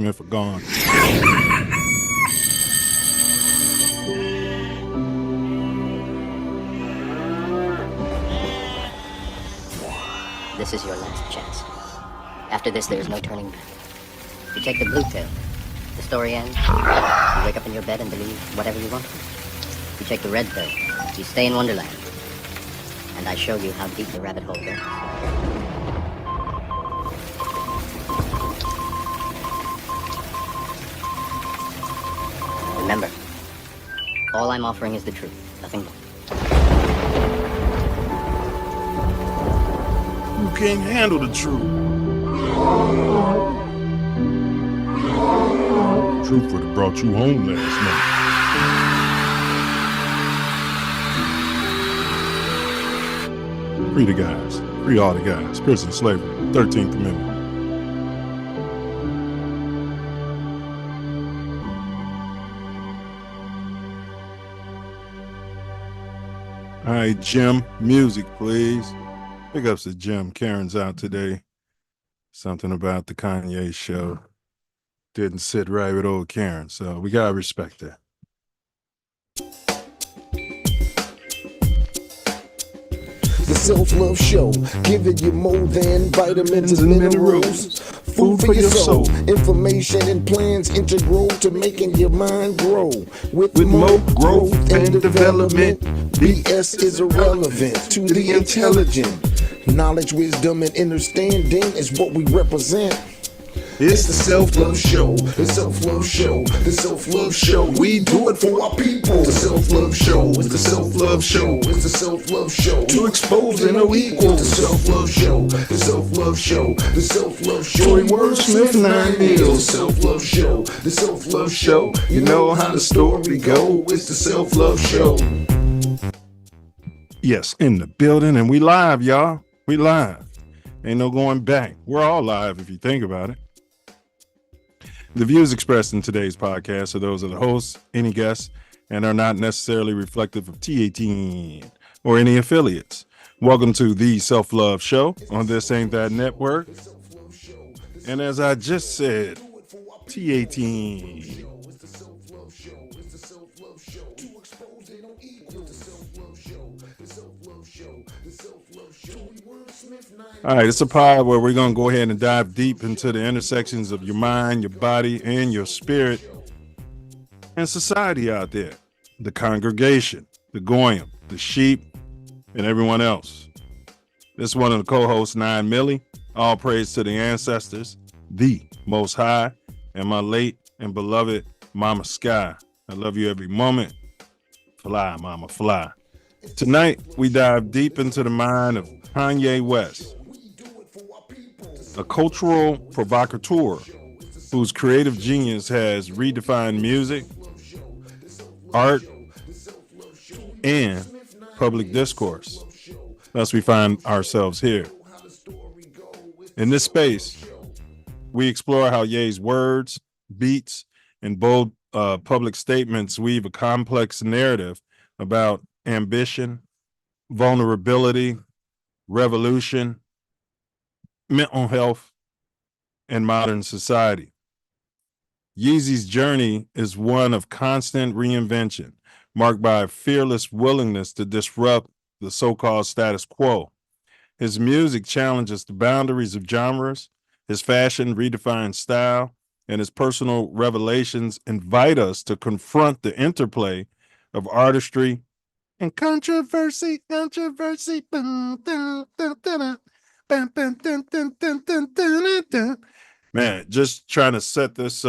Smith are gone. This is your last chance. After this, there is no turning back. You take the blue pill. The story ends. You wake up in your bed and believe whatever you want. You take the red pill. You stay in Wonderland. And I show you how deep the rabbit hole goes. Remember, all I'm offering is the truth, nothing more. You can't handle the truth. Truth would have brought you home last night. Free the guys. Free all the guys. Prison slavery. 13th Amendment. All right, Jim, music, please. Big ups to Jim. Karen's out today. Something about the Kanye show didn't sit right with old Karen, so we gotta respect that. The Self Love Show, giving you more than vitamins and minerals. Food for your soul, information and plans integral to making your mind grow. With more growth and development, BS is irrelevant to the intelligent. Knowledge, wisdom, and understanding is what we represent. It's the Self Love Show, the Self Love Show, the Self Love Show. We do it for our people. The Self Love Show, it's the Self Love Show, it's the Self Love Show. To expose and no equal. The Self Love Show, the Self Love Show, the Self Love Show. Wordsmith 9 Meals. Self Love Show, the Self Love Show. You know how the story go. It's the Self Love Show. Yes, in the building, and we live, y'all. We live. Ain't no going back. We're all live if you think about it. The views expressed in today's podcast are those of the hosts, any guests, and are not necessarily reflective of TATN or any affiliates. Welcome to the Self Love Show on This Ain't That Network. And as I just said, TATN. All right, it's a pod where we're going to go ahead and dive deep into the intersections of your mind, your body, and your spirit, and society out there. The congregation, the goyim, the sheep, and everyone else. This is one of the co-hosts, 9 Millie. All praise to the ancestors, the Most High, and my late and beloved Mama Sky. I love you every moment. Fly, Mama, fly. Tonight, we dive deep into the mind of Kanye West, a cultural provocateur whose creative genius has redefined music, art, and public discourse. Thus, we find ourselves here. In this space, we explore how Ye's words, beats, and bold public statements weave a complex narrative about ambition, vulnerability, revolution, mental health, and modern society. Yeezy's journey is one of constant reinvention, marked by a fearless willingness to disrupt the so-called status quo. His music challenges the boundaries of genres, his fashion redefines style, and his personal revelations invite us to confront the interplay of artistry and controversy. Man, just trying to set this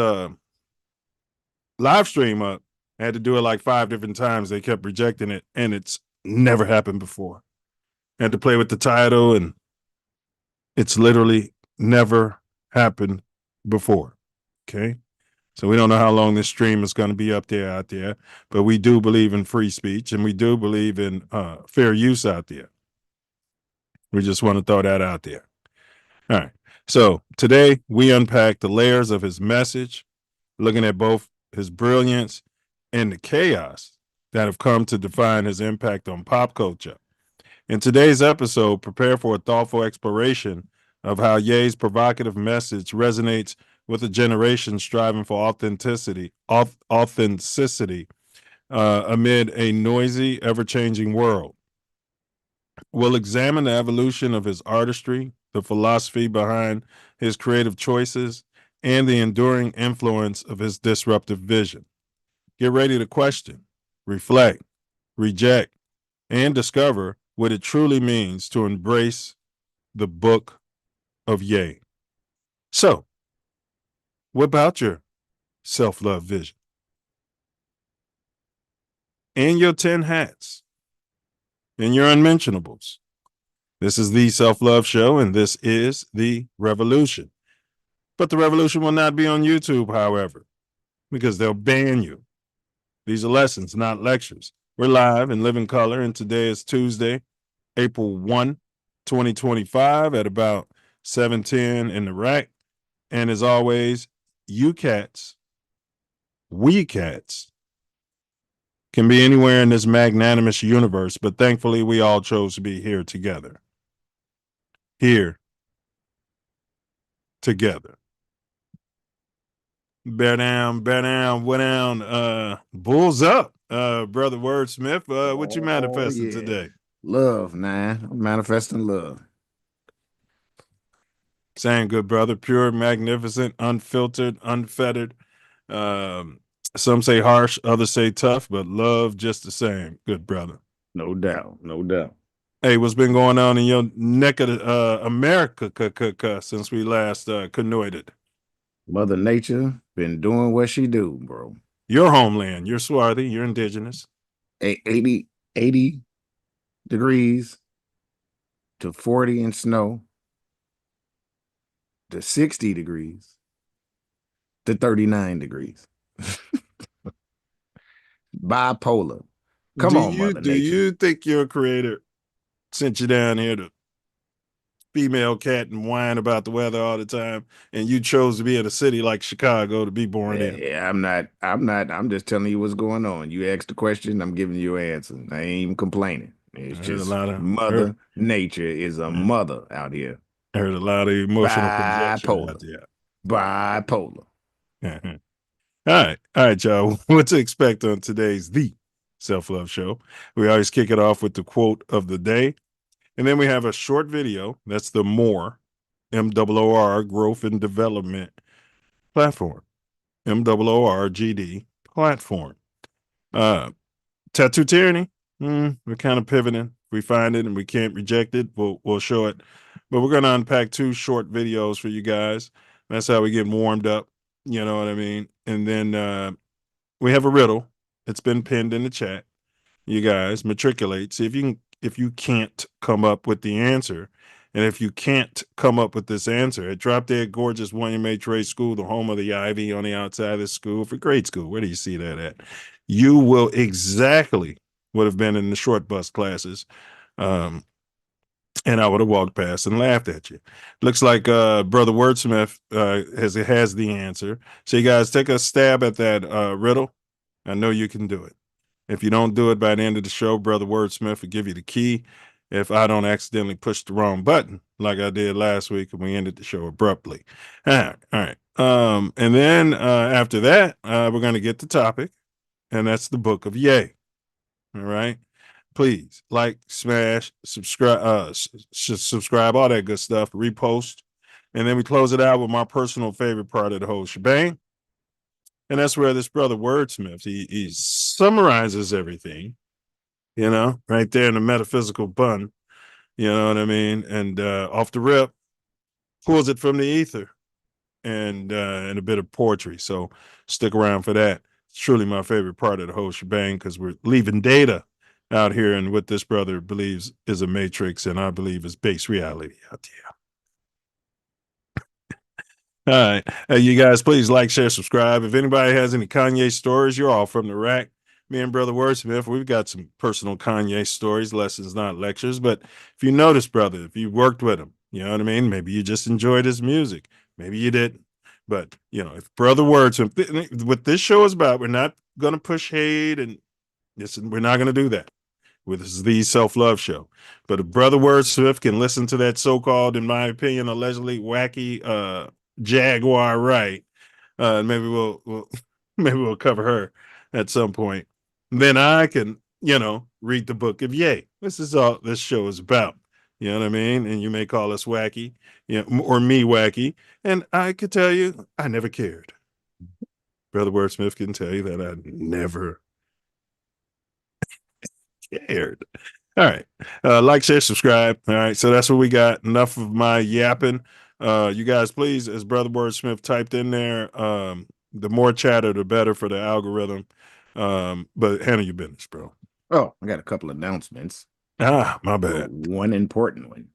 live stream up. I had to do it like 5 different times. They kept rejecting it, and it's never happened before. I had to play with the title, and it's literally never happened before. Okay? So we don't know how long this stream is going to be out there, but we do believe in free speech, and we do believe in fair use out there. We just want to throw that out there. All right. So today we unpack the layers of his message, looking at both his brilliance and the chaos that have come to define his impact on pop culture. In today's episode, prepare for a thoughtful exploration of how Ye's provocative message resonates with a generation striving for authenticity amid a noisy, ever-changing world. We'll examine the evolution of his artistry, the philosophy behind his creative choices, and the enduring influence of his disruptive vision. Get ready to question, reflect, reject, and discover what it truly means to embrace the book of Ye. So, what about your self-love vision? And your 10 hats and your unmentionables. This is the Self Love Show, and this is the revolution. But the revolution will not be on YouTube, however, because they'll ban you. These are lessons, not lectures. We're live in living color, and today is Tuesday, April 1, 2025, at about 7:10 in the rack. And as always, you cats, we cats, can be anywhere in this magnanimous universe, but thankfully we all chose to be here together. Here together. Bear down, what down, bulls up, brother Wordsmith. What you manifesting today? Love, man. I'm manifesting love. Saying good, brother. Pure, magnificent, unfiltered, unfettered. Some say harsh, others say tough, but love just the same. Good, brother. No doubt. No doubt. Hey, what's been going on in your neck of America since we last connoited? Mother Nature been doing what she do, bro. Your homeland. You're swarthy. You're indigenous. 80 degrees to 40 in snow to 60 degrees to 39 degrees. Bipolar. Come on, Mother Nature. Do you think your creator sent you down here to female cat and whine about the weather all the time, and you chose to be in a city like Chicago to be born in? Yeah, I'm not. I'm just telling you what's going on. You asked the question, I'm giving you an answer. I ain't even complaining. It's just Mother Nature is a mother out here. I heard a lot of emotional conjecture out there. Bipolar. All right, y'all. What to expect on today's The Self Love Show? We always kick it off with the quote of the day. And then we have a short video. That's the MOOR, MOOR, Growth and Development Platform. MOORGD platform. Tattoo tyranny. We're kind of pivoting. We find it and we can't reject it. We'll show it. But we're going to unpack 2 short videos for you guys. That's how we get warmed up. You know what I mean? And then we have a riddle. It's been pinned in the chat. You guys matriculate. See if you can't come up with the answer. And if you can't come up with this answer, at Drop Dead Gorgeous William H. Ray School, the home of the Ivy on the outside of the school for grade school, where do you see that at? You will exactly would have been in the short bus classes. And I would have walked past and laughed at you. Looks like Brother Wordsmith has the answer. So you guys take a stab at that riddle. I know you can do it. If you don't do it by the end of the show, Brother Wordsmith will give you the key if I don't accidentally push the wrong button like I did last week and we ended the show abruptly. All right. And then after that, we're going to get the topic, and that's the book of Ye. All right. Please like, smash, subscribe, subscribe, all that good stuff, repost. And then we close it out with my personal favorite part of the whole shebang. And that's where this brother Wordsmith, he summarizes everything, right there in the metaphysical bun, you know what I mean? And off the rip, pulls it from the ether and a bit of poetry. So stick around for that. It's truly my favorite part of the whole shebang because we're leaving data out here and what this brother believes is a matrix and I believe is base reality out there. All right. You guys, please like, share, subscribe. If anybody has any Kanye stories, you're all from the rack. Me and Brother Wordsmith, we've got some personal Kanye stories, lessons, not lectures. But if you notice, brother, if you worked with him, you know what I mean? Maybe you just enjoyed his music. Maybe you didn't. But, if Brother Wordsmith, what this show is about, we're not going to push hate and we're not going to do that. This is the Self Love Show. But if Brother Wordsmith can listen to that so-called, in my opinion, allegedly wacky Jaguar Wright. Maybe we'll maybe we'll cover her at some point. Then I can, read the book of Ye. This is all this show is about. You know what I mean? And you may call us wacky, or me wacky. And I could tell you, I never cared. Brother Wordsmith can tell you that I never cared. All right. Like, share, subscribe. All right. So that's what we got. Enough of my yapping. You guys, please, as Brother Wordsmith typed in there, the more chatter, the better for the algorithm. But handle your business, bro. Oh, I got a couple announcements. My bad. One important one.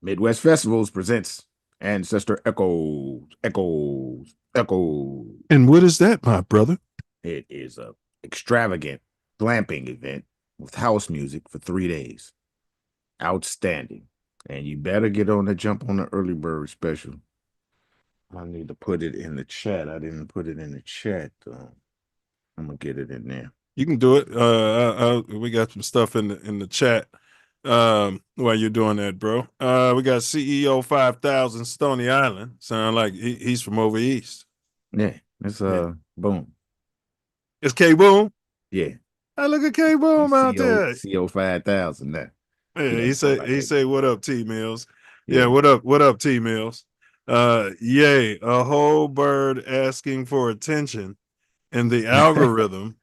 Midwest Festivals presents Ancestor Echoes. And what is that, my brother? It is a extravagant glamping event with house music for 3 days. Outstanding. And you better get on the jump on the early bird special. I need to put it in the chat. I didn't put it in the chat, though. I'm gonna get it in there. You can do it. We got some stuff in the chat while you're doing that, bro. We got CEO 5000 Stony Island. Sound like he's from over east. Yeah, it's Boom. It's K Boom. Yeah. I look at K Boom out there. CO 5000 there. Yeah, he say what up, T Mills. Yeah, what up, T Mills. Yay, a whole bird asking for attention. And the algorithm,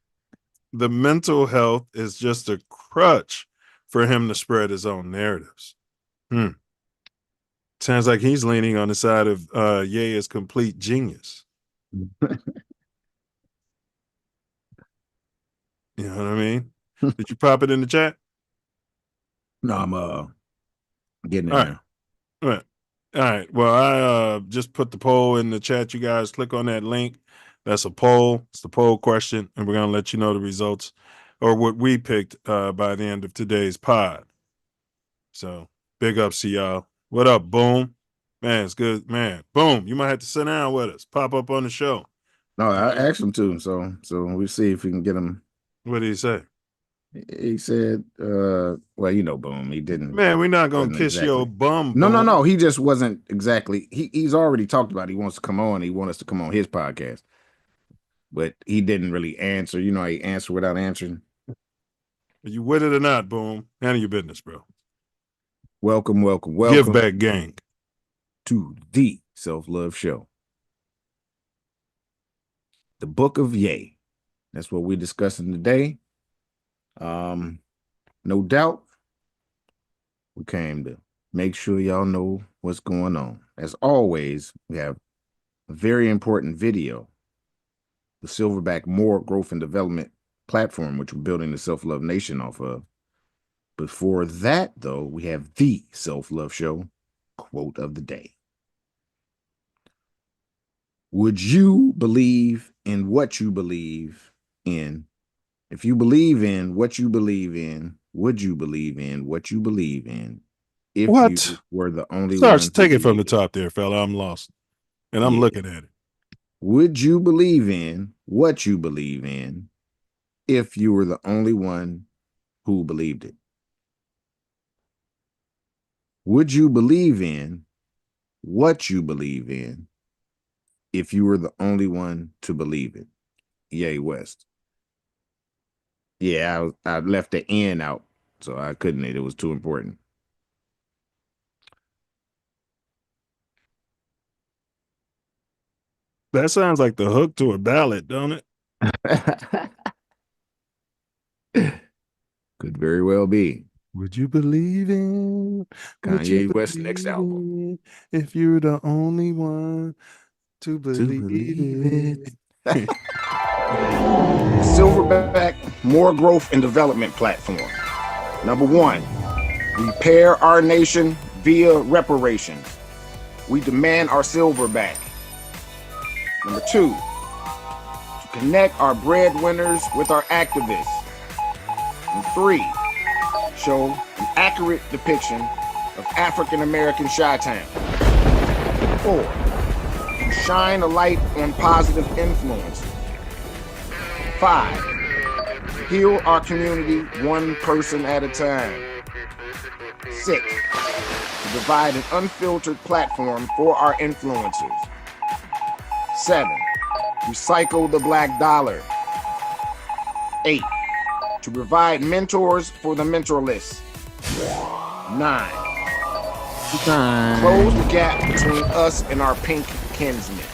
the mental health is just a crutch for him to spread his own narratives. Sounds like he's leaning on the side of Ye is complete genius. You know what I mean? Did you pop it in the chat? No, I'm getting it now. All right. Well, I just put the poll in the chat. You guys click on that link. That's a poll. It's the poll question, and we're gonna let you know the results or what we picked by the end of today's pod. So big ups to y'all. What up, Boom? Man, it's good, man. Boom, you might have to sit down with us. Pop up on the show. No, I asked him to, so we'll see if we can get him. What did he say? He said, well, Boom. He didn't. Man, we're not gonna kiss your bum. No. He just wasn't exactly. He's already talked about he wants to come on. He wants us to come on his podcast, but he didn't really answer. He answered without answering. Are you with it or not, Boom? Handle your business, bro. Welcome. Give back, gang, to the Self Luv Show. The Book of Ye. That's what we're discussing today. No doubt, we came to make sure y'all know what's going on. As always, we have a very important video, the Silverback More Growth and Development platform, which we're building the Self Love Nation off of. Before that, though, we have the Self Love Show quote of the day. Would you believe in what you believe in? If you believe in what you believe in, would you believe in what you believe in? If you were the only one. Take it from the top there, fella. I'm lost. And I'm looking at it. Would you believe in what you believe in if you were the only one who believed it? Would you believe in what you believe in if you were the only one to believe it? Ye West. Yeah, I left the N out, so I couldn't. It was too important. That sounds like the hook to a ballad, don't it? Could very well be. Would you believe in Kanye West's next album? If you're the only one to believe it. Silverback More Growth and Development platform. Number 1, repair our nation via reparations. We demand our silver back. Number 2, to connect our breadwinners with our activists. And 3, show an accurate depiction of African American Chi-Town. 4, to shine a light on positive influences. 5, heal our community one person at a time. 6, provide an unfiltered platform for our influencers. 7, recycle the black dollar. 8, to provide mentors for the mentorless. 9, close the gap between us and our pink kinsmen.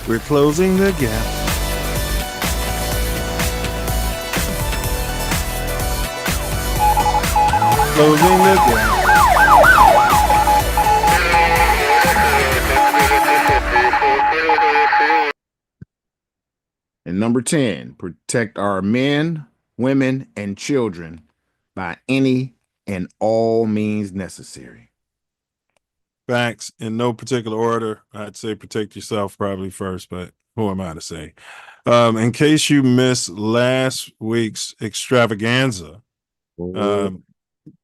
We're closing the gap. Closing the gap. And number 10, protect our men, women, and children by any and all means necessary. Facts in no particular order. I'd say protect yourself probably first, but who am I to say? In case you missed last week's extravaganza,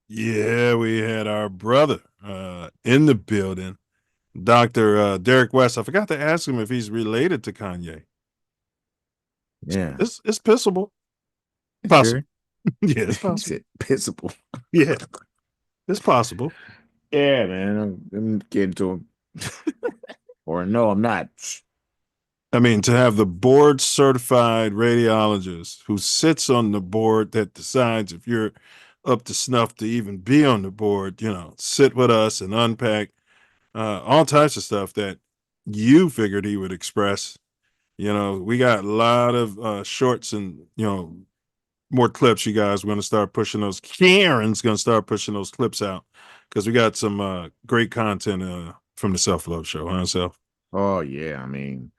yeah, we had our brother in the building, Dr. Derek West. I forgot to ask him if he's related to Kanye. Yeah. It's pissable. Possible. Sure. Yeah, it's possible. Pissable. Yeah, it's possible. Yeah, man. I'm getting to him. Or no, I'm not. I mean, to have the board certified radiologist who sits on the board that decides if you're up to snuff to even be on the board, sit with us and unpack all types of stuff that you figured he would express. We got a lot of shorts and, more clips. You guys, we're going to start pushing those. Karen's going to start pushing those clips out because we got some great content from the Self Luv Show, huh, Self? Oh, yeah. I mean,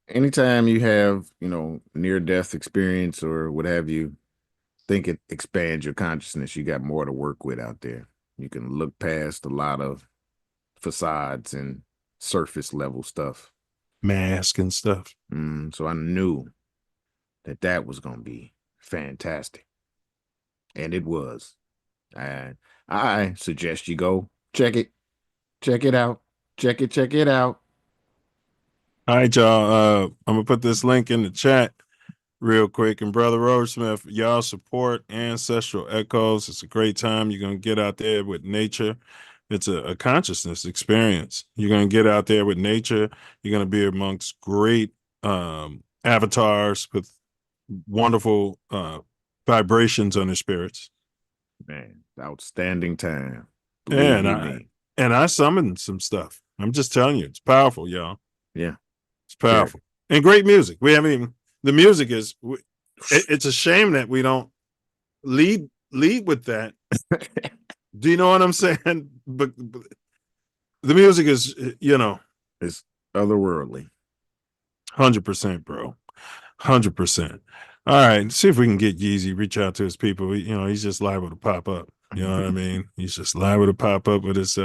anytime you have, near-death experience or what have you, think it expands your consciousness. You got more to work with out there. You can look past a lot of facades and surface level stuff. Mask and stuff. So I knew that was going to be fantastic. And it was. I suggest you go check it. Check it out. Check it out. All right, y'all. I'm going to put this link in the chat real quick. And Brother Roadsmith, y'all support Ancestral Echoes. It's a great time. You're going to get out there with nature. It's a consciousness experience. You're going to get out there with nature. You're going to be amongst great avatars with wonderful vibrations on their spirits. Man, outstanding time. And I summoned some stuff. I'm just telling you, it's powerful, y'all. Yeah. It's powerful. Sure. And great music. We haven't even, the music is, it's a shame that we don't lead with that. Do you know what I'm saying? But the music is, it's otherworldly. 100%, bro. 100%. All right, see if we can get Yeezy, reach out to his people. He's just liable to pop up. You know what I mean? He's just liable to pop up with his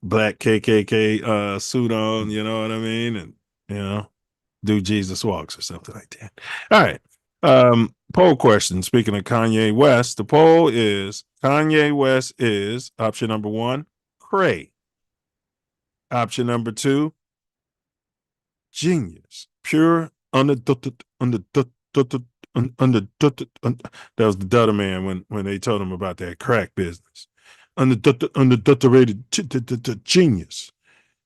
black KKK suit on, you know what I mean? And, do Jesus walks or something like that. All right. Poll question. Speaking of Kanye West, the poll is Kanye West is option number 1, cray. Option number 2, genius. Pure, that was the Dutter Man when they told him about that crack business. Unadulterated genius.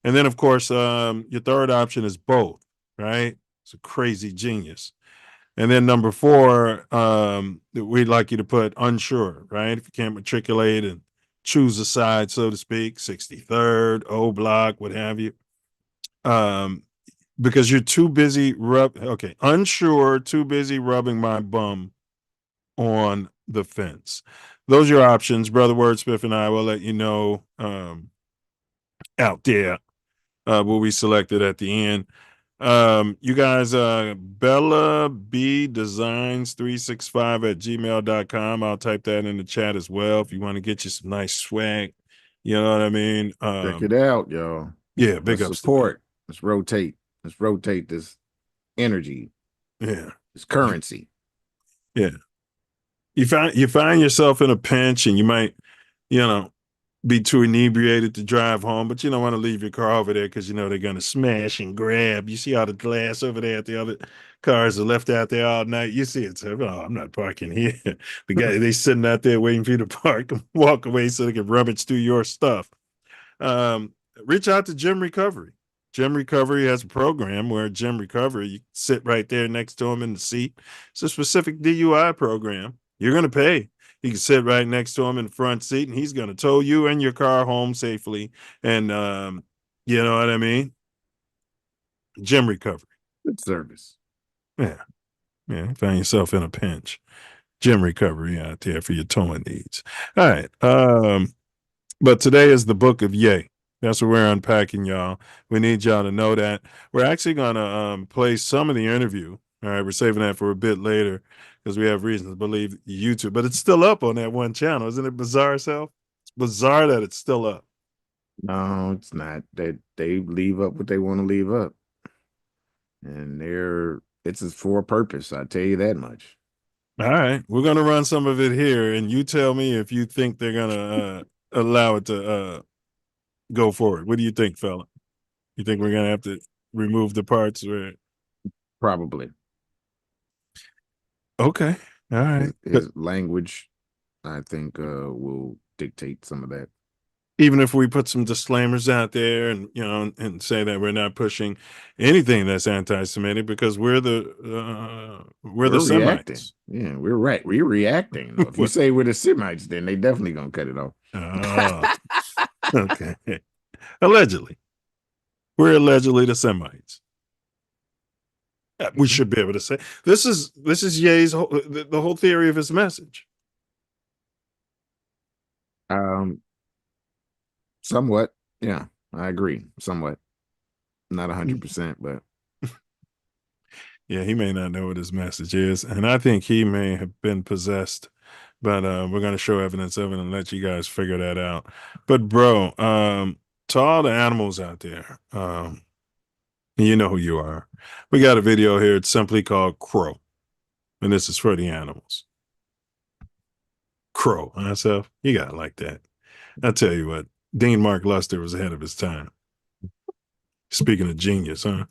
And then, of course, your third option is both, right? It's a crazy genius. And then number 4, we'd like you to put unsure, right? If you can't matriculate and choose a side, so to speak, 63rd, O Block, what have you. Because you're too busy unsure, too busy rubbing my bum on the fence. Those are your options. Brother Wordsmith and I will let you know out there will be selected at the end. You guys, Bella B Designs 365 at gmail.com. I'll type that in the chat as well if you want to get you some nice swag. You know what I mean? Check it out, y'all. Yeah, big Let's ups. Support. Let's rotate. Let's rotate this energy. Yeah. This currency. Yeah. You find yourself in a pinch and you might, be too inebriated to drive home, but you don't want to leave your car over there because you know they're going to smash and grab. You see all the glass over there at the other cars are left out there all night. You see it. So, oh, I'm not parking here. The guy, they sitting out there waiting for you to park and walk away so they can rummage through your stuff. Reach out to Gym Recovery. Gym Recovery has a program where Gym Recovery, you sit right there next to him in the seat. It's a specific DUI program. You're going to pay. You can sit right next to him in the front seat, and he's going to tow you and your car home safely. And you know what I mean? Gym Recovery. Good service. Yeah. Yeah. Find yourself in a pinch. Gym Recovery out there for your towing needs. All right. But today is the book of Ye. That's what we're unpacking, y'all. We need y'all to know that. We're actually going to play some of the interview. All right, we're saving that for a bit later because we have reasons to believe YouTube. But it's still up on that one channel. Isn't it bizarre, Self? It's bizarre that it's still up. No, it's not. They leave up what they want to leave up. And it's for a purpose, I tell you that much. All right, we're going to run some of it here, and you tell me if you think they're going to allow it to go forward. What do you think, fella? You think we're gonna have to remove the parts where? Probably. Okay. All right. His language, I think, will dictate some of that. Even if we put some disclaimers out there and and say that we're not pushing anything that's anti-Semitic because we're the Semites. Yeah, we're right. We're reacting. If you say we're the Semites, then they definitely gonna cut it off. Oh, okay. Allegedly. We're allegedly the Semites. We should be able to say this is Ye's the whole theory of his message. Somewhat. Yeah, I agree. Somewhat. Not 100%, but yeah, he may not know what his message is, and I think he may have been possessed. But we're going to show evidence of it and let you guys figure that out. But bro, to all the animals out there, you know who you are. We got a video here. It's simply called Crow, and this is for the animals. Crow, myself, you got to like that. I tell you what, Dean Mark Luster was ahead of his time. Speaking of genius, huh?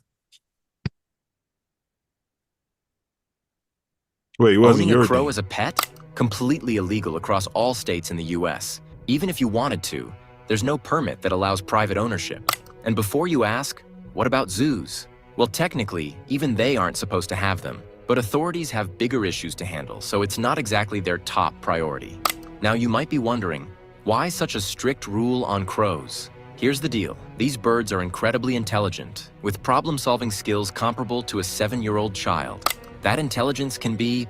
Wait, it wasn't Owning your a crow Dean. as a pet? Completely illegal across all states in the US. Even if you wanted to, there's no permit that allows private ownership. And before you ask, what about zoos? Well, technically, even they aren't supposed to have them. But authorities have bigger issues to handle, so it's not exactly their top priority. Now you might be wondering, why such a strict rule on crows? Here's the deal. These birds are incredibly intelligent, with problem-solving skills comparable to a 7-year-old child. That intelligence can be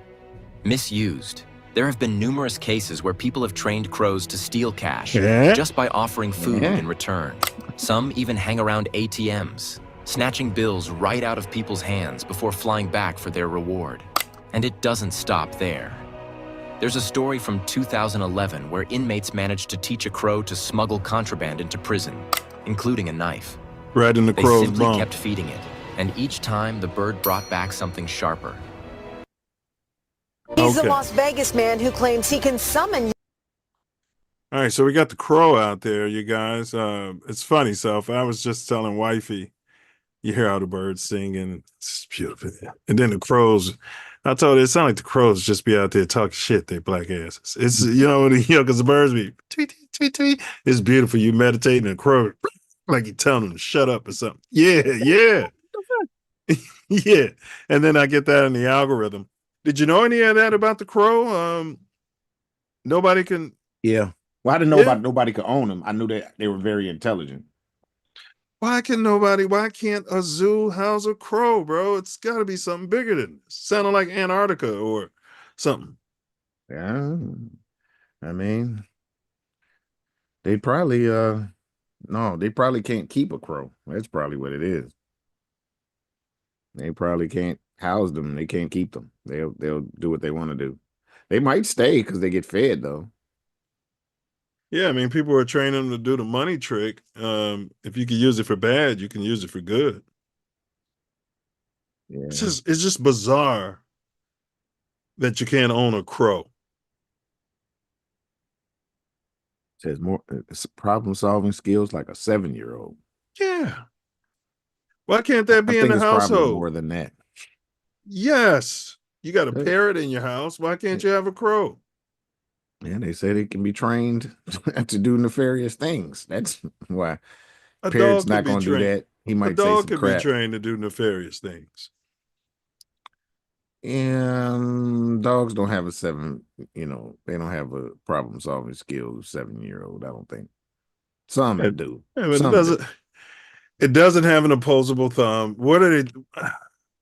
misused. There have been numerous cases where people have trained crows to steal cash just by offering food in return. Some even hang around ATMs, snatching bills right out of people's hands before flying back for their reward. And it doesn't stop there. There's a story from 2011 where inmates managed to teach a crow to smuggle contraband into prison, including a knife. Right in the They crow's simply bone. kept feeding it, and each time the bird brought back something sharper. He's Okay. a Las Vegas man who claims he can summon. All right, so we got the crow out there, you guys. It's funny, Self. I was just telling Wifey, you hear all the birds singing. It's beautiful. And then the crows, I told her it sounded like the crows just be out there talking shit, they black asses. It's, because the birds be tweet, tweet, tweet, tweet. It's beautiful. You meditating and a crow, like you telling them to shut up or something. Yeah, yeah. Yeah. And then I get that in the algorithm. Did you know any of that about the crow? Nobody can. yeah. Well, I didn't know about nobody could own them. I knew that they were very intelligent. Why can't a zoo house a crow, bro? It's got to be something bigger than this. Sounding like Antarctica or something. Yeah. I mean, they probably they probably can't keep a crow. That's probably what it is. They probably can't house them. They can't keep them. They'll do what they want to do. They might stay because they get fed though. Yeah, I mean, people are training them to do the money trick. If you can use it for bad, you can use it for good. Yeah. It's just bizarre that you can't own a crow. Says more problem solving skills like a 7-year-old. Yeah. Why can't that I be in think the it's probably household? more than that. Yes. You got a Uh, parrot in your house. Why can't you have a crow? And they say they can be trained to do nefarious things. That's why A parrot's dog could not be going to do trained. that. He A might say dog some could be crap. trained to do nefarious things. And dogs don't have a they don't have a problem solving skill of 7-year-old. I don't think. Some And, do. I mean, Some do. it doesn't have an opposable thumb. What are they?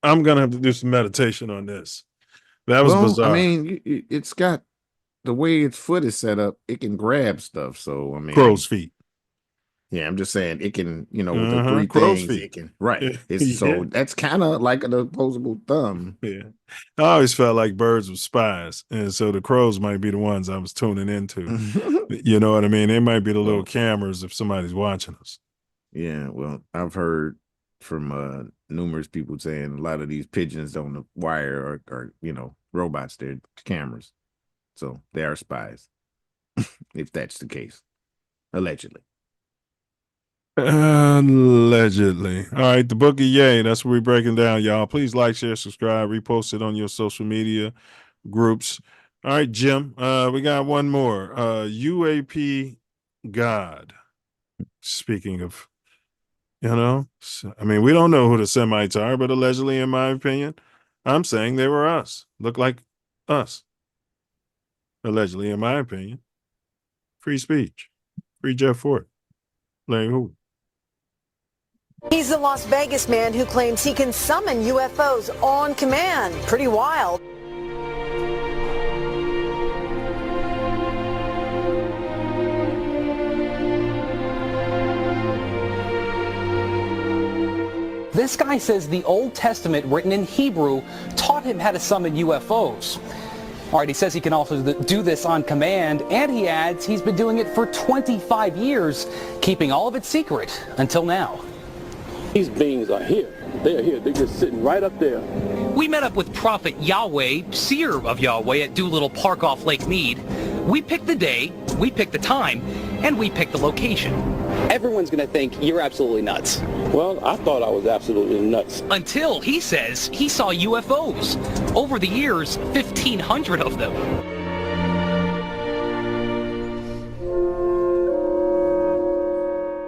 I'm gonna have to do some meditation on this. That was Well, I bizarre. mean, it's got the way its foot is set up, it can grab stuff. So, I Crow's mean, feet. yeah, I'm just saying it can, with the three Crow's things, feet. it can, right. It's Yeah. so that's kind of like an opposable thumb. Yeah. I always felt like birds were spies. And so the crows might be the ones I was tuning into. You know what I mean? They might be the little Well, cameras if somebody's watching us. yeah, well, I've heard from numerous people saying a lot of these pigeons on the wire are robots, they're cameras. So they are spies, if that's the case. Allegedly. Allegedly. All right, the book of Yay. That's what we're breaking down, y'all. Please like, share, subscribe, repost it on your social media groups. All right, Jim. We got one more. UAP God. Speaking of, I mean, we don't know who the Semites are, but allegedly, in my opinion, I'm saying they were us. Look like us. Allegedly, in my opinion. Free speech. Free Jeff Fort. Like who? He's the Las Vegas man who claims he can summon UFOs on command. Pretty wild. This guy says the Old Testament, written in Hebrew, taught him how to summon UFOs. All right, he says he can also do this on command, and he adds he's been doing it for 25 years, keeping all of it secret until now. These beings are here. They are here. They're just sitting right up there. We met up with Prophet Yahweh, seer of Yahweh, at Doolittle Park off Lake Mead. We picked the day, we picked the time, and we picked the location. Everyone's going to think you're absolutely nuts. Well, I thought I was absolutely nuts. Until he says he saw UFOs. Over the years, 1,500 of them.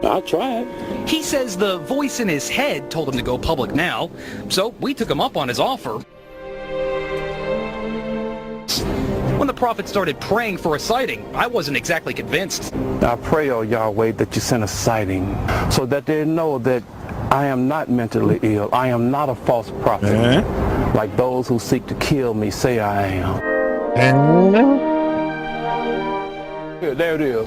I tried. He says the voice in his head told him to go public now, so we took him up on his offer. When the prophet started praying for a sighting, I wasn't exactly convinced. I pray, oh Yahweh, that you send a sighting so that they know that I am not mentally ill. I am not a false prophet, like those who seek to kill me say I am. Here, there it is.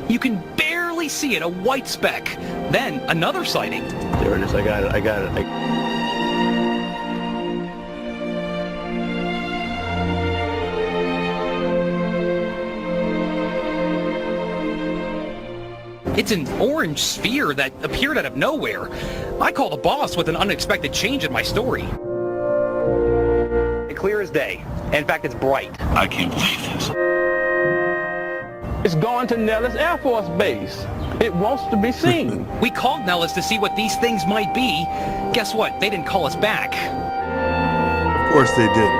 You can barely see it, a white speck. Then another sighting. There it is. I got it. It's an orange sphere that appeared out of nowhere. I call the boss with an unexpected change in my story. Clear as day. In fact, it's bright. I can't believe this. It's going to Nellis Air Force Base. It wants to be seen. We called Nellis to see what these things might be. Guess what? They didn't call us back. Of course they did.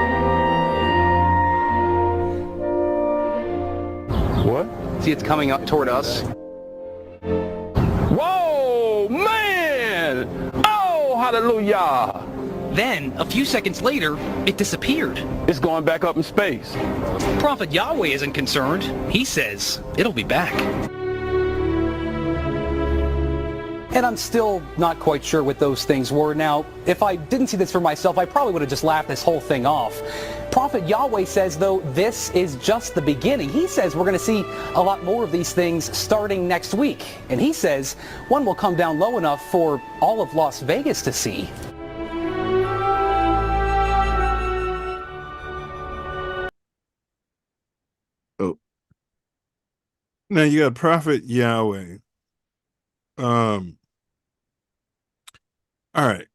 What? See, it's coming up toward us. Whoa, man! Oh, hallelujah! Then, a few seconds later, it disappeared. It's going back up in space. Prophet Yahweh isn't concerned. He says it'll be back. And I'm still not quite sure what those things were. Now, if I didn't see this for myself, I probably would have just laughed this whole thing off. Prophet Yahweh says, though, this is just the beginning. He says we're going to see a lot more of these things starting next week. And he says one will come down low enough for all of Las Vegas to see. Oh. Now you got Prophet Yahweh. All right.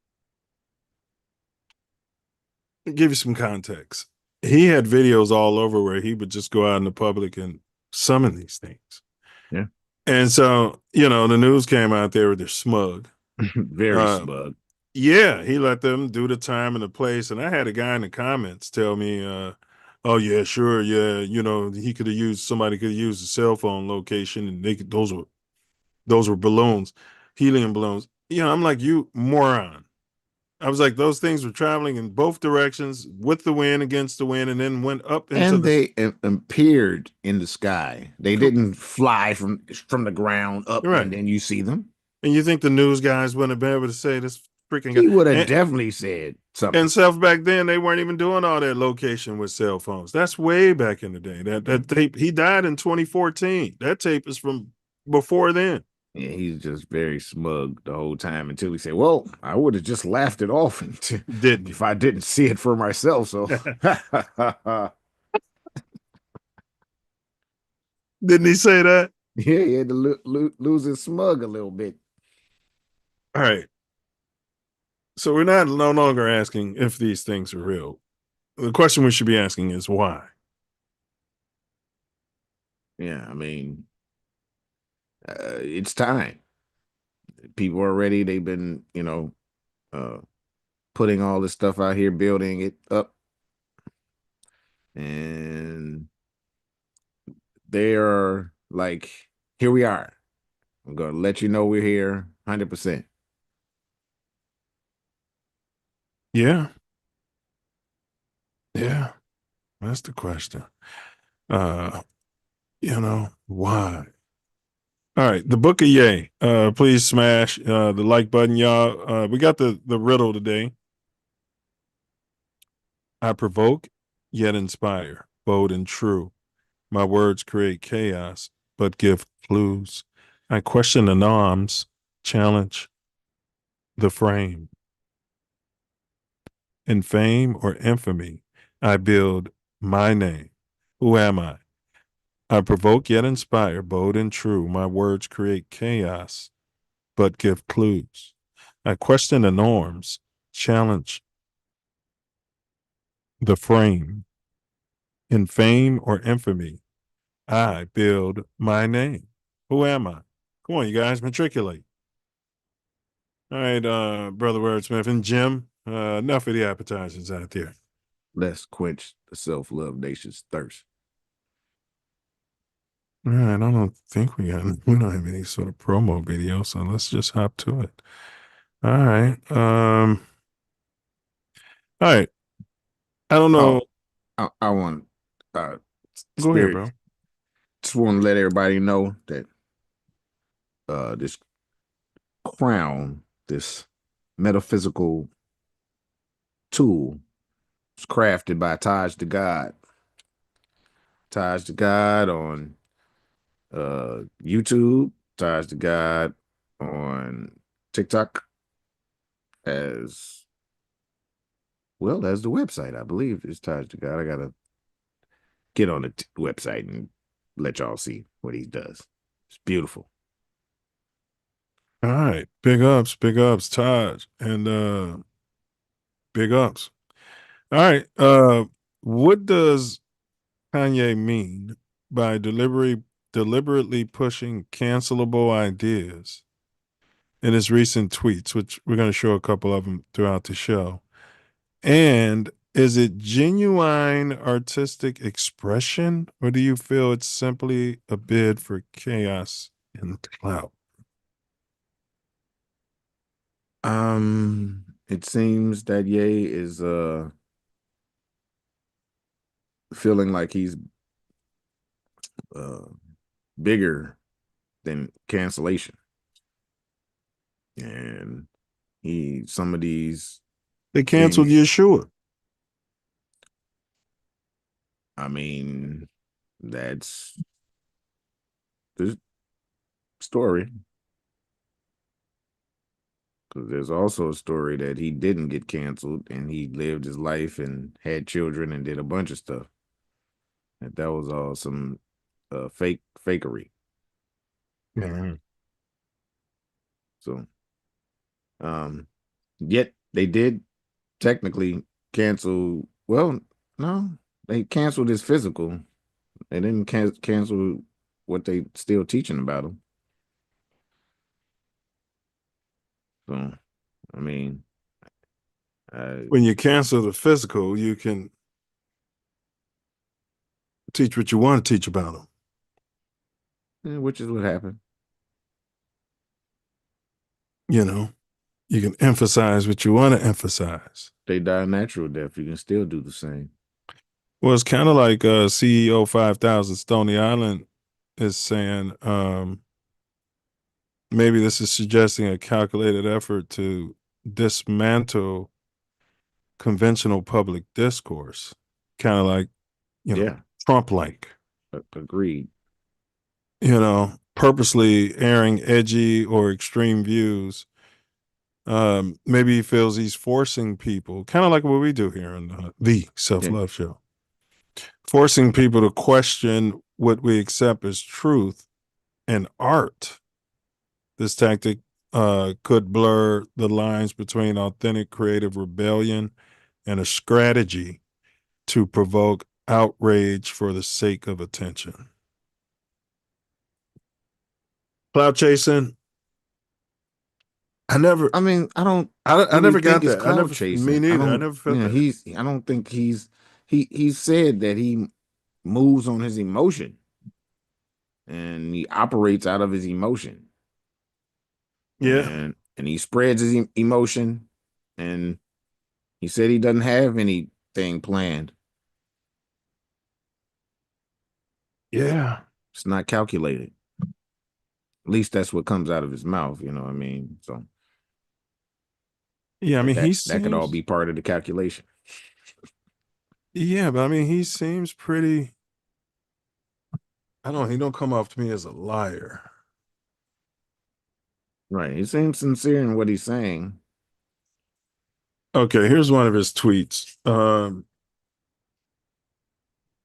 I'll give you some context. He had videos all over where he would just go out in the public and summon these things. Yeah. And so, the news came out there with their smug. Very smug. Yeah, he let them do the time and the place. And I had a guy in the comments tell me, oh yeah, sure, yeah, somebody could have used a cell phone location, and those were balloons, helium balloons. I'm like, you moron. I was like, those things were traveling in both directions with the wind, against the wind, and then went up into and they appeared in the sky. They didn't fly from the ground up, right. And then you see them. And you think the news guys wouldn't have been able to say this freaking guy? He would have definitely said something. And self back then, they weren't even doing all that location with cell phones. That's way back in the day. That tape, he died in 2014. That tape is from before then. Yeah, he's just very smug the whole time until he said, well, I would have just laughed it off if I didn't see it for myself. So didn't he say that? Yeah, he had to lose his smug a little bit. All right. So we're no longer asking if these things are real. The question we should be asking is why. Yeah, I mean, it's time. People are ready. They've been, putting all this stuff out here, building it up. And they are like, here we are. I'm going to let you know we're here 100%. Yeah. Yeah. That's the question. Why? All right, the Book of Yay. Please smash the like button, y'all. We got the riddle today. I provoke, yet inspire, bold and true. My words create chaos, but give clues. I question the norms, challenge the frame. In fame or infamy, I build my name. Who am I? I provoke yet inspire, bold and true. My words create chaos, but give clues. I question the norms, challenge the frame. In fame or infamy, I build my name. Who am I? Come on, you guys, matriculate. All right, Brother Wordsmith and Jim, enough of the appetizers out there. Let's quench the self-love nation's thirst. All right, I don't think we don't have any sort of promo video, so let's just hop to it. All right. All right. I don't know. I want go Spirit, ahead, bro. Just want to let everybody know that this crown, this metaphysical tool, was crafted by Taj the God. Taj the God on YouTube, Taj the God on TikTok, as well as the website. I believe it's Taj the God. I gotta get on the website and let y'all see what he does. It's beautiful. All right. Big ups, Taj. And big ups. All right. What does Kanye mean by deliberately pushing cancelable ideas in his recent tweets, which we're going to show a couple of them throughout the show? And is it genuine artistic expression, or do you feel it's simply a bid for chaos and clout? It seems that Ye is feeling like he's bigger than cancellation. And some of these they canceled Yeshua. I mean, that's the story. Because there's also a story that he didn't get canceled and he lived his life and had children and did a bunch of stuff. That was all some fakery. Mm-hmm. So, yet they did technically cancel. Well, no, they canceled his physical. They didn't cancel what they still teaching about them. So, I mean, when you cancel the physical, you can teach what you want to teach about them. which is what happened. You know, you can emphasize what you want to emphasize. They die a natural death. You can still do the same. Well, it's kind of like CEO 5000 Stony Island is saying, maybe this is suggesting a calculated effort to dismantle conventional public discourse, kind of like, Trump-like. Agreed. Purposely airing edgy or extreme views. Maybe he feels he's forcing people, kind of like what we do here in the Self Love Show, forcing people to question what we accept as truth and art. This tactic could blur the lines between authentic creative rebellion and a strategy to provoke outrage for the sake of attention. Cloud chasing. I never got that. Cloud chasing. Me neither. I never felt that. I don't think he said that he moves on his emotion and he operates out of his emotion. Yeah. And he spreads his emotion, and he said he doesn't have anything planned. Yeah. It's not calculated. At least that's what comes out of his mouth, you know what I mean? So yeah, I mean, that could all be part of the calculation. Yeah, but I mean, he seems pretty, he don't come off to me as a liar. Right. He seems sincere in what he's saying. Okay, here's one of his tweets.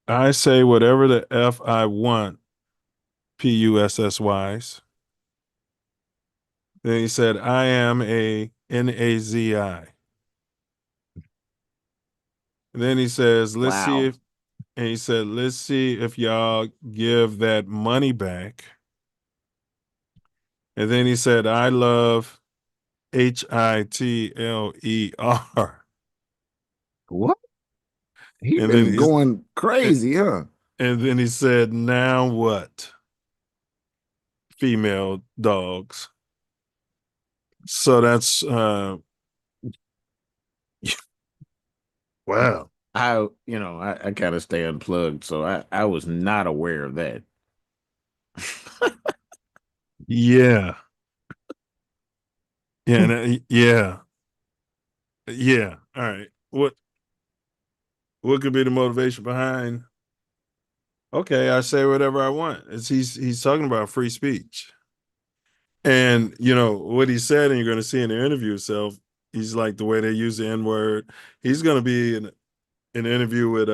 I say whatever the F I want, PUSSYs. Then he said, I am a NAZI. And then he says, let's see if y'all give that money back. And then he said, I love HITLER. What? He's been going crazy, huh? And then he said, now what? Female dogs. So that's wow. I kind of stay unplugged, so I was not aware of that. Yeah. Yeah. Yeah. All right. What could be the motivation behind? Okay, I say whatever I want. He's talking about free speech. And what he said, and you're going to see in the interview itself, he's like the way they use the N-word. He's going to be in an interview with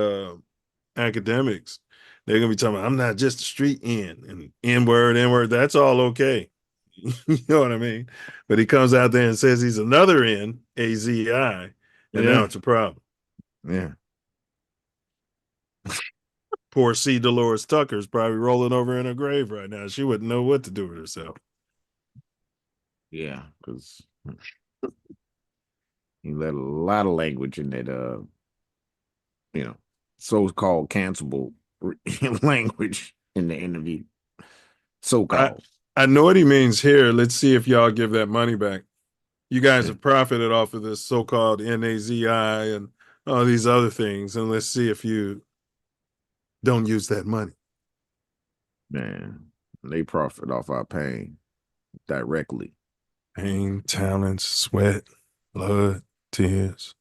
academics. They're going to be talking about, I'm not just a street N, and N-word, that's all okay. You know what I mean? But he comes out there and says he's another N, AZI, and now it's a problem. Yeah. Poor C. Dolores Tucker's probably rolling over in her grave right now. She wouldn't know what to do with herself. Yeah, because he let a lot of language in that, so-called cancelable language in the interview. So-called. I know what he means here. Let's see if y'all give that money back. You guys have profited off of this so-called NAZI and all these other things, and let's see if you don't use that money. Man, they profit off our pain directly. Pain, talents, sweat, blood, tears.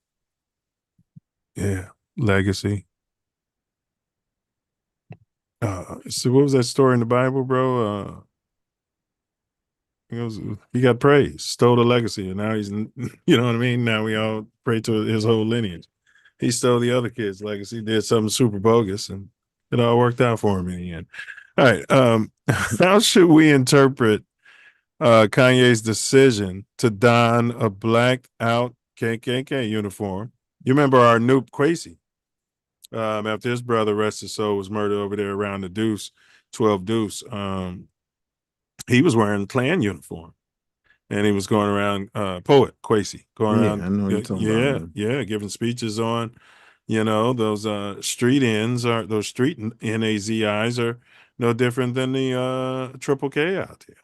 Yeah, legacy. So what was that story in the Bible, bro? He got praise, stole the legacy, and now he's, you know what I mean? Now we all pray to his whole lineage. He stole the other kid's legacy, did something super bogus, and it all worked out for him in the end. All right. How should we interpret Kanye's decision to don a blacked out KKK uniform? You remember our Noop Quasi, after his brother, rest his soul, was murdered over there around the Deuce. 12 Deuce. He was wearing the Klan uniform, and he was going around, poet Quasi, going Yeah, around, I know what you're talking about. yeah, giving speeches on, those street ends are those street NAZIs are no different than the Triple K out there.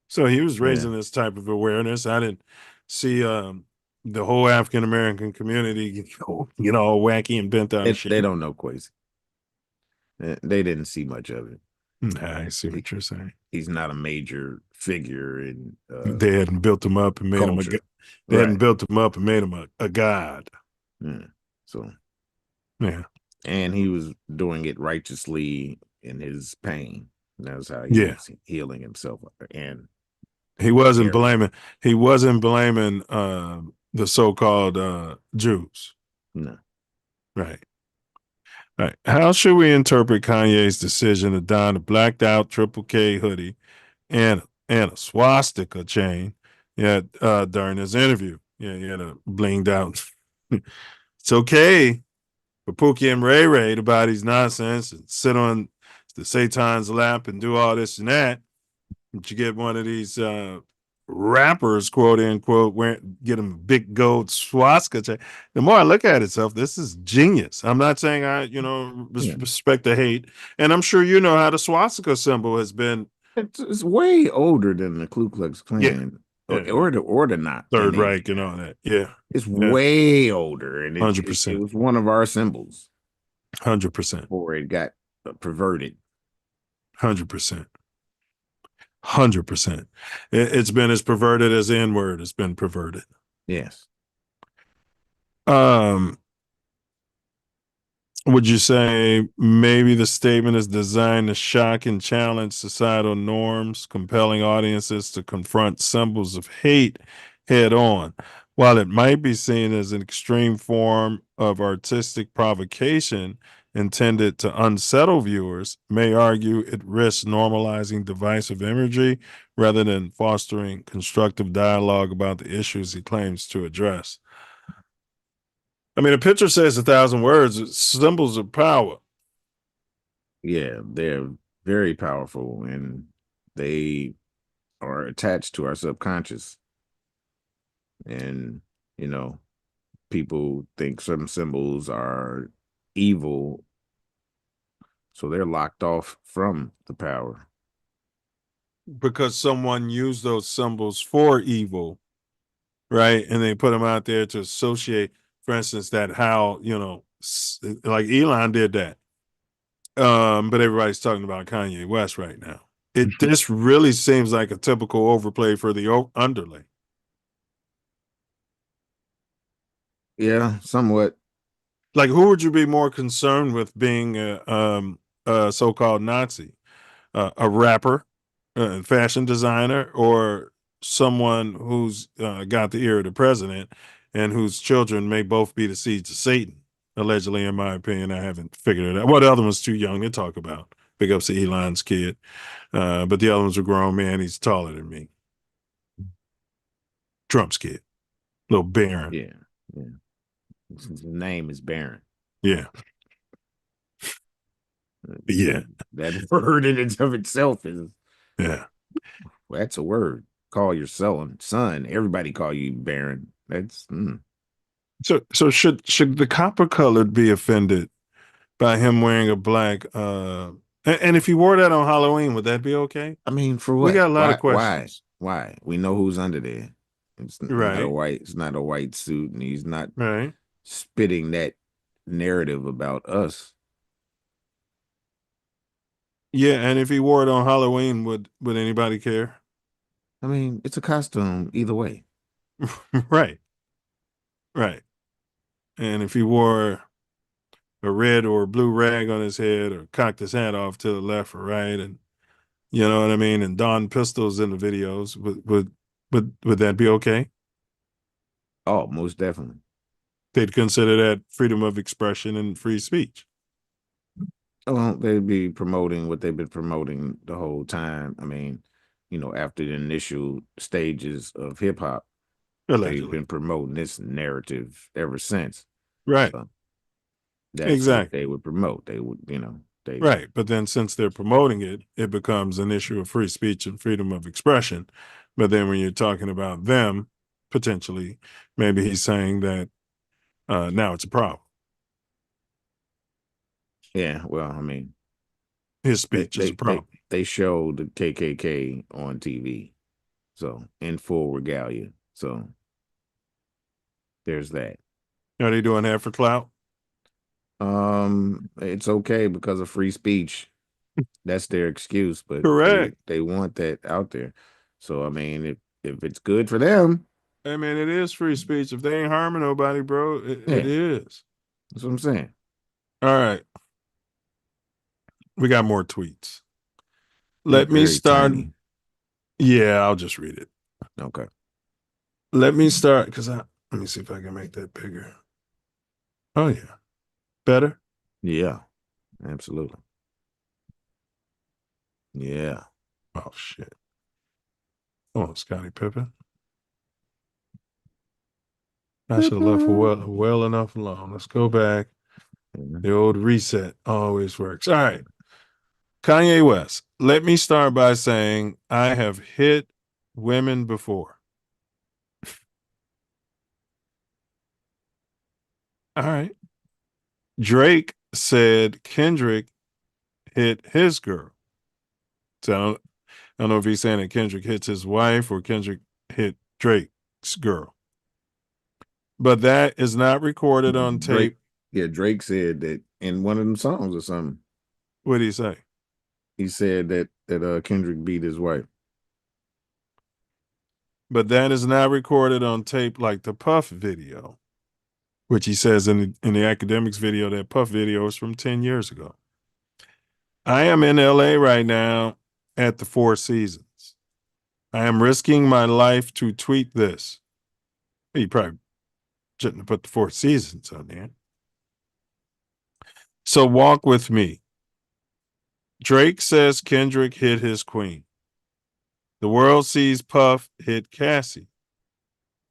So he was raising this type of awareness. I didn't see the whole African American community get all wacky and bent out of shape. They don't know Quasi. They didn't see much of it. I see what you're saying. He's not a major figure in they hadn't built him up and made culture. him they hadn't built him up and made him a god. Yeah. So yeah. And he was doing it righteously in his pain. That's how he was healing himself. And he wasn't blaming the so-called Jews. No. Right. Right. How should we interpret Kanye's decision to don a blacked out Triple K hoodie and a swastika chain during his interview? Yeah, he had a blinged out. It's okay for Pookie and Ray Ray to buy these nonsense and sit on the Satan's lap and do all this and that. But you get one of these rappers, quote unquote, get him a big gold swastika chain. The more I look at it, this is genius. I'm not saying I, respect the hate, and I'm sure you know how the swastika symbol has been. It's way older than the Ku Klux Klan, or the not Third Reich and all that. Yeah, it's way older, and 100%. It was one of our symbols. 100%. Before it got perverted. 100%. 100%. It's been as perverted as the N-word has been perverted. Yes. Would you say maybe the statement is designed to shock and challenge societal norms, compelling audiences to confront symbols of hate head on? While it might be seen as an extreme form of artistic provocation intended to unsettle viewers, may argue it risks normalizing divisive imagery rather than fostering constructive dialogue about the issues he claims to address. I mean, a picture says 1,000 words. It's symbols of power. Yeah, they're very powerful, and they are attached to our subconscious. And, people think some symbols are evil, so they're locked off from the power. Because someone used those symbols for evil, right? And they put them out there to associate, for instance, that how, like Elon did that. But everybody's talking about Kanye West right now. This really seems like a typical overplay for the underlay. Yeah, somewhat. Like, who would you be more concerned with being a so-called Nazi? A rapper, a fashion designer, or someone who's got the ear of the president and whose children may both be the seeds of Satan? Allegedly, in my opinion. I haven't figured it out. Well, the other one's too young to talk about. Big ups to Elon's kid. But the other one's a grown man. He's taller than me. Trump's kid. Little Baron. Yeah. His name is Baron. Yeah. Yeah. That word in and of itself is. Yeah. Well, that's a word. Call your son. Everybody call you Baron. That's. So should the copper colored be offended by him wearing a black? And if he wore that on Halloween, would that be okay? I mean, for what? We got a lot of questions. Why? We know who's under there. It's not a white. It's not a white suit, and he's not spitting that narrative about us. Yeah, and if he wore it on Halloween, would anybody care? I mean, it's a costume either way. Right. And if he wore a red or blue rag on his head or cocked his hat off to the left or right, and you know what I mean, and donned pistols in the videos, would that be okay? Oh, most definitely. They'd consider that freedom of expression and free speech. Well, they'd be promoting what they've been promoting the whole time. I mean, after the initial stages of hip hop, they've been promoting this narrative ever since. Right. So that's what they would promote. They would, Right. But then since they're promoting it, it becomes an issue of free speech and freedom of expression. But then when you're talking about them, potentially, maybe he's saying that now it's a problem. Yeah, well, I mean, his speech is a problem. They showed the KKK on TV, so in full regalia. So there's that. Are they doing that for clout? It's okay because of free speech. That's their excuse, but correct. They want that out there. So I mean, if it's good for them, I mean, it is free speech. If they ain't harming nobody, bro, it is. That's what I'm saying. All right. We got more tweets. Let me start. Tiny. Yeah, I'll just read it. Okay. Let me start because let me see if I can make that bigger. Oh yeah. Better? Yeah. Absolutely. Yeah. Oh shit. Oh, Scottie Pippen. I should have left well enough alone. Let's go back. The old reset always works. All right. Kanye West. Let me start by saying I have hit women before. All right. Drake said Kendrick hit his girl. So I don't know if he's saying that Kendrick hits his wife or Kendrick hit Drake's girl. But that is not recorded on tape. Drake said that in one of them songs or something. What did he say? He said that Kendrick beat his wife. But that is not recorded on tape like the Puff video, which he says in the Academics video, that Puff video is from 10 years ago. I am in LA right now at the Four Seasons. I am risking my life to tweet this. You probably shouldn't have put the Four Seasons on there. So walk with me. Drake says Kendrick hit his queen. The world sees Puff hit Cassie.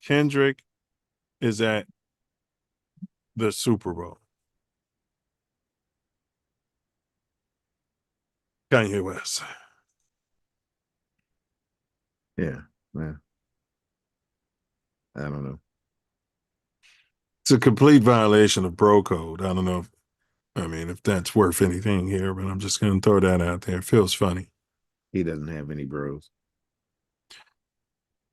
Kendrick is at the Super Bowl. Kanye West. Yeah, man. I don't know. It's a complete violation of bro code. I don't know if that's worth anything here, but I'm just going to throw that out there. It feels funny. He doesn't have any bros.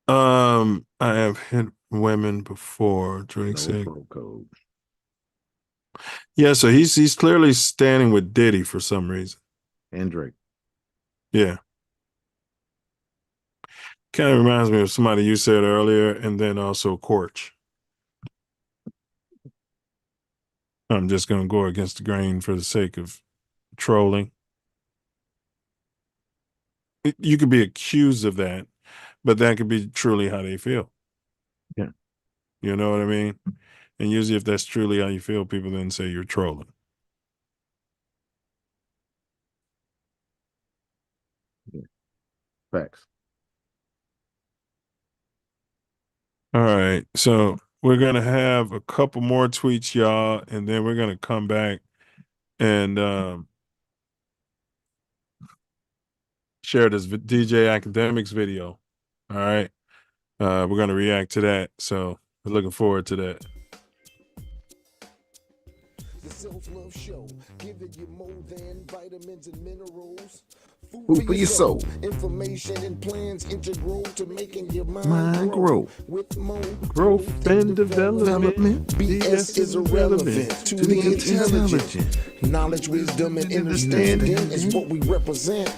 I have hit women before. Drake said. Bro code. Yeah, so he's clearly standing with Diddy for some reason. And Drake. Yeah. Kind of reminds me of somebody you said earlier, and then also Corch. I'm just going to go against the grain for the sake of trolling. You could be accused of that, but that could be truly how they feel. Yeah. You know what I mean? And usually if that's truly how you feel, people then say you're trolling. Yeah. Facts. All right. So we're going to have a couple more tweets, y'all, and then we're going to come back and share this DJ Akademics video. All right. We're going to react to that. So we're looking forward to that. The Self Luv Show, giving you more than vitamins and minerals. Food for your soul. Information and plans integral to making your mind grow. With more Growth and development. BS is irrelevant to the intelligent. Knowledge, wisdom, and understanding is what we represent.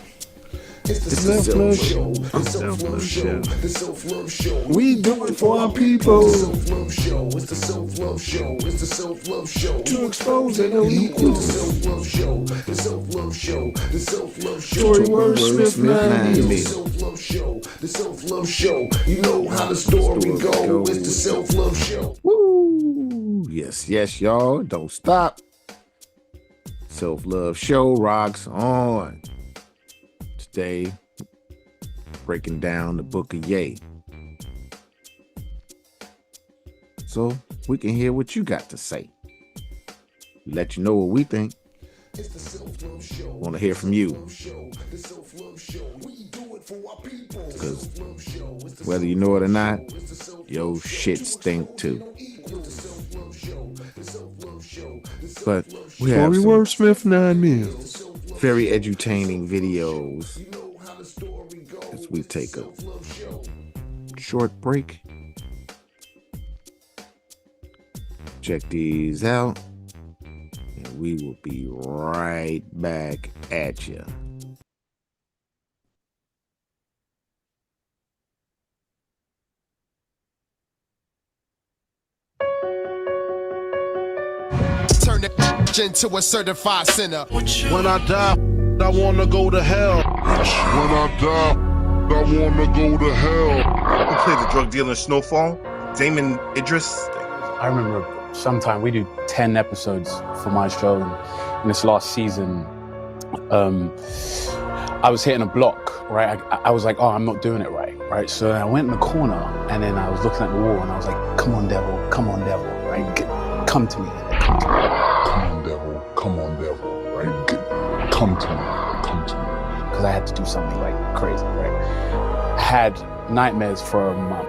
It's the Self Luv Show. The Self Luv Show. The Self Luv Show. We do it for our people. The Self Luv Show. It's the Self Luv Show. It's the Self Luv Show. To expose and elite. The Self Luv Show. The Self Luv Show. The Self Luv Show. Story Wordsmith 90. The Self Luv Show. The Self Luv Show. You know how the story goes. It's the Self Luv Show. Woo! Yes, y'all. Don't stop. Self Luv Show rocks on. Today, breaking down the book of Ye. So we can hear what you got to say. Let you know what we think. Want to hear from you. Because whether you know it or not, your shit stink too. But we have some Wordsmith 9 Mills. very edutaining videos as we take a short break. Check these out, and we will be right back at you. Turn the into a certified sinner. When I die, I wanna go to hell. When I die, I wanna go to hell. Who played the drug dealer in Snowfall? Damon Idris? I remember sometime we do 10 episodes for my show, and in this last season, I was hitting a block, right? I was like, oh, I'm not doing it right? So I went in the corner, and then I was looking at the wall, and I was like, come on, devil, right? Come to me. Come on, devil, right? Come to me. Because I had to do something like crazy, right? I had nightmares for a month.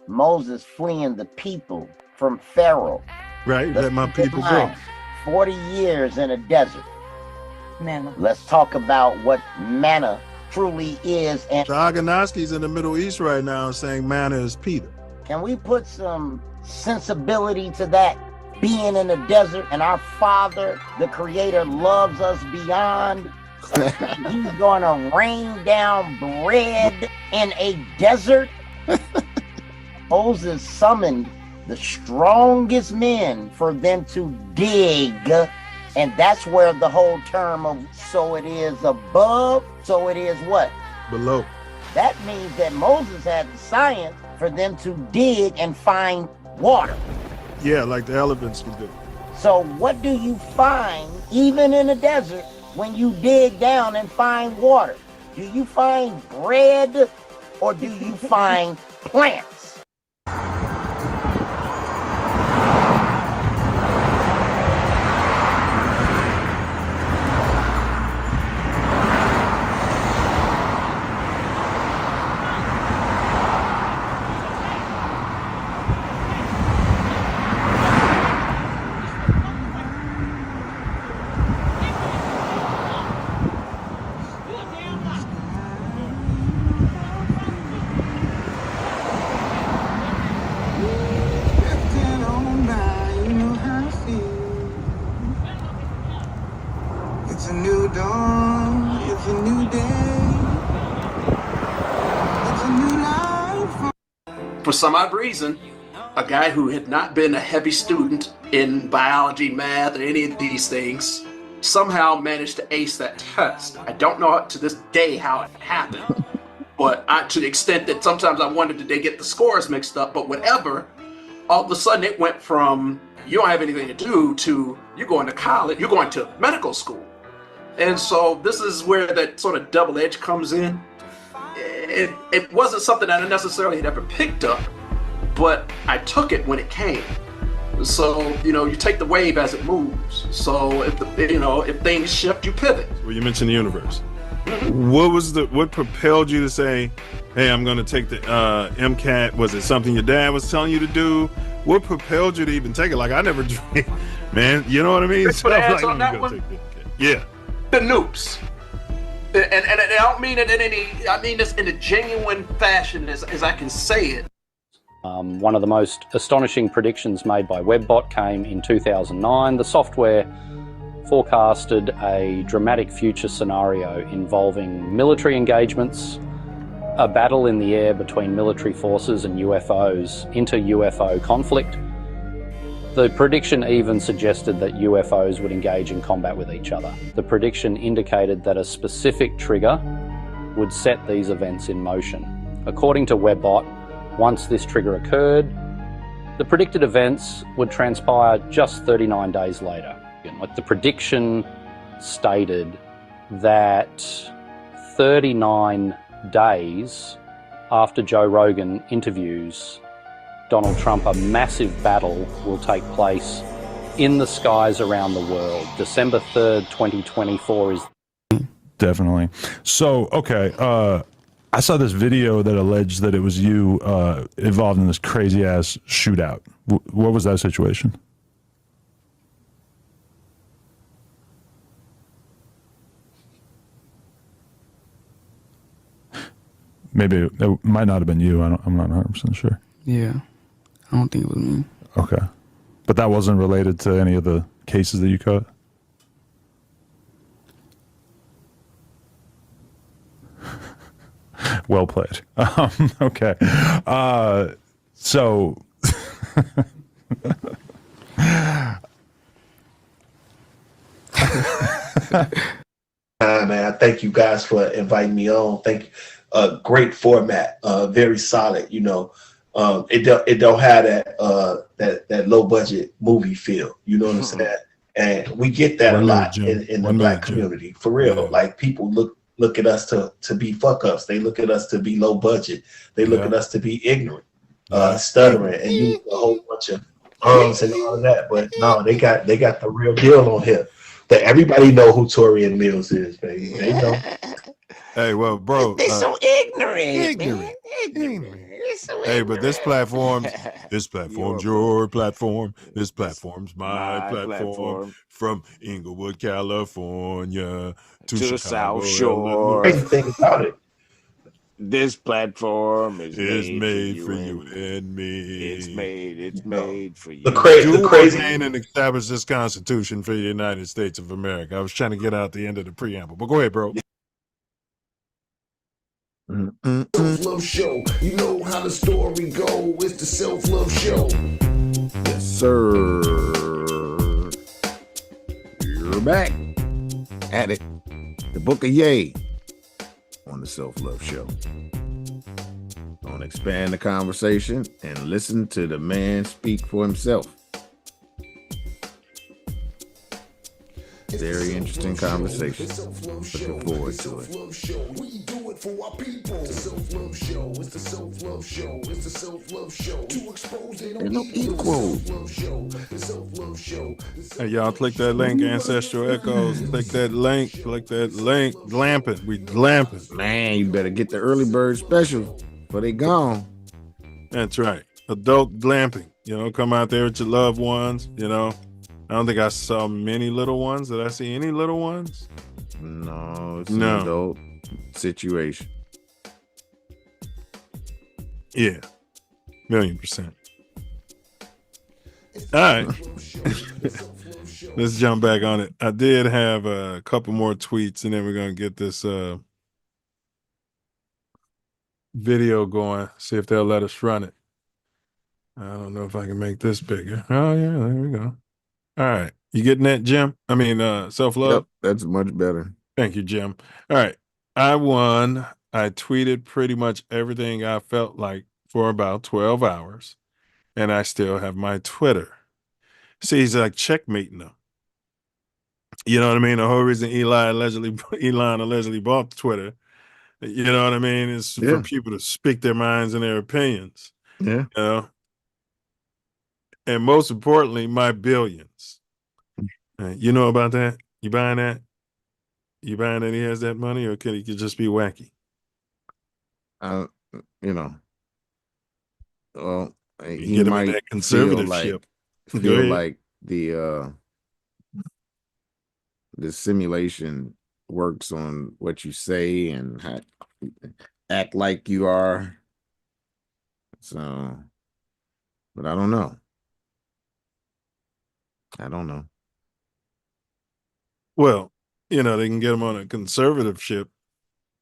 Moses fleeing the people from Pharaoh. Right, let my people go. 40 years in a desert. Manna. Let's talk about what manna truly is. And Shaganoski's in the Middle East right now saying manna is Peter. Can we put some sensibility to that? Being in the desert, and our Father, the Creator, loves us beyond. He's going to rain down bread in a desert. Moses summoned the strongest men for them to dig, and that's where the whole term of so it is above, so it is what? Below. That means that Moses had the science for them to dig and find water. Yeah, like the elephants can do. So what do you find, even in the desert, when you dig down and find water? Do you find bread or do you find plants? For some odd reason, a guy who had not been a heavy student in biology, math, or any of these things somehow managed to ace that test. I don't know to this day how it happened, but to the extent that sometimes I wondered, did they get the scores mixed up? But whatever, all of a sudden it went from you don't have anything to do to you're going to college, you're going to medical school. And so this is where that sort of double edge comes in. It wasn't something that I necessarily had ever picked up, but I took it when it came. So, you take the wave as it moves. So if things shift, you pivot. Well, you mentioned the universe. Mm-hmm. What propelled you to say, hey, I'm going to take the MCAT? Was it something your dad was telling you to do? What propelled you to even take it? Like, I never dreamed, man, you know what I mean? So like, on that one? Yeah. The noobs. And I don't mean it in I mean this in a genuine fashion as I can say it. One of the most astonishing predictions made by WebBot came in 2009. The software forecasted a dramatic future scenario involving military engagements, a battle in the air between military forces and UFOs, inter-UFO conflict. The prediction even suggested that UFOs would engage in combat with each other. The prediction indicated that a specific trigger would set these events in motion. According to WebBot, once this trigger occurred, the predicted events would transpire just 39 days later. Rogan. Like the prediction stated that 39 days after Joe Rogan interviews Donald Trump, a massive battle will take place in the skies around the world. December 3rd, 2024 is... Definitely. So, okay, I saw this video that alleged that it was you involved in this crazy ass shootout. What was that situation? Maybe it might not have been you. I'm not 100% sure. Yeah, I don't think it was me. Okay, but that wasn't related to any of the cases that you caught. Well played. Okay. So. Man, I thank you guys for inviting me on. Thank you. Great format. Very solid. You know, it don't have that low budget movie feel. You know what I'm saying? And we get that a lot in the Black community. For real. Yeah. Like people look at us to be fuck ups. They look at us to be low budget. They look at us to be ignorant, stuttering, and use a whole bunch of and all of that. But no, they got the real deal on here. That everybody know who Torian Mills is, baby. They know. Hey, well, bro, They so ignorant. Hey, but this platform's your platform. This platform's my platform. From Inglewood, California to the Chicago, South Shore. Crazy thing about it, this platform is made for you and me. It's made for you. The crazy and establish this Constitution for the United States of America. I was trying to get out the end of the preamble, but go ahead, bro. Self Love Show. You know how the story go. It's the Self Love Show. Yes, sir. You're back at it. The Book of Yay on the Self Love Show. Gonna expand the conversation and listen to the man speak for himself. Very interesting conversation. Looking forward to it. We do it for our people. It's the Self Love Show. It's the Self Love Show. It's the Self Love Show. To expose they don't equal. The Self Love Show. Hey, y'all, click that link, Ancestral Echoes. Click that link. Glamping. We glamping. Man, you better get the early bird special, but they gone. That's right. Adult glamping. You know, come out there with your loved ones, you know. I don't think I saw many little ones. Did I see any little ones? No, it's an adult situation. Yeah, 1,000,000%. All right. Let's jump back on it. I did have a couple more tweets, and then we're going to get this video going, see if they'll let us run it. I don't know if I can make this bigger. Oh, yeah, there we go. All right. You getting that, Jim? I mean, self-love? Yep, that's much better. Thank you, Jim. All right. I won. I tweeted pretty much everything I felt like for about 12 hours, and I still have my Twitter. See, he's like checkmating them. You know what I mean? The whole reason Elon allegedly bought Twitter, you know what I mean, is for people to speak their minds and their opinions. Yeah. You know? And most importantly, my billions. You know about that? You buying that? You buying that he has that money, or could he just be wacky? You know. Well, he might that conservative feel like the simulation works on what you say and how act like you are. So, but I don't know. Well, you know, they can get him on a conservative ship.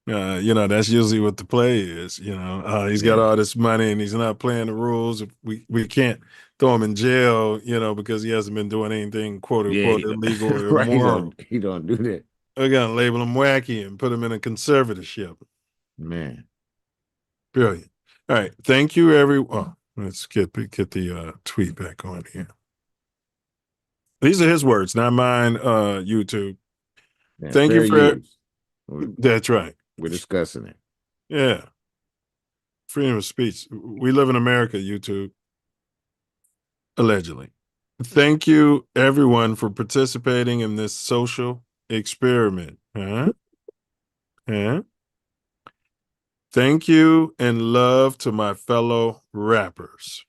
You know, that's usually what the play is. You know, he's got all this money and he's not playing the rules. We can't throw him in jail, you know, because he hasn't been doing anything quote unquote illegal or immoral. He don't do that. We're gonna label him wacky and put him in a conservative ship. Man, brilliant. All right, thank you, everyone. Let's get the tweet back on here. These are his words, not mine. YouTube. Yeah, Thank fair you for. use. That's right. We're discussing it. Yeah. Freedom of speech. We live in America. YouTube. Allegedly. Thank you, everyone, for participating in this social experiment. Huh? Huh? Thank you and love to my fellow rappers.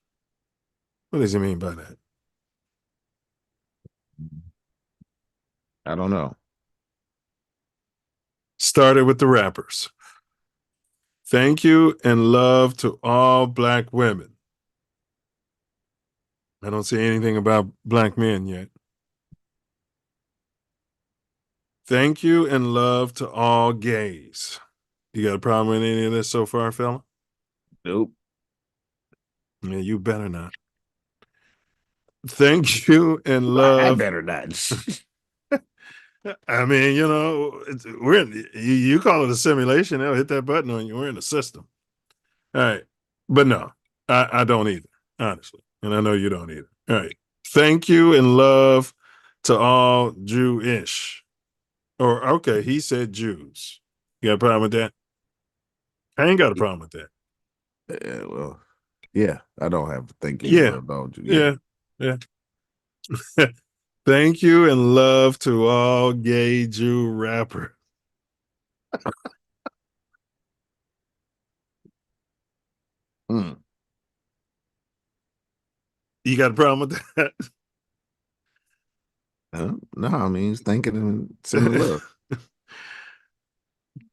What does he mean by that? I don't know. Started with the rappers. Thank you and love to all Black women. I don't see anything about Black men yet. Thank you and love to all gays. You got a problem with any of this so far, fella? Nope. Yeah, you better not. Thank you and love. I better not. I mean, you know, we're in, you call it a simulation. They'll hit that button on you. We're in the system. All right. But no, I don't either, honestly. And I know you don't either. All right. Thank you and love to all Jewish. Or, okay, he said Jews. You got a problem with that? I ain't got a problem with that. Well, yeah, I don't have to thank you. Yeah. Yeah. Thank you and love to all gay Jew rappers. You got a problem with that? No, I mean, he's thinking and sending love.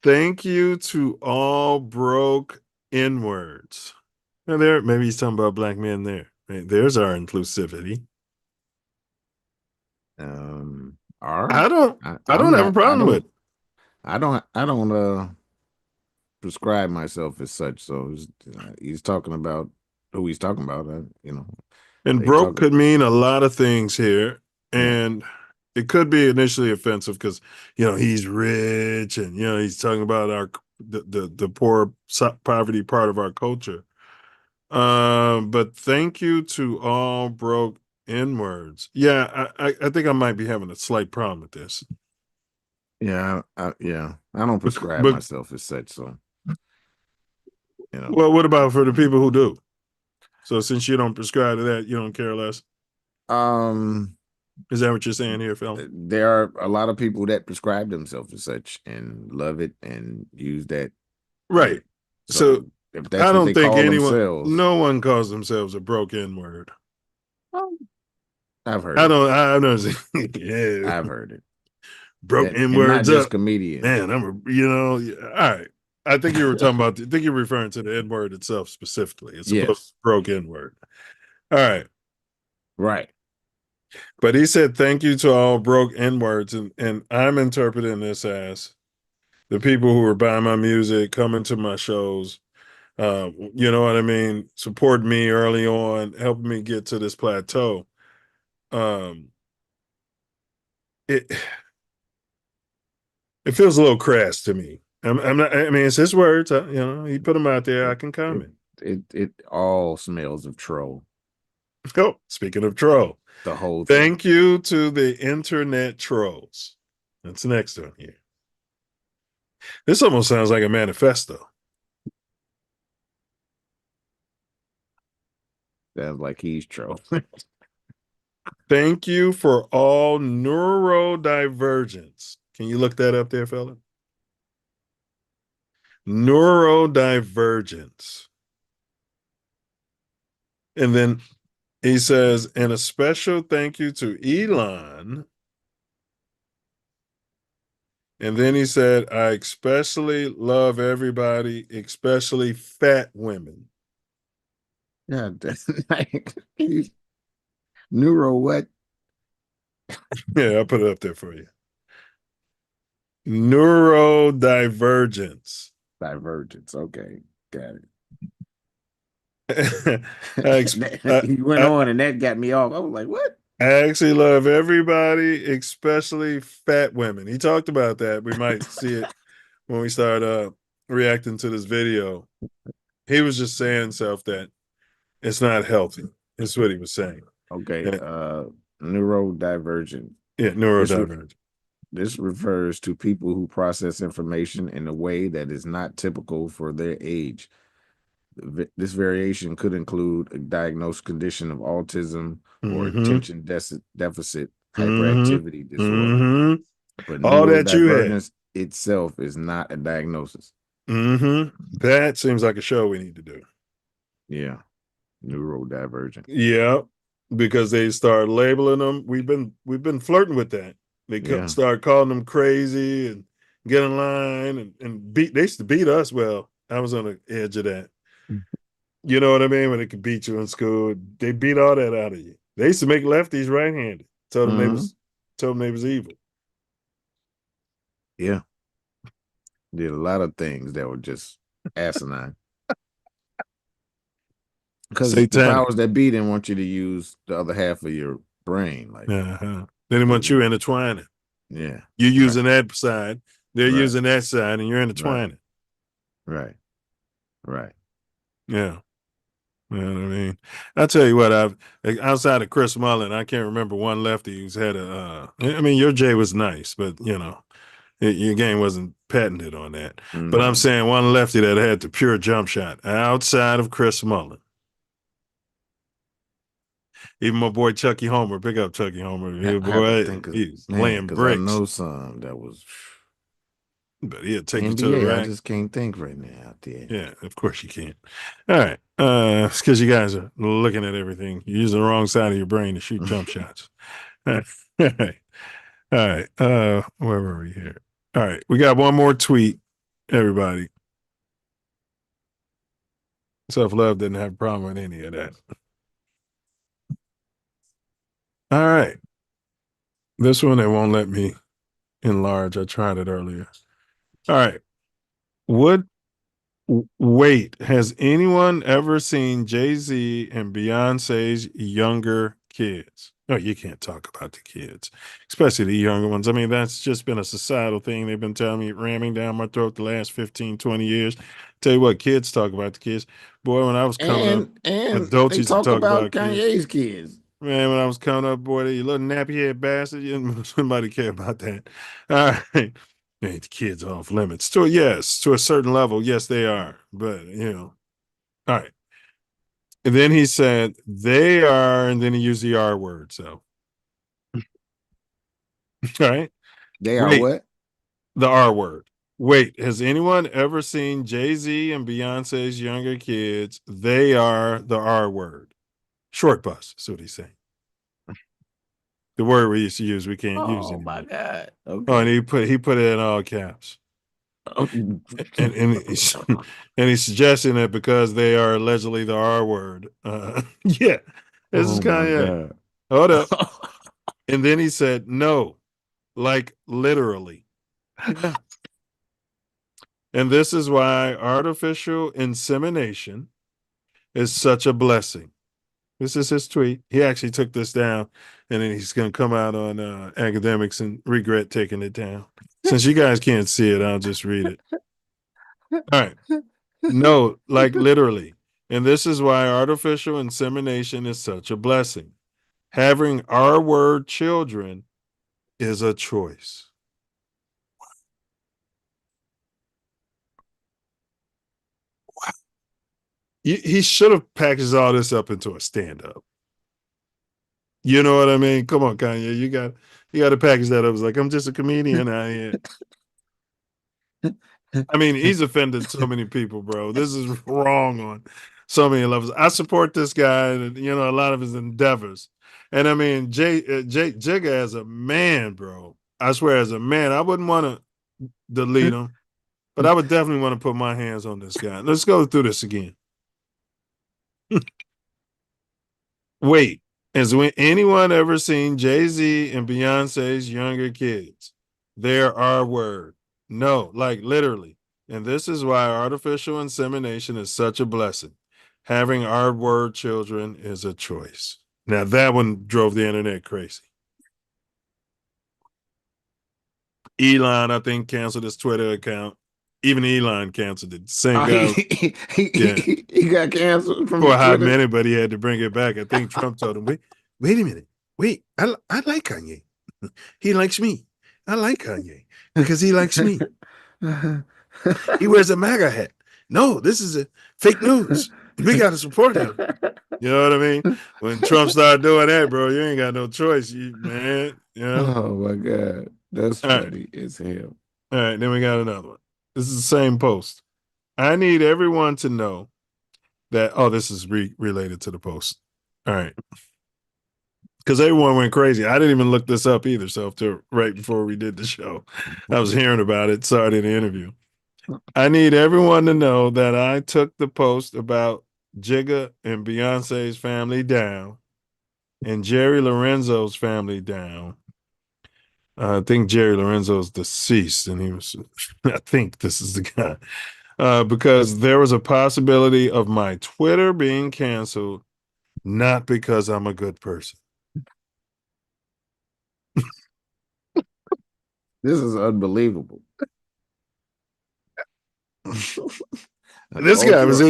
Thank you to all broke N-words. Now there, maybe he's talking about Black men there. There's our inclusivity. I don't have a problem with it. I don't prescribe myself as such. So he's talking about who he's talking about. And broke could mean a lot of things here. And it could be initially offensive because, you know, he's rich and, you know, he's talking about the poor poverty part of our culture. But thank you to all broke N-words. Yeah, I think I might be having a slight problem with this. Yeah, I don't prescribe myself as such. So, you know. Well, what about for the people who do? So since you don't prescribe to that, you don't care less? Is that what you're saying here, Phil? There are a lot of people that prescribe themselves as such and love it and use that. Right. So if that's I don't what they think call anyone, themselves, no one calls themselves a broke N-word. I've heard. I've never seen. Yeah, I've heard it. Broke And N-words not just up. comedians. Man, all right. I think you were talking about. I think you're referring to the N-word itself specifically. It's supposed to broke N-word. All right. Right. But he said, thank you to all broke N-words. And I'm interpreting this as the people who are buying my music, coming to my shows, you know what I mean? Support me early on, helping me get to this plateau. It feels a little crass to me. I'm not, I mean, it's his words, you know, he put them out there. I can comment. It all smells of troll. Oh, speaking of troll, the whole thing. Thank you to the internet trolls. That's the next one here. This almost sounds like a manifesto. Sounds like he's troll. Thank you for all neurodivergence. Can you look that up there, fella? Neurodivergence. And then he says, and a special thank you to Elon. And then he said, I especially love everybody, especially fat women. Yeah, like, neuro what? Yeah, I'll put it up there for you. Neurodivergence. Divergence. Okay, got it. He went on, and that got me off. I was like, "What?" I actually love everybody, especially fat women. He talked about that. We might see it when we start reacting to this video. He was just saying stuff that it's not healthy. That's what he was saying. Okay. Neurodivergent. Yeah, neurodivergent. This refers to people who process information in a way that is not typical for their age. This variation could include a diagnosed condition of autism or attention deficit hyperactivity disorder. But All that you had. neurodivergence itself is not a diagnosis. That seems like a show we need to do. Yeah. Neurodivergent. Yeah, because they start labeling them. We've been flirting with that. They start calling them crazy and get in line and beat. They used to beat us. Well, I was on the edge of that. You know what I mean? When they could beat you in school, they beat all that out of you. They used to make lefties right-handed. Told them they was evil. Yeah. Did a lot of things that were just asinine. Because the powers that be didn't want you to use the other half of your brain. Like they didn't want you intertwining. Yeah. You're using that side, they're using that side, and you're intertwining. Right. Yeah. You know what I mean? I'll tell you what, outside of Chris Mullin, I can't remember one lefty who's had I mean, your J was nice, but you know, your game wasn't patented on that. But I'm saying one lefty that had the pure jump shot outside of Chris Mullin. Even my boy Chucky Homer, pick up Chucky Homer. He's laying bricks. I know some that was, but he'll take NBA, you to the rack. I just can't think right now out there. Yeah, of course you can't. All right, it's because you guys are looking at everything. You're using the wrong side of your brain to shoot jump shots. All right. Where were we here? All right, we got one more tweet. Everybody, Self Love didn't have a problem with any of that. All right. This one, it won't let me enlarge. I tried it earlier. All right. Wait, has anyone ever seen Jay-Z and Beyonce's younger kids? No, you can't talk about the kids, especially the younger ones. I mean, that's just been a societal thing. They've been telling me, ramming down my throat the last 15, 20 years. Tell you what, kids talk about the kids. Boy, when I was coming up, adults used to talk about Kanye's kids. Man, when I was coming up, boy, you little nappy head bastard, you didn't somebody care about that. All right. The kids are off limits. To a certain level, yes, they are. But you know. All right. And then he said they are, and then he used the R word. So all right. They are what? The R word. Wait, has anyone ever seen Jay-Z and Beyonce's younger kids? They are the R word. Short bus, that's what he's saying. The word we used to use, we can't use anymore. Oh my God! Okay. Oh, and he put it in all caps. and he's suggesting that because they are allegedly the R word. Yeah, this is Kanye. Hold up. And then he said, "No, like literally." And this is why artificial insemination is such a blessing. This is his tweet. He actually took this down, and then he's going to come out on Academics and regret taking it down. Since you guys can't see it, I'll just read it. All right. No, like literally. And this is why artificial insemination is such a blessing. Having R word children is a choice. Wow. He should have packaged all this up into a stand-up. You know what I mean? Come on, Kanye. You got to package that up. It's like, I'm just a comedian. I mean, he's offended so many people, bro. This is wrong on so many levels. I support this guy and, you know, a lot of his endeavors. And I mean, Jigga as a man, bro, I swear as a man, I wouldn't want to delete him, but I would definitely want to put my hands on this guy. Let's go through this again. Wait, has anyone ever seen Jay-Z and Beyonce's younger kids? They're our word. No, like literally. And this is why artificial insemination is such a blessing. Having our word children is a choice. Now that one drove the internet crazy. Elon, I think, canceled his Twitter account. Even Elon canceled it. Same guy. He got canceled from for a hot Twitter. minute, but he had to bring it back. I think Trump told him, wait a minute. wait, I like Kanye. He likes me. I like Kanye because he likes me. He wears a MAGA hat. No, this is a fake news. We got to support him. You know what I mean? When Trump started doing that, bro, you ain't got no choice, man. You know? Oh my God. That's All right. funny as hell. All right, then we got another one. This is the same post. I need everyone to know that, this is related to the post. All right. Because everyone went crazy. I didn't even look this up either. So till right before we did the show, I was hearing about it. Started the interview. I need everyone to know that I took the post about Jigga and Beyonce's family down and Jerry Lorenzo's family down. I think Jerry Lorenzo's deceased, and he was, I think this is the guy, because there was a possibility of my Twitter being canceled, not because I'm a good person. This is unbelievable. This guy was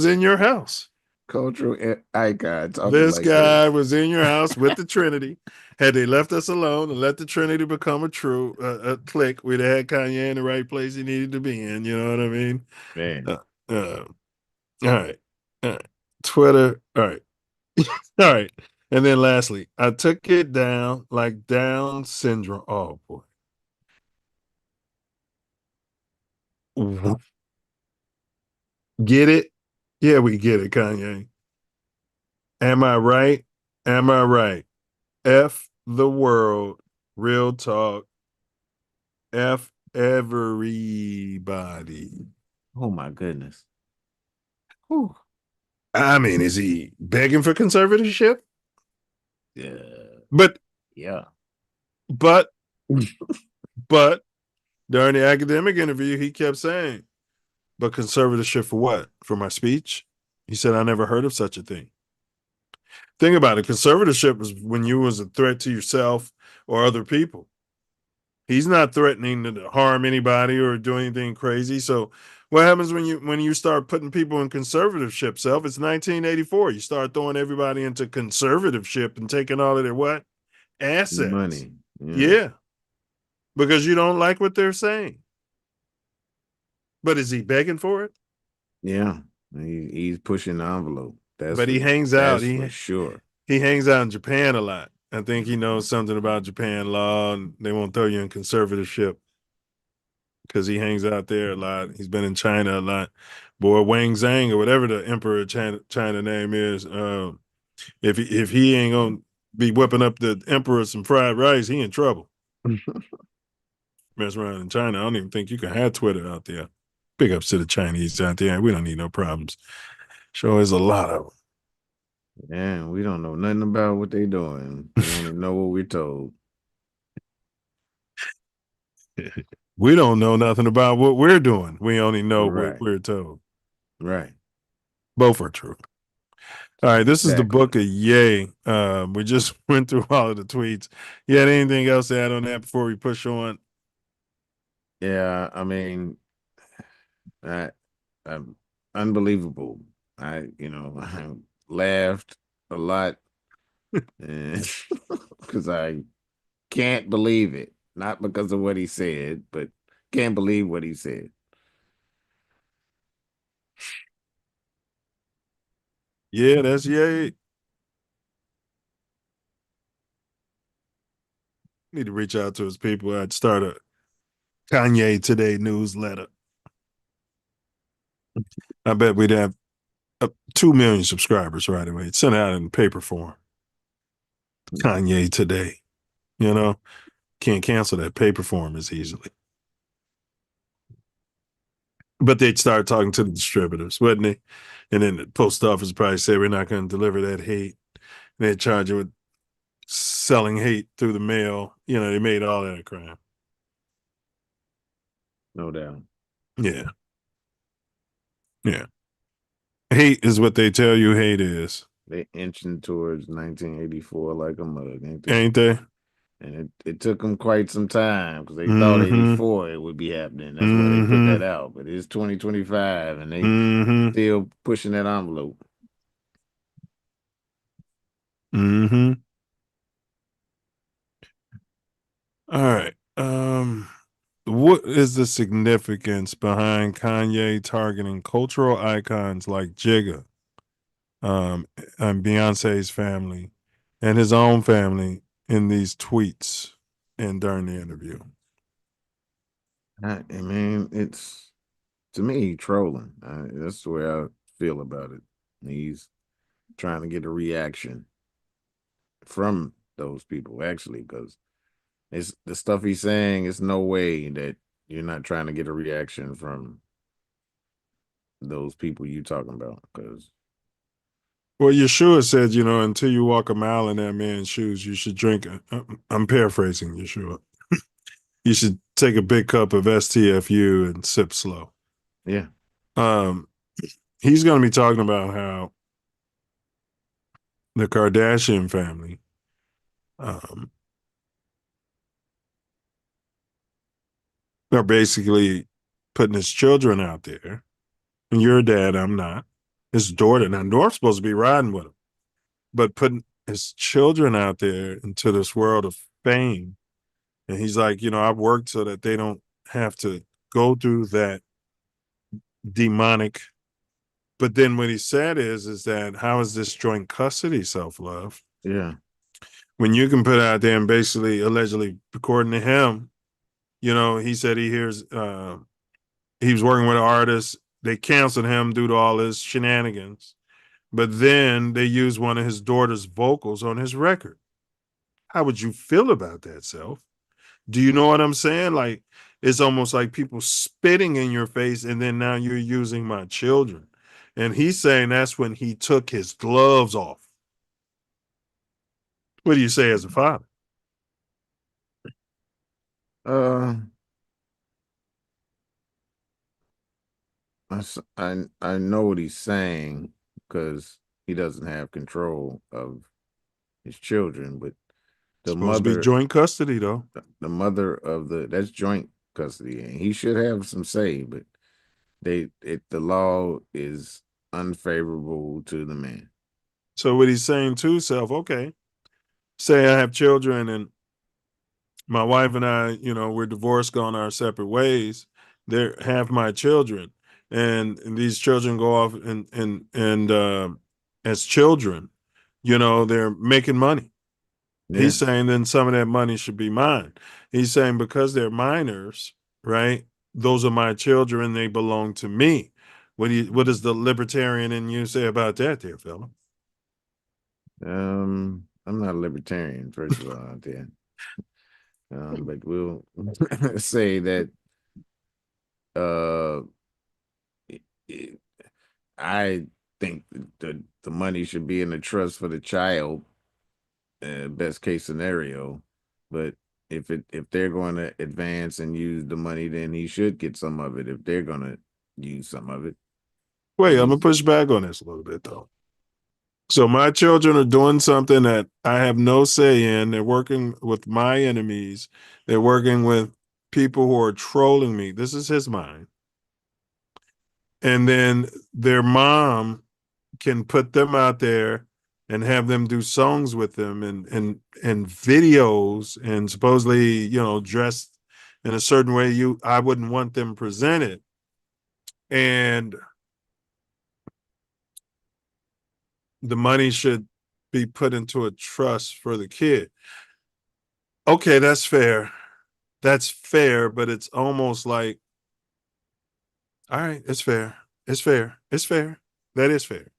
in your house. Cultural icon. This guy was in your house with the Trinity. Had they left us alone and let the Trinity become a clique, we'd have had Kanye in the right place he needed to be in. You know what I mean? Man. All right. Twitter. All right. All right. And then lastly, I took it down like Down syndrome. Oh boy. Get it? Yeah, we get it, Kanye. Am I right? Am I right? F the world. Real talk. F everybody. Oh my goodness. Whew. I mean, is he begging for conservatorship? Yeah. But yeah. But during the academic interview, he kept saying, but conservatorship for what? For my speech? He said, I never heard of such a thing. Think about it. Conservatorship was when you was a threat to yourself or other people. He's not threatening to harm anybody or do anything crazy. So what happens when you start putting people in conservatorship, Self? It's 1984. You start throwing everybody into conservatorship and taking all of their what? Assets. Money. Yeah. Because you don't like what they're saying. But is he begging for it? Yeah. He's pushing the envelope. But he hangs out. For sure. He hangs out in Japan a lot. I think he knows something about Japan law, and they won't throw you in conservatorship because he hangs out there a lot. He's been in China a lot. Boy, Wang Zhang or whatever the emperor of China name is, if he ain't gonna be whipping up the emperor some fried rice, he in trouble. Mess around in China. I don't even think you can have Twitter out there. Big ups to the Chinese out there. We don't need no problems. Sure is a lot of them. Yeah, we don't know nothing about what they doing. We only know what we're told. We don't know nothing about what we're doing. We only know what we're told. Right. Both are true. All right, this is the book of Yay. We just went through all of the tweets. You had anything else to add on that before we push on? Yeah, I mean, unbelievable. I laughed a lot because I can't believe it. Not because of what he said, but can't believe what he said. Yeah, that's Yay. Need to reach out to his people. I'd start a Kanye Today newsletter. I bet we'd have 2 million subscribers right away. It's sent out in paper form. Kanye Today. Can't cancel that paper form as easily. But they'd start talking to the distributors, wouldn't they? And then the post office probably say, we're not going to deliver that hate. And they'd charge you with selling hate through the mail. They made all that a crime. No doubt. Yeah. Yeah. Hate is what they tell you hate is. They inching towards 1984 like a mug, ain't they? And it took them quite some time because they thought 84 it would be happening. That's why they put that out. But it's 2025 and they still pushing that envelope. Mm-hmm. All right. What is the significance behind Kanye targeting cultural icons like Jigga, and Beyonce's family, and his own family in these tweets and during the interview? I mean, it's to me trolling. That's the way I feel about it. He's trying to get a reaction from those people, actually, because it's the stuff he's saying. It's no way that you're not trying to get a reaction from those people you talking about. Because Well, Yeshua said, until you walk a mile in that man's shoes, you should drink. I'm paraphrasing Yeshua. You should take a big cup of STFU and sip slow. yeah, He's going to be talking about how the Kardashian family are basically putting his children out there. And you're a dad, I'm not. His daughter, now North's supposed to be riding with him, but putting his children out there into this world of fame. And he's like, I've worked so that they don't have to go through that demonic. But then what he said is that how is this joint custody self-love? yeah, When you can put out there and basically, allegedly, according to him, he said he hears he was working with an artist. They canceled him due to all his shenanigans. But then they used one of his daughter's vocals on his record. How would you feel about that, Self? Do you know what I'm saying? Like, it's almost like people spitting in your face, and then now you're using my children. And he's saying that's when he took his gloves off. What do you say as a father? uh, I know what he's saying because he doesn't have control of his children, but the Supposed to be mother, joint custody, though. the mother of that's joint custody, and he should have some say, but the law is unfavorable to the man. So what he's saying to Self, okay, say I have children and my wife and I, we're divorced, gone our separate ways. They're half my children, and these children go off and as children, they're making money. Yeah. He's saying then some of that money should be mine. He's saying because they're minors, right? Those are my children. They belong to me. What does the libertarian in you say about that, dear fellow? I'm not a libertarian, first of all, out there. But we'll say that uh, I think the money should be in the trust for the child, best case scenario. But if they're going to advance and use the money, then he should get some of it. If they're going to use some of it. Wait, I'm gonna push back on this a little bit though. So my children are doing something that I have no say in. They're working with my enemies. They're working with people who are trolling me. This is his mind. And then their mom can put them out there and have them do songs with them and videos and supposedly, dressed in a certain way I wouldn't want them presented. And the money should be put into a trust for the kid. Okay, that's fair. That's fair, but it's almost like, all right, it's fair. It's fair. It's fair. That is fair.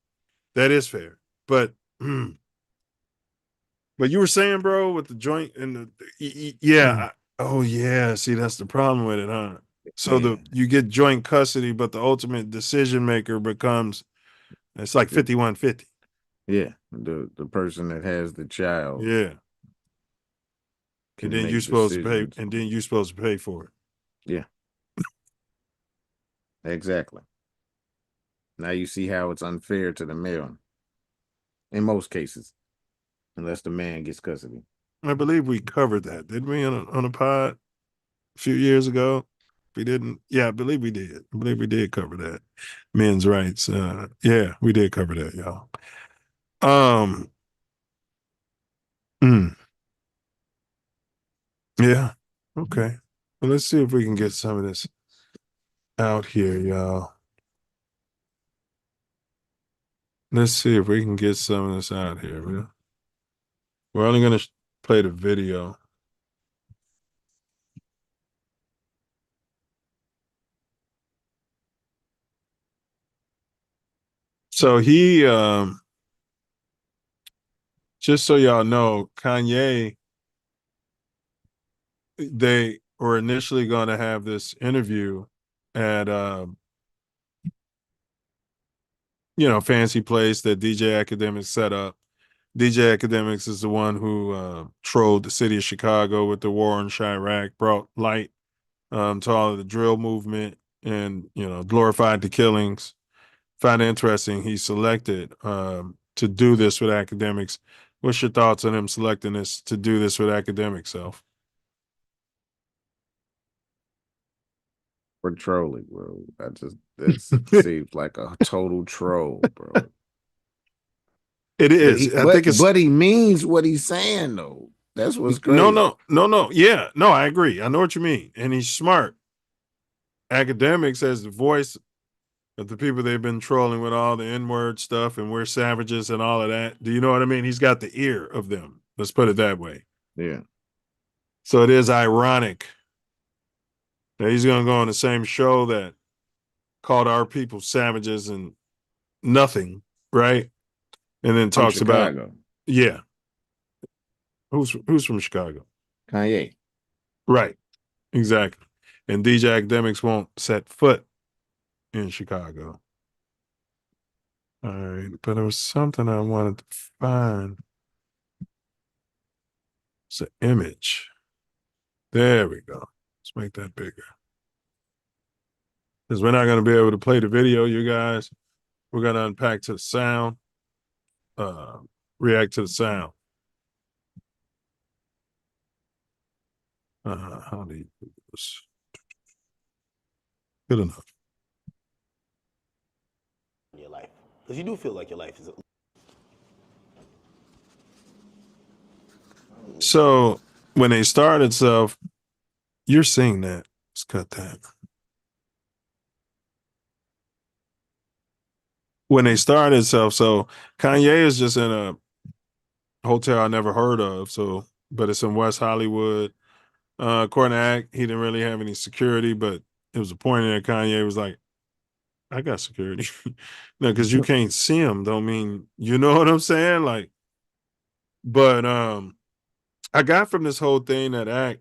That is fair. But but you were saying, bro, with the joint and yeah. Oh yeah. See, that's the problem with it, huh? So you get joint custody, but the ultimate decision maker becomes it's like 51-50. Yeah, the person that has the child. Yeah. And then you're supposed to pay, and then you're supposed to pay for it. Yeah. Exactly. Now you see how it's unfair to the male in most cases, unless the man gets custody. I believe we covered that, didn't we, on a pod a few years ago? If we didn't, yeah, I believe we did. I believe we did cover that. Men's rights. Yeah, we did cover that, y'all. Yeah. Okay. Well, let's see if we can get some of this out here, y'all. Let's see if we can get some of this out here. We're only going to play the video. So he, just so y'all know, Kanye, they were initially going to have this interview at, fancy place that DJ Academics set up. DJ Academics is the one who trolled the city of Chicago with the war in Chirac, brought light to all of the drill movement, and glorified the killings. Found it interesting he selected to do this with Academics. What's your thoughts on him selecting this to do this with Academics, Self? For trolling, bro. That seems like a total troll, bro. It is. But he means what he's saying, though. That's what's crazy. No. Yeah, no, I agree. I know what you mean, and he's smart. Academics as the voice of the people they've been trolling with all the N-word stuff, and we're savages and all of that. Do you know what I mean? He's got the ear of them. Let's put it that way. Yeah. So it is ironic that he's going to go on the same show that called our people savages and nothing, right? And then talks about, yeah. Who's from Chicago? Kanye. Right. Exactly. And DJ Academics won't set foot in Chicago. All right. But there was something I wanted to find. It's an image. There we go. Let's make that bigger. Because we're not going to be able to play the video, you guys. We're going to unpack to the sound, react to the sound. How do you do this? Good enough. Your life, because you do feel like your life is. So when they started Self, you're seeing that. Let's cut that. When they started Self, so Kanye is just in a hotel I never heard of. So, but it's in West Hollywood. According to Act, he didn't really have any security, but it was a point that Kanye was like, I got security. No, because you can't see him, don't mean, you know what I'm saying? Like, but I got from this whole thing that Act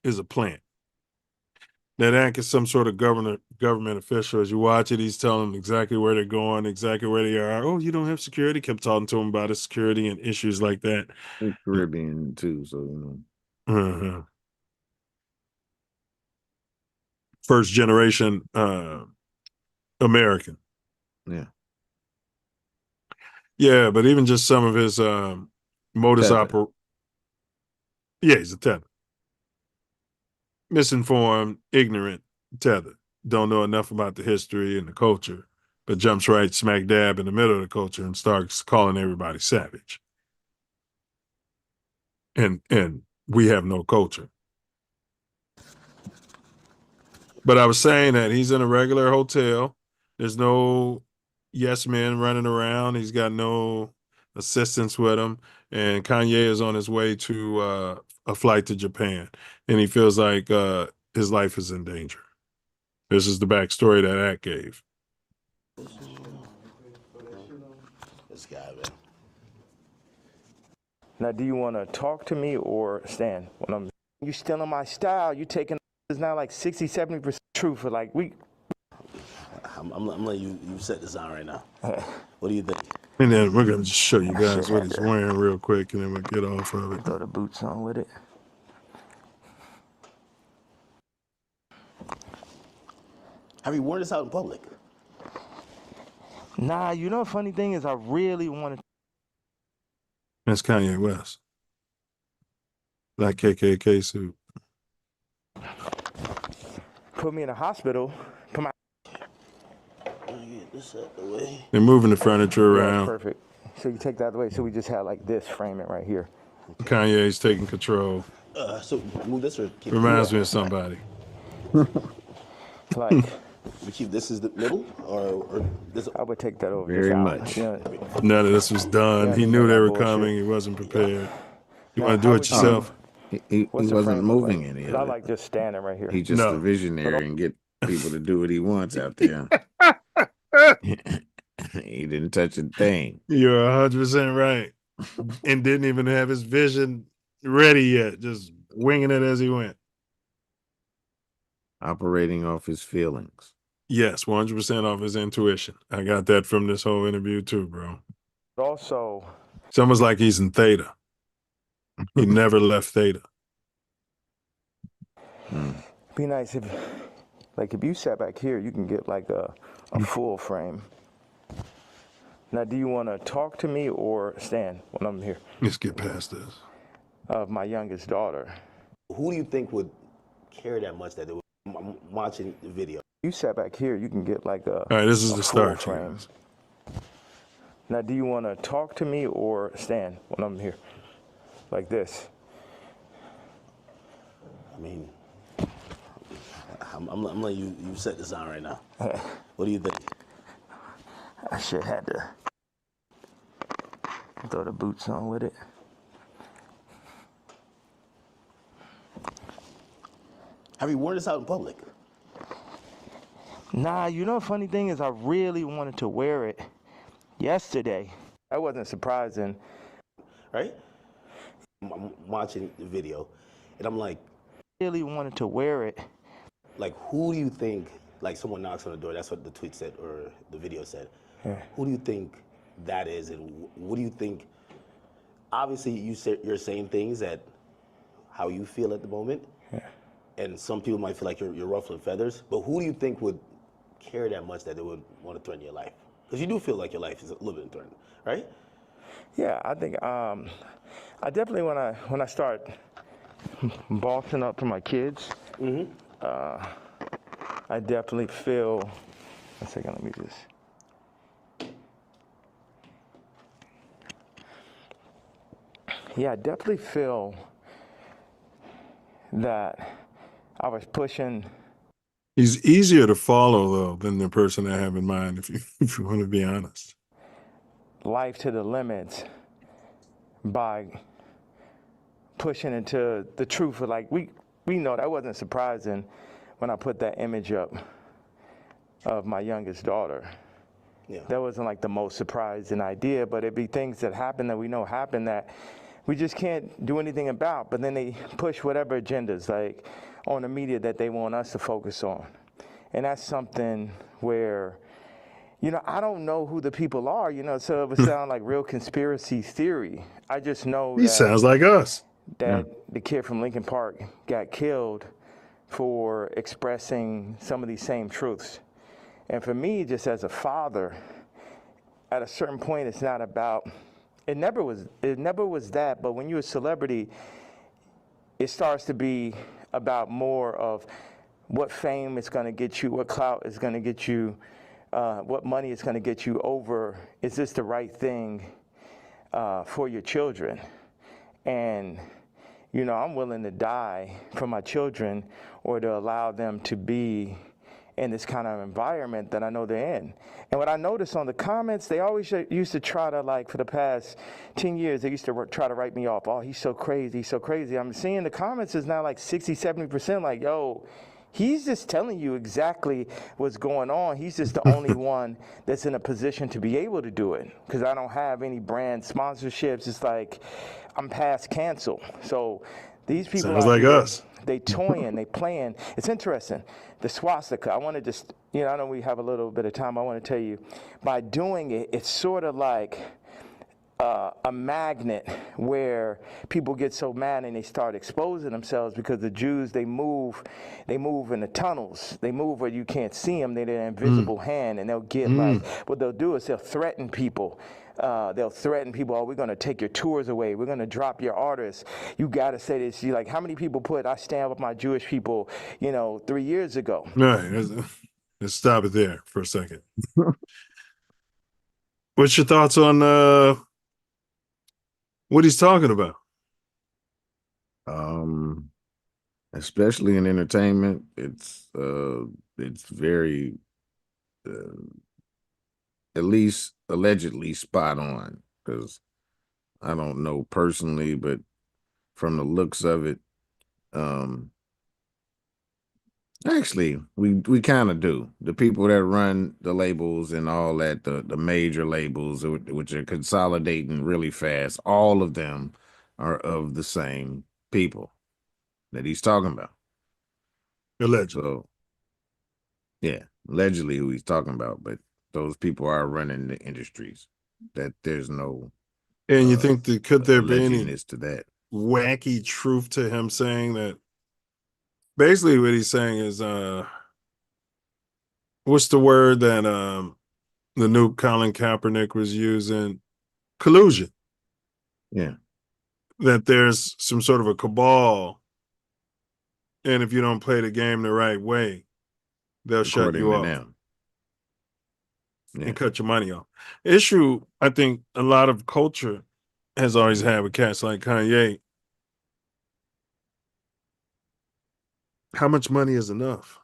is a plant. That Act is some sort of government official. As you watch it, he's telling them exactly where they're going, exactly where they are. Oh, you don't have security? Kept talking to him about his security and issues like that. In Caribbean too, so you know. Uh-huh. First generation American. Yeah. Yeah, but even just some of his modus operandi. Yeah, he's a tether. Misinformed, ignorant, tether. Don't know enough about the history and the culture, but jumps right smack dab in the middle of the culture and starts calling everybody savage. And we have no culture. But I was saying that he's in a regular hotel. There's no yes men running around. He's got no assistants with him. And Kanye is on his way to a flight to Japan. And he feels like his life is in danger. This is the backstory that Act gave. This guy, man. Now, do you want to talk to me or stand? You still in my style. You taking is now like 60-70% true for like we. I'm letting you set this on right now. What do you think? And then we're gonna just show you guys what he's wearing real quick, and then we'll get off of it. Throw the boots on with it. Have you worn this out in public? Nah, you know, funny thing is, I really wanted. That's Kanye West. Black KKK suit. Put me in a hospital. Put my. Get this out the way. They're moving the furniture around. Yeah, perfect. So you take that away. So we just had like this, frame it right here. Kanye's taking control. So move this or keep Reminds me of somebody. Like, we keep this as the middle, or this. I would take that over. Very this out. much. Yeah. None of this was done. Yeah, He none knew of they that were bullshit. coming. He wasn't prepared. You Now, want to do how it would you- yourself? He What's the wasn't framework moving like? any 'Cause of I it. like just standing right here. He's just No. a visionary and get people to do what he wants out there. He didn't touch a thing. You're 100% right. And didn't even have his vision ready yet. Just winging it as he went. Operating off his feelings. Yes, 100% off his intuition. I got that from this whole interview too, bro. Also, It's almost like he's in theta. He never left theta. be nice if you sat back here, you can get like a full frame. Now, do you want to talk to me or stand when I'm here? Let's get past this. Of my youngest daughter. Who do you think would care that much that they would? I'm watching the video. You sat back here, you can get like a. All right, this is a the full start. frame. Now, do you want to talk to me or stand when I'm here? Like this. I mean, I'm letting you set this on right now. What do you think? I should have had to throw the boots on with it. Have you worn this out in public? Nah, you know the funny thing is I really wanted to wear it yesterday. That wasn't surprising. Right? I'm watching the video, and I'm like, really wanted to wear it. Like, who do you think, like someone knocks on the door, that's what the tweet said, or the video said. Yeah. Who do you think that is, and what do you think, obviously you're saying things that, how you feel at the moment, yeah. And some people might feel like you're ruffling feathers, but who do you think would care that much that they would want to threaten your life? Because you do feel like your life is a little bit threatened, right? Yeah, I think I definitely when I start bossing up for my kids, I definitely feel. One second, let me just. Yeah, I definitely feel that I was pushing. He's easier to follow though than the person I have in mind. If you want to be honest. Life to the limits by pushing into the truth. Like we know that wasn't surprising when I put that image up of my youngest daughter. Yeah. That wasn't like the most surprising idea, but it'd be things that happen that we know happen that we just can't do anything about. But then they push whatever agendas like on the media that they want us to focus on. And that's something where, you know, I don't know who the people are, you know, so it would sound like real conspiracy theory. I just know He sounds like us. That the kid from Lincoln Park got killed for expressing some of these same truths. And for me, just as a father, at a certain point, it's not about, it never was that, but when you're a celebrity, it starts to be about more of what fame is going to get you, what clout is going to get you, what money is going to get you over, is this the right thing for your children? And, you know, I'm willing to die for my children or to allow them to be in this kind of environment that I know they're in. And what I noticed on the comments, they always used to try to, like, for the past 10 years, they used to try to write me off. Oh, he's so crazy, he's so crazy. I'm seeing the comments is now like 60, 70% like, yo, he's just telling you exactly what's going on. He's just the only one that's in a position to be able to do it because I don't have any brand sponsorships. It's like I'm past cancel. So these people Sounds like us. They toying, they playing. It's interesting. The swastika, I want to just, you know, I know we have a little bit of time. I want to tell you, by doing it, it's sort of like a magnet where people get so mad and they start exposing themselves because the Jews, they move in the tunnels. They move where you can't see them. They're an invisible hand, and they'll get like, what they'll do is they'll threaten people. They'll threaten people, oh, we're going to take your tours away. We're going to drop your artists. You got to say this. You're like, how many people I stand with my Jewish people, you know, 3 years ago? All right, let's stop it there for a second. What's your thoughts on what he's talking about? Especially in entertainment, it's very at least allegedly spot on, because I don't know personally, but from the looks of it, actually we kind of do. The people that run the labels and all that, the major labels, which are consolidating really fast, all of them are of the same people that he's talking about. Allegedly. So, yeah, allegedly who he's talking about, but those people are running the industries. That there's no And you think that could there be any allegedness to that? wacky truth to him saying that? Basically, what he's saying is, what's the word that the new Colin Kaepernick was using? Collusion. Yeah. That there's some sort of a cabal, and if you don't play the game the right way, they'll shut According you to off them. Yeah. and cut your money off. Issue, I think a lot of culture has always had with cats like Kanye. How much money is enough?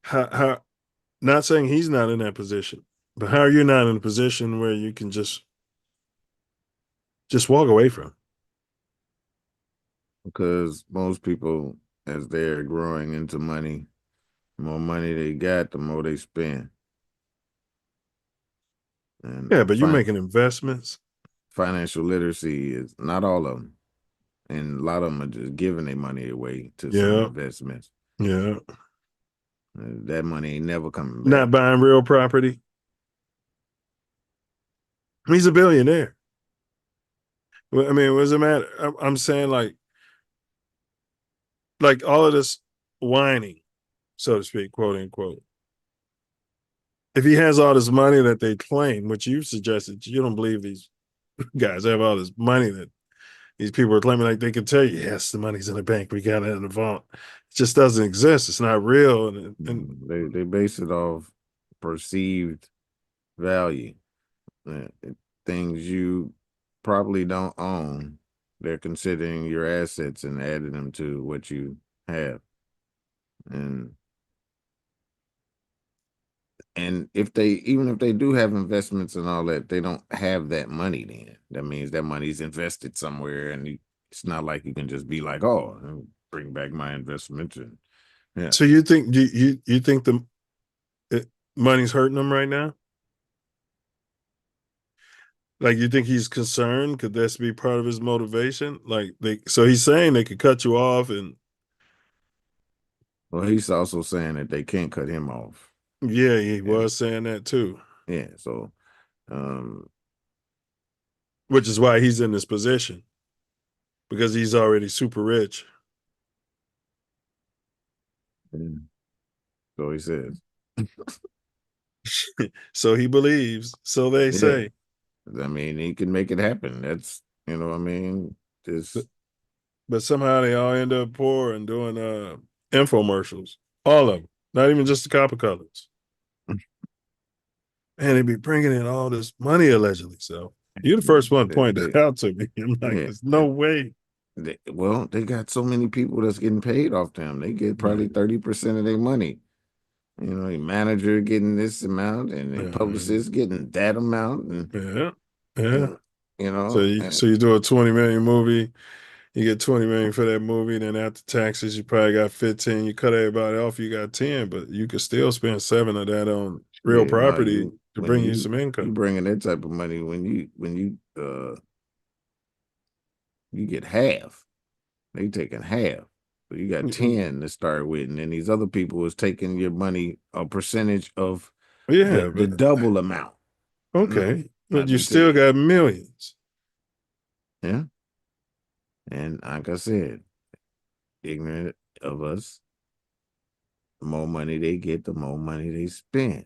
How not saying he's not in that position, but how are you not in a position where you can just walk away from? Because most people, as they're growing into money, the more money they got, the more they spend. And Yeah, but you're making investments. Financial literacy is not all of them. And a lot of them are just giving their money away to some Yeah. investments. Yeah. That money ain't never coming back. Not buying real property. He's a billionaire. I mean, what does it matter? I'm saying like all of this whining, so to speak, quote unquote. If he has all this money that they claim, which you've suggested, you don't believe these guys have all this money that these people are claiming, like they can tell you, yes, the money's in the bank, we got it in the vault. It just doesn't exist. It's not real. And they base it off perceived value. Things you probably don't own, they're considering your assets and adding them to what you have. And if even if they do have investments and all that, they don't have that money then. That means that money's invested somewhere, and it's not like you can just be like, oh, I'll bring back my investment. And yeah. So you think you think the money's hurting them right now? Like, you think he's concerned? Could this be part of his motivation? Like, so he's saying they could cut you off, and well, he's also saying that they can't cut him off. Yeah, he was saying that too. Yeah, so which is why he's in this position, because he's already super rich. So he says. So he believes. So they say. I mean, he can make it happen. That's, you know what I mean? But somehow they all end up poor and doing infomercials. All of them. Not even just the copper colors. And they be bringing in all this money allegedly. So you're the first one to point that out to me. I'm like, there's no way. They got so many people that's getting paid off them. They get probably 30% of their money. You know, a manager getting this amount, and a publicist getting that amount. And, yeah. You know. So you do a 20 million movie, you get 20 million for that movie, then after taxes, you probably got 15. You cut everybody off, you got 10, but you could still spend 7 of that on real property to bring you some income. You bringing that type of money when you get half. They taking half. So you got 10 to start with, and then these other people is taking your money, a percentage of the double amount. Okay, but you still got millions. Yeah. And like I said, ignorant of us, the more money they get, the more money they spend.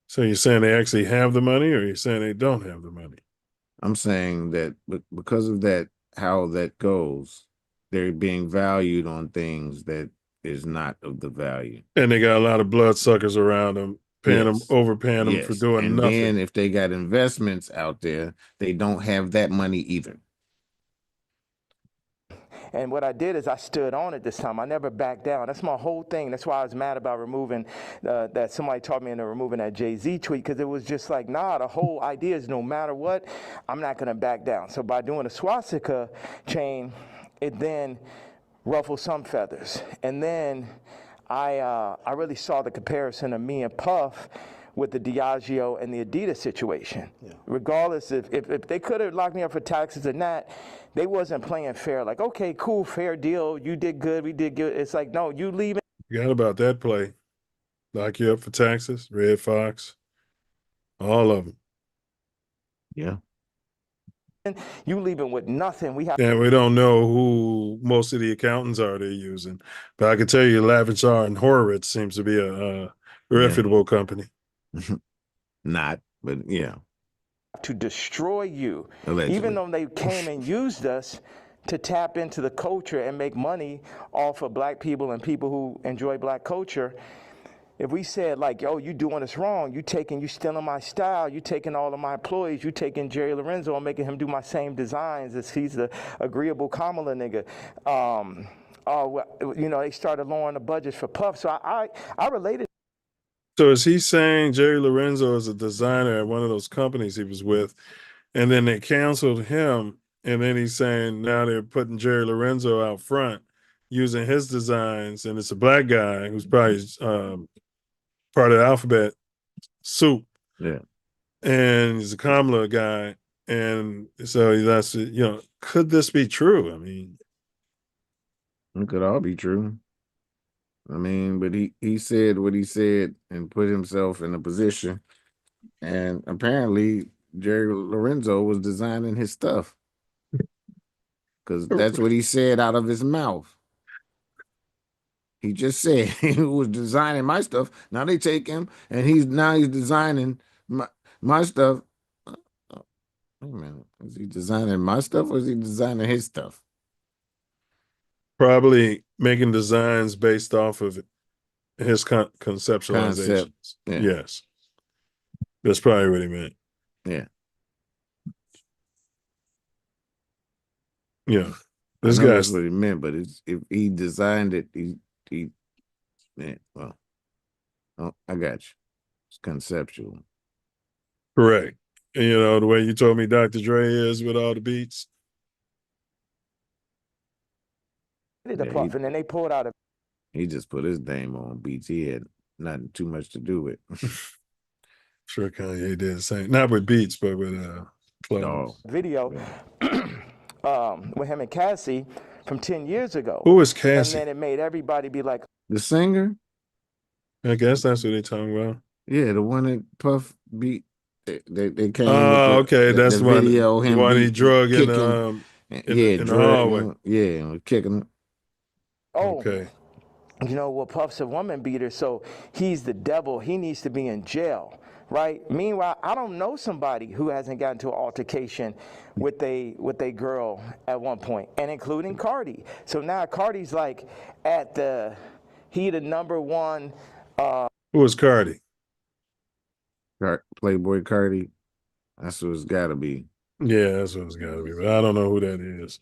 So you're saying they actually have the money, or you're saying they don't have the money? I'm saying that because of that, how that goes, they're being valued on things that is not of the value. And they got a lot of bloodsuckers around them, overpaying them for doing nothing. And then if they got investments out there, they don't have that money either. And what I did is I stood on it this time. I never backed down. That's my whole thing. That's why I was mad about removing that somebody taught me into removing that Jay-Z tweet, because it was just like, nah, the whole idea is no matter what, I'm not going to back down. So by doing a swastika chain, it then ruffled some feathers. And then I really saw the comparison of me and Puff with the Diageo and the Adidas situation. Yeah. Regardless, if they could have locked me up for taxes or not, they wasn't playing fair. Like, okay, cool, fair deal. You did good, we did good. It's like, no, you leaving. Forgot about that play. Lock you up for taxes, Red Fox, all of them. Yeah. You leaving with nothing. We don't know who most of the accountants are they're using, but I can tell you Lavichar and Horowitz seems to be a reputable company. Not, but yeah. To destroy you. Allegedly. Even though they came and used us to tap into the culture and make money off of black people and people who enjoy black culture. If we said like, yo, you doing this wrong, you stealing my style, you taking all of my employees, you taking Jerry Lorenzo and making him do my same designs as he's the agreeable Kamala nigga. They started lowering the budgets for Puff. So I related. So is he saying Jerry Lorenzo is a designer at one of those companies he was with, and then they canceled him, and then he's saying now they're putting Jerry Lorenzo out front using his designs, and it's a black guy who's probably part of the alphabet soup. Yeah. And he's a Kamala guy. And so that's, could this be true? I mean, it could all be true. I mean, but he said what he said and put himself in a position. And apparently Jerry Lorenzo was designing his stuff. Because that's what he said out of his mouth. He just said he was designing my stuff. Now they take him and he's designing my stuff. Wait a minute. Is he designing my stuff or is he designing his stuff? Probably making designs based off of his conceptualizations. Yeah. Yes. That's probably what he meant. Yeah. Yeah. This guy's what he meant, but if he designed it, I got you. It's conceptual. Correct. And, the way you told me Dr. Dre is with all the beats. And then they pulled out he just put his name on beats he had nothing too much to do with. Sure, Kanye did the same. Not with beats, but with clothes. Video with him and Cassie from 10 years ago. Who was Cassie? And then it made everybody be like, the singer? I guess that's what they're talking about. Yeah, the one that Puff beat. They came. Oh, okay. That's the one. Video, him one he drug in the hallway. Yeah, kicking. Oh, okay. Puff's a woman beater, so he's the devil. He needs to be in jail, right? Meanwhile, I don't know somebody who hasn't gotten to an altercation with a girl at one point, and including Cardi. So now Cardi's like the number one. Who was Cardi? Playboy Cardi. That's what it's got to be. Yeah, that's what it's got to be. But I don't know who that is.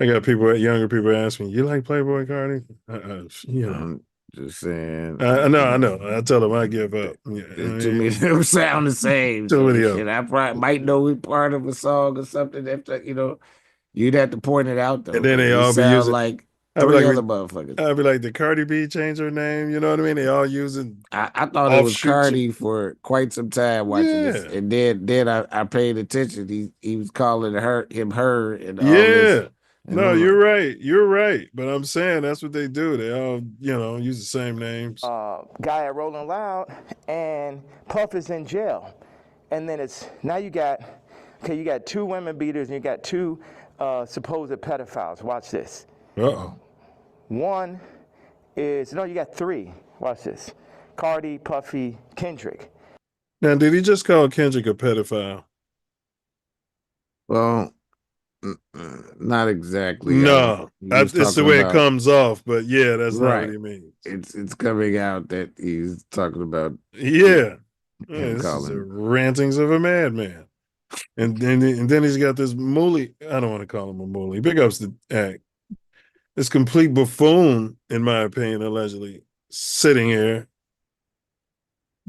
I got younger people asking, "You like Playboy Cardi?" I'm just saying. I know. I tell them I give up. Too many of them sound the same. Too many of them. I probably might know part of a song or something. You'd have to point it out though. And then they all be using like three other motherfuckers. I'd be like, did Cardi B change her name? You know what I mean? They all using. I thought it was Cardi for quite some time watching this, and then I paid attention. He was calling her, and all this. No, you're right. You're right. But I'm saying that's what they do. They all, use the same names. Guy at Rolling Loud, and Puff is in jail. And then you got two women beaters and you got two supposed pedophiles. Watch this. Uh-oh. One is, you got three. Watch this. Cardi, Puffy, Kendrick. Now, did he just call Kendrick a pedophile? Well, not exactly. No, it's the way it comes off, but yeah, that's right. Not what he means. It's coming out that he's talking about. Yeah, this is the rantings of a madman. And then he's got this mooly. I don't want to call him a mooly. Big ups to Act. this complete buffoon, in my opinion, allegedly sitting here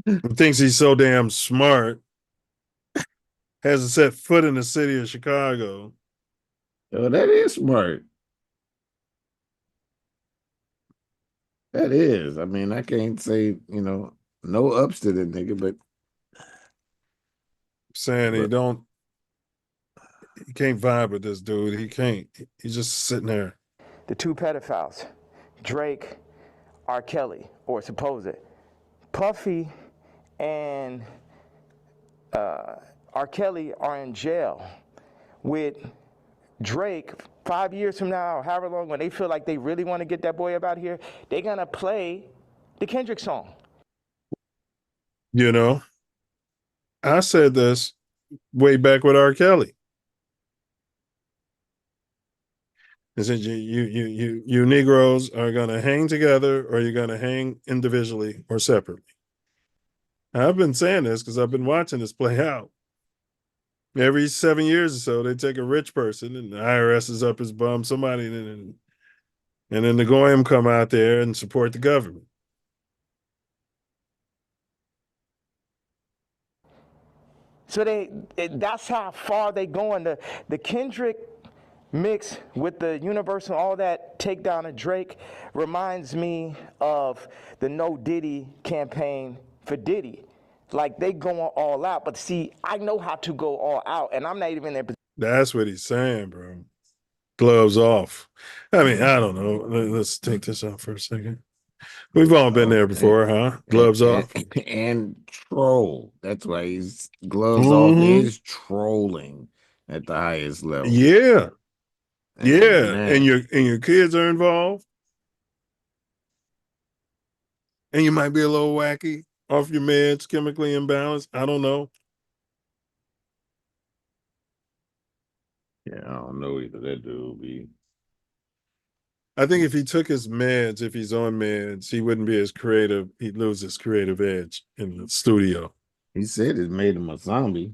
and thinks he's so damn smart, hasn't set foot in the city of Chicago. Oh, that is smart. That is. I mean, I can't say, no ups to the nigga, but Saying he can't vibe with this dude. He can't. He's just sitting there. The two pedophiles, Drake, R. Kelly, or supposed Puffy and R. Kelly are in jail with Drake 5 years from now, or however long, when they feel like they really want to get that boy up out here, they're going to play the Kendrick song. You know, I said this way back with R. Kelly. I said, you Negroes are going to hang together, or you're going to hang individually or separately. I've been saying this because I've been watching this play out. Every 7 years or so, they take a rich person and the IRS is up his bum, somebody, and then the Goyim come out there and support the government. So that's how far they going. The Kendrick mix with the Universal, all that takedown of Drake reminds me of the No Diddy campaign for Diddy. Like, they going all out, but see, I know how to go all out, and I'm not even in their position. That's what he's saying, bro. Gloves off. I mean, I don't know. Let's take this out for a second. We've all been there before, huh? Gloves off. And troll. That's why he's gloves off is trolling at the highest level. Yeah. Yeah. Man. And your kids are involved. And you might be a little wacky, off your meds, chemically imbalanced. I don't know. Yeah, I don't know either. That dude be. I think if he took his meds, if he's on meds, he wouldn't be as creative. He'd lose his creative edge in the studio. He said it made him a zombie.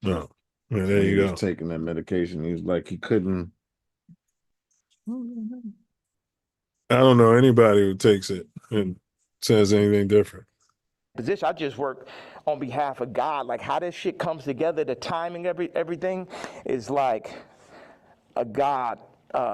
No. Yeah, there you he go. was taking that medication. He was like, he couldn't. I don't know anybody who takes it and says anything different. Position. I just work on behalf of God. Like, how this shit comes together, the timing, everything is like a God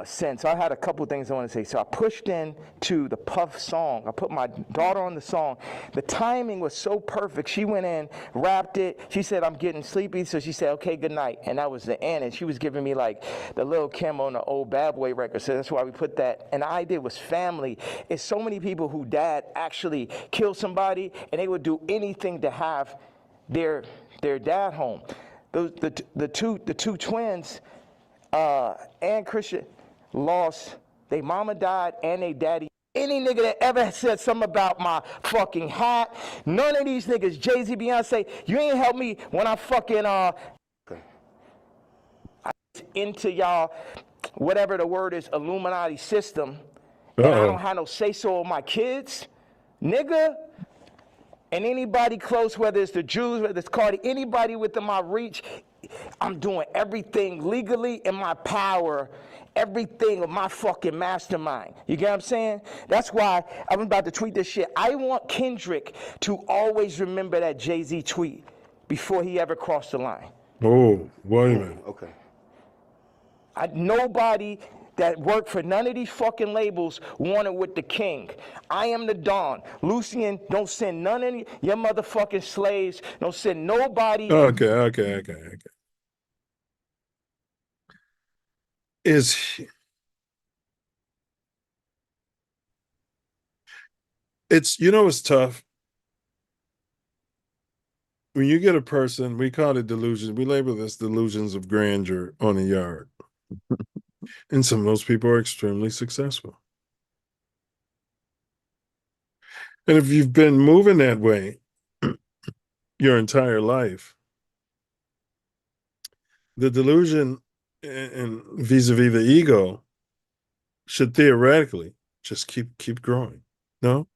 sense. So I had a couple things I want to say. So I pushed in to the Puff song. I put my daughter on the song. The timing was so perfect. She went in, rapped it. She said, I'm getting sleepy. So she said, okay, good night. And that was the end. And she was giving me like the Lil Kim on the old Bad Boy record. So that's why we put that. And the idea was family. It's so many people who dad actually killed somebody, and they would do anything to have their dad home. The two twins, and Christian lost, they mama died and they daddy. Any nigga that ever said something about my fucking hat, none of these niggas, Jay-Z, Beyonce, you ain't help me when I fucking into y'all, whatever the word is, Illuminati system, and I don't have no say-so of my kids, nigga. And anybody close, whether it's the Jews, whether it's Cardi, anybody within my reach, I'm doing everything legally in my power, everything of my fucking mastermind. You get what I'm saying? That's why I'm about to tweet this shit. I want Kendrick to always remember that Jay-Z tweet before he ever crossed the line. Oh, wait a minute. Okay. Nobody that worked for none of these fucking labels wanted with the king. I am the Don. Lucian, don't send none of your motherfucking slaves. Don't send nobody. Okay. It's tough. When you get a person, we call it delusions. We label this delusions of grandeur on the yard. And some of those people are extremely successful. And if you've been moving that way your entire life, the delusion and vis-a-vis the ego should theoretically just keep growing. No?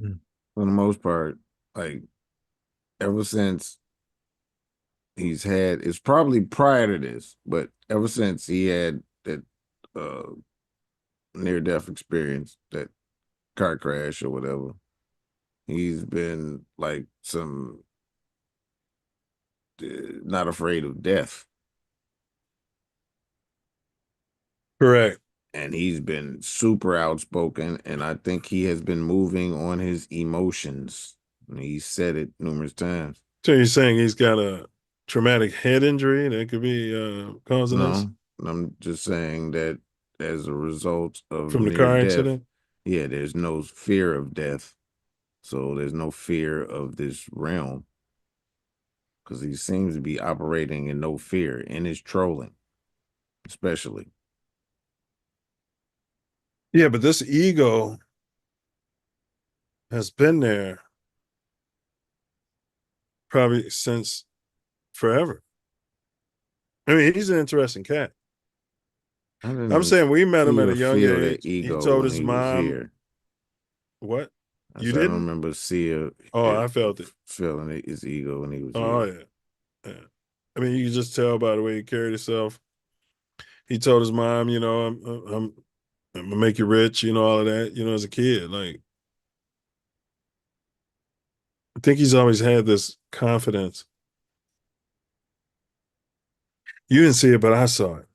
For the most part, like ever since he's had, it's probably prior to this, but ever since he had that near-death experience, that car crash or whatever, he's been like not afraid of death. Correct. And he's been super outspoken, and I think he has been moving on his emotions. He said it numerous times. So you're saying he's got a traumatic head injury that could be causing this? No, I'm just saying that as a result of From the near car death, accident? yeah, there's no fear of death. So there's no fear of this realm, because he seems to be operating in no fear in his trolling, especially. Yeah, but this ego has been there probably since forever. I mean, he's an interesting cat. I'm saying we met him at a young age. He told his mom. Here. What? I You said, I didn't? don't remember Sia. Oh, I felt it. Feeling his ego when he was Oh, here. yeah. I mean, you can just tell by the way he carried himself. He told his mom, you know, I'm gonna make you rich, you know, all of that, you know, as a kid. Like, I think he's always had this confidence. You didn't see it, but I saw it.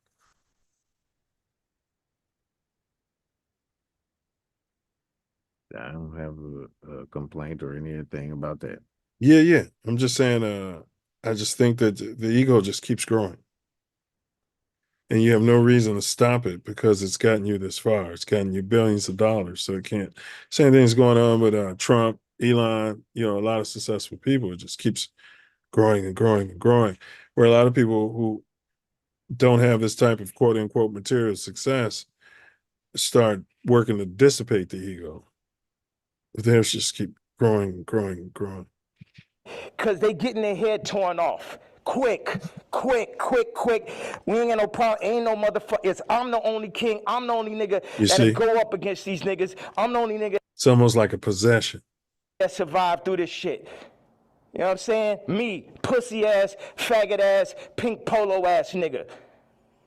I don't have a complaint or anything about that. Yeah. I'm just saying, I just think that the ego just keeps growing. And you have no reason to stop it because it's gotten you this far. It's gotten you billions of dollars. So it can't. Same thing's going on with Trump, Elon, you know, a lot of successful people. It just keeps growing and growing and growing. Where a lot of people who don't have this type of quote unquote material success start working to dissipate the ego. But theirs just keep growing and growing and growing. Because they getting their head torn off. Quick. We ain't got no problem. Ain't no motherfuckers. I'm the only king. I'm the only nigga that'll go up against these niggas. I'm the only nigga. It's almost like a possession. That survived through this shit. You know what I'm saying? Me, pussy ass, faggot ass, pink polo ass nigga.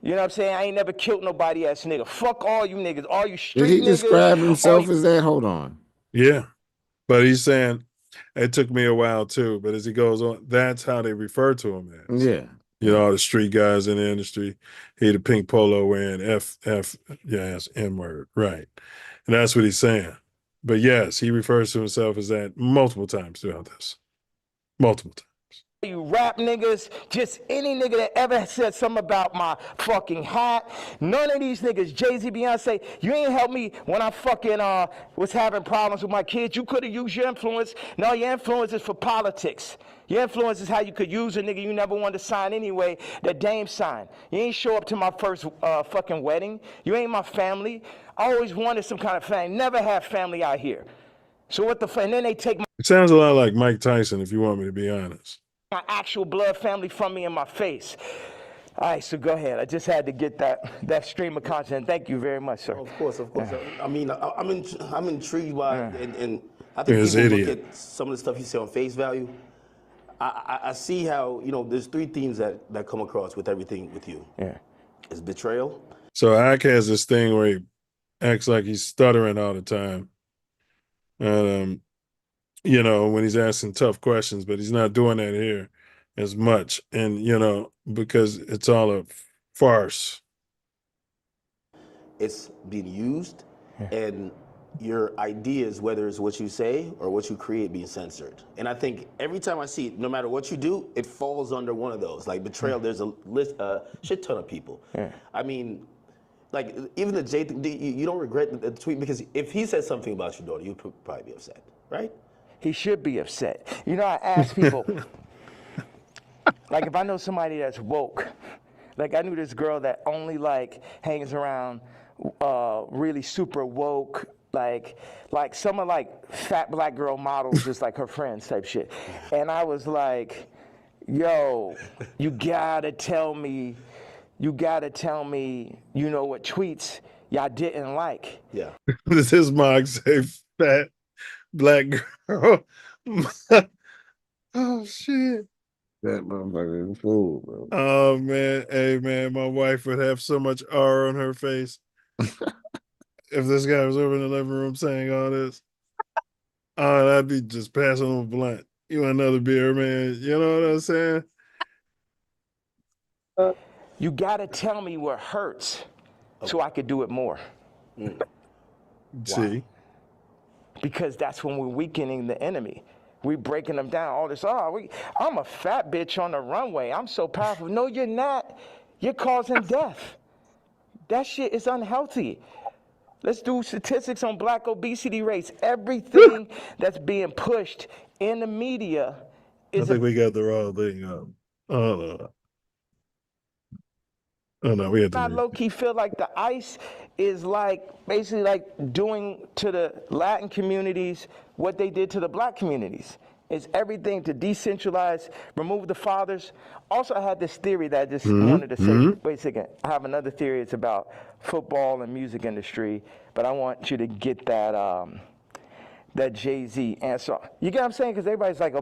You know what I'm saying? I ain't never killed nobody ass nigga. Fuck all you niggas. All you street niggas. Did he describe himself as that? Hold on. Yeah. But he's saying, it took me a while too, but as he goes on, that's how they refer to him as. Yeah. You know, all the street guys in the industry, he the pink polo wearing it's N-word, right. And that's what he's saying. But yes, he refers to himself as that multiple times throughout this. Multiple times. You rap niggas, just any nigga that ever said something about my fucking hat. None of these niggas, Jay-Z, Beyonce, you ain't helped me when I fucking was having problems with my kids. You could have used your influence. No, your influence is for politics. Your influence is how you could use a nigga you never wanted to sign anyway, that Dame signed. You ain't show up to my first fucking wedding. You ain't my family. I always wanted some kind of family. Never had family out here. So what the fuck? And then they take It sounds a lot like Mike Tyson, if you want me to be honest. My actual blood family from me in my face. All right, so go ahead. I just had to get that stream of content. Thank you very much, sir. Of course. I mean, I'm intrigued by, and I think Here's people idiot. look at some of the stuff you say on face value. I see how, you know, there's three themes that come across with everything with you. Yeah. It's betrayal. So Ak has this thing where he acts like he's stuttering all the time. And you know, when he's asking tough questions, but he's not doing that here as much. And, you know, because it's all a farce. It's being used, and your ideas, whether it's what you say or what you create, being censored. And I think every time I see it, no matter what you do, it falls under one of those. Like betrayal, there's a shit ton of people. I mean, like even the Jay, you don't regret the tweet, because if he said something about your daughter, you'd probably be upset, right? He should be upset. You know, I ask people, like if I know somebody that's woke, like I knew this girl that only like hangs around really super woke, like some of like fat black girl models, just like her friends type shit. And I was like, yo, you gotta tell me, you know what tweets y'all didn't like. Yeah. This is Mark say fat black girl. Oh shit. That motherfucker is a fool, bro. Oh man, hey man, my wife would have so much R on her face if this guy was over in the living room saying all this. Oh, I'd be just passing on a blunt. You want another beer, man? You know what I'm saying? You gotta tell me what hurts so I could do it more. See, because that's when we're weakening the enemy. We breaking them down. All this, I'm a fat bitch on the runway. I'm so powerful. No, you're not. You're causing death. That shit is unhealthy. Let's do statistics on black obesity rates. Everything that's being pushed in the media I is think we got the wrong thing up. Oh no. Oh no, we had I to. low-key feel like the ICE is like basically like doing to the Latin communities what they did to the black communities. It's everything to decentralize, remove the fathers. Also, I had this theory that I just wanted to say. Wait a second. I have another theory. It's about football and music industry, but I want you to get that that Jay-Z answer. You get what I'm saying? Because everybody's like,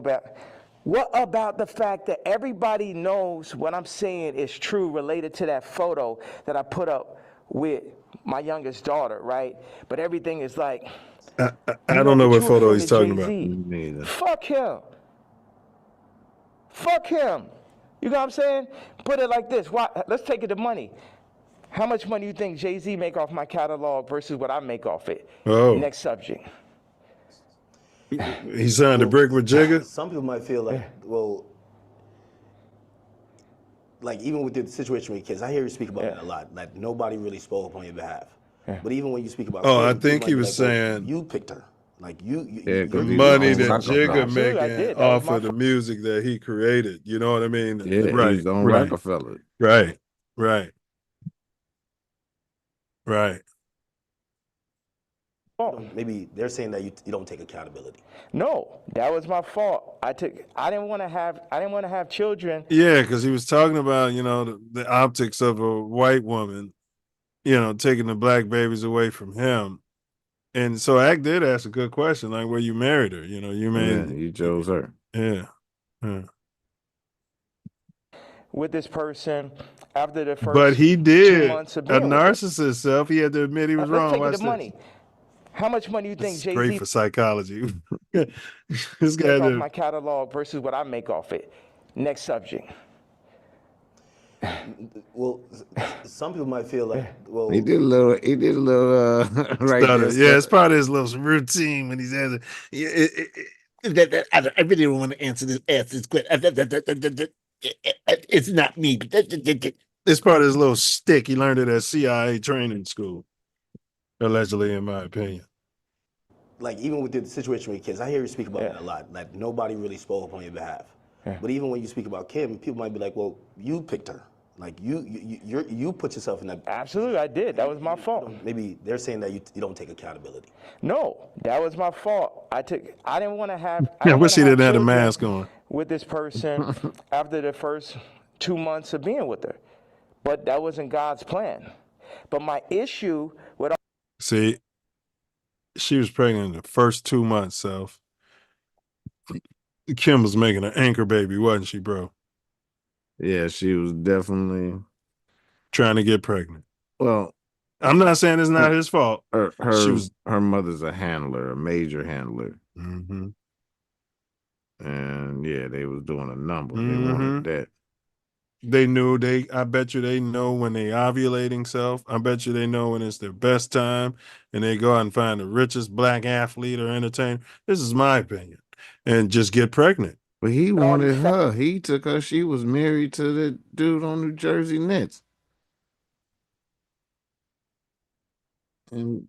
what about the fact that everybody knows what I'm saying is true related to that photo that I put up with my youngest daughter, right? But everything is like, I don't know what photo he's talking about. Fuck him. Fuck him. You know what I'm saying? Put it like this. Let's take it to money. How much money do you think Jay-Z make off my catalog versus what I make off it? Oh. Next subject. He signed a brick with Jigga? Some people might feel like, well, like even with the situation with kids, I hear you speak about that a lot. Like nobody really spoke on your behalf. But even when you speak about I Kim, think people he might be was like, well, saying you picked her. Like the money that Jigga making off of the music that he created. You know what I mean? Yeah, right, he's on right, Rockefeller. right, right, right. Maybe they're saying that you don't take accountability. No, that was my fault. I didn't want to have children. Yeah, because he was talking about, the optics of a white woman, taking the black babies away from him. And so Ack did ask a good question, like, well, you married her, You chose her. Yeah. Yeah. With this person after the first But he 2 did months of a being with her. narcissist self. He had to admit he was Let's wrong. take it Watch to this. money. How much money do you think It's Jay-Z great for psychology. This guy make off did. my catalog versus what I make off it? Next subject. Well, some people might feel like, well, He did a little right there. Yeah, it's part of his little routine when he's answering. I really don't want to ask this question. It's not me. It's part of his little stick. He learned it at CIA training school, allegedly, in my opinion. like even with the situation with kids, I hear you speak about that a lot. Like nobody really spoke on your behalf. But even when you speak about Kim, people might be like, well, you picked her. Like you put yourself in that. Absolutely, I did. That was my fault. Maybe they're saying that you don't take accountability. No, that was my fault. I didn't want to have. I wish he didn't have the mask on. With this person after the first 2 months of being with her, but that wasn't God's plan. But my issue with See, she was pregnant in the first 2 months, Self. Kim was making an anchor baby, wasn't she, bro? Yeah, she was definitely trying to get pregnant. Well, I'm not saying it's not his fault. Her mother's a handler, a major handler. Mm-hmm. And yeah, they was doing a number. They wanted that. They knew I bet you they know when they ovulating, Self. I bet you they know when it's their best time and they go out and find the richest black athlete or entertainer. This is my opinion. And just get pregnant. But he wanted her. He took her. She was married to the dude on New Jersey Nets. And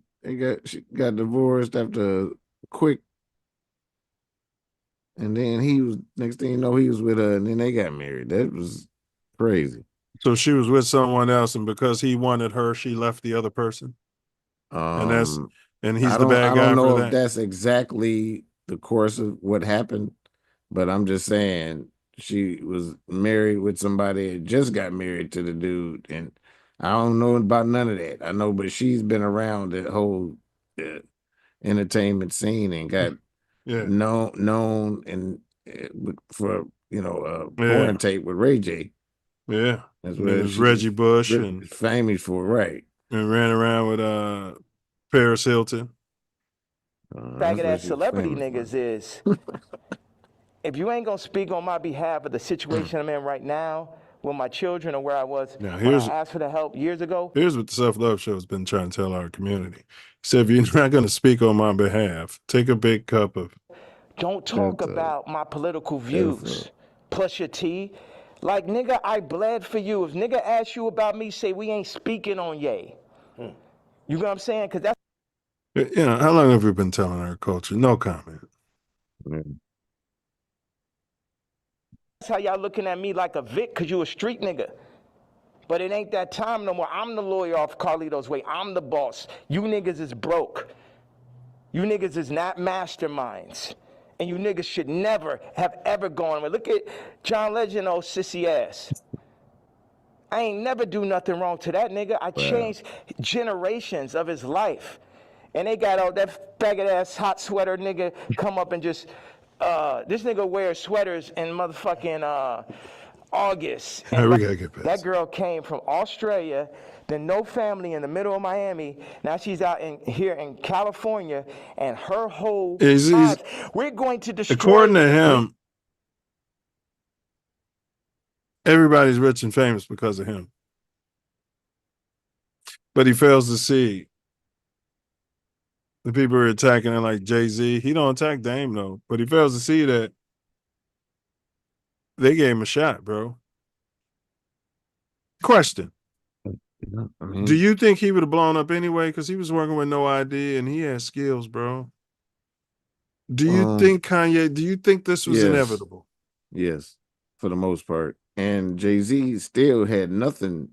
she got divorced after a quick. And then next thing you know, he was with her, and then they got married. That was crazy. So she was with someone else, and because he wanted her, she left the other person. And he's the bad guy. I don't know for if that's exactly the course of what happened, but I'm just saying she was married with somebody that just got married to the dude, and I don't know about none of that. I know, but she's been around the whole entertainment scene and got known and for porn tape with Ray J. Yeah. That's And where then there's she Reggie Bush really and famous for, right? And ran around with Paris Hilton. Faggot ass celebrity niggas is, if you ain't gonna speak on my behalf of the situation I'm in right now with my children or where I was Now, when I asked for the help years ago. Here's what the Self Love Show has been trying to tell our community. So if you're not going to speak on my behalf, take a big cup of. Don't talk about my political views. Plus your tea. Like, nigga, I bled for you. If nigga asks you about me, say we ain't speaking on Ye. You know what I'm saying? Because that's How long have we been telling our culture? No comment. how y'all looking at me like a Vic because you a street nigga. But it ain't that time no more. I'm the lawyer off Carlito's Way. I'm the boss. You niggas is broke. You niggas is not masterminds. And you niggas should never have ever gone. Look at John Legend, old sissy ass. I ain't never do nothing wrong to that nigga. I changed generations of his life. And they got all that faggot ass hot sweater nigga come up and just, this nigga wears sweaters in motherfucking August. All right, we gotta get past that girl came from Australia, then no family in the middle of Miami. Now she's out here in California, and her whole life, we're going to destroy. According to him, everybody's rich and famous because of him. But he fails to see the people who are attacking him like Jay-Z. He don't attack Dame, though. But he fails to see that they gave him a shot, bro. Question. Do you think he would have blown up anyway? Because he was working with no ID and he had skills, bro. Do you think Kanye, do you think this was inevitable? Yes, for the most part. And Jay-Z still had nothing.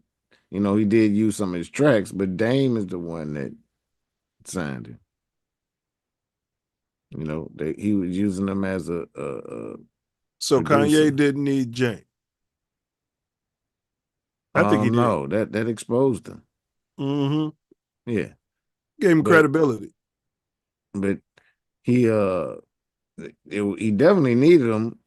He did use some of his tracks, but Dame is the one that signed him. He was using them as a so producer. Kanye didn't need Jay. I think he did. That exposed him. Mm-hmm. Yeah. Gave him credibility. But he definitely needed him.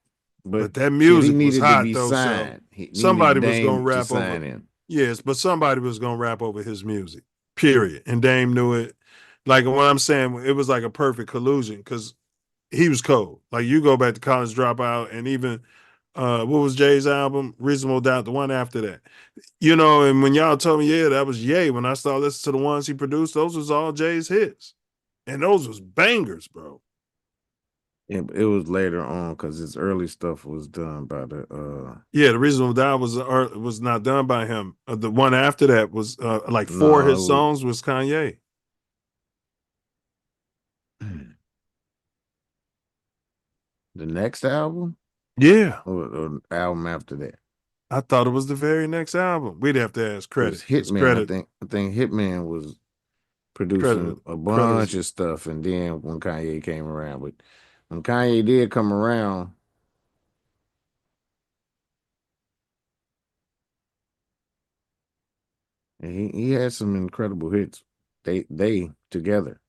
But that music he needed was hot, to be though. signed. Somebody was going to rap sign over him. Yes, but somebody was going to rap over his music, period. And Dame knew it. Like what I'm saying, it was like a perfect collusion because he was cold. Like you go back to College Dropout and even, what was Jay's album? Reasonable Doubt, the one after that. And when y'all told me, that was Ye, when I started listening to the ones he produced, those was all Jay's hits. And those was bangers, bro. It was later on because his early stuff was done by the the Reasonable Doubt was not done by him. The one after that was like four of his songs was Kanye. The next album? Yeah. Or album after that. I thought it was the very next album. We'd have to ask credit. Hitman, I think Hitman was producing a bunch of stuff, and then when Kanye came around, but when Kanye did come around, he had some incredible hits. They together,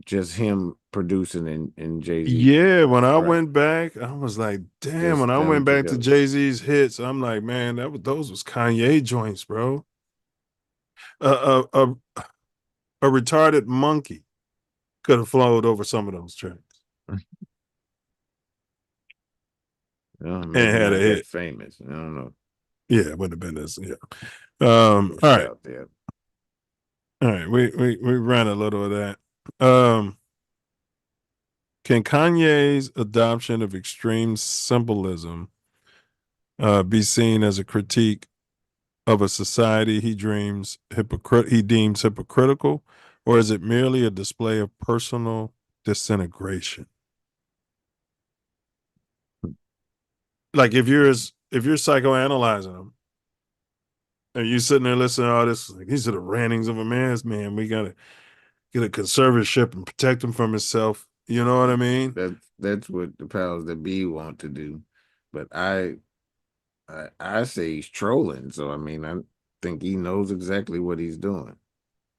just him producing and Jay-Z. Yeah, when I went back, I was like, damn. When I went back to Jay-Z's hits, I'm like, man, those was Kanye joints, bro. A retarded monkey could have flowed over some of those tracks. And had a hit. Famous. I don't know. Yeah, it would have been this. Yeah. All right. All right. We ran a little of that. Can Kanye's adoption of extreme symbolism be seen as a critique of a society he deems hypocritical, or is it merely a display of personal disintegration? Like if you're psychoanalyzing him and you sitting there listening to all this, like these are the rantings of a man's man. We gotta get a conservatorship and protect him from himself. You know what I mean? That's what the powers that be want to do. But I say he's trolling. So I mean, I think he knows exactly what he's doing.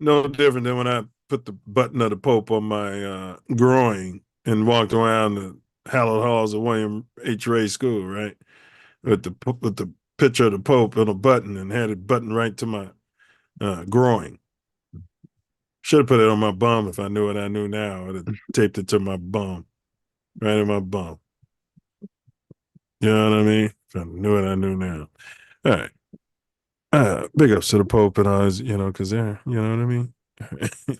No different than when I put the button of the Pope on my groin and walked around hallowed halls of William H. Ray School, right? With the picture of the Pope on a button and had it buttoned right to my groin. Should have put it on my bum if I knew what I knew now. I would have taped it to my bum, right in my bum. You know what I mean? If I knew what I knew now. All right. Big ups to the Pope and all his, because they're, you know what I mean?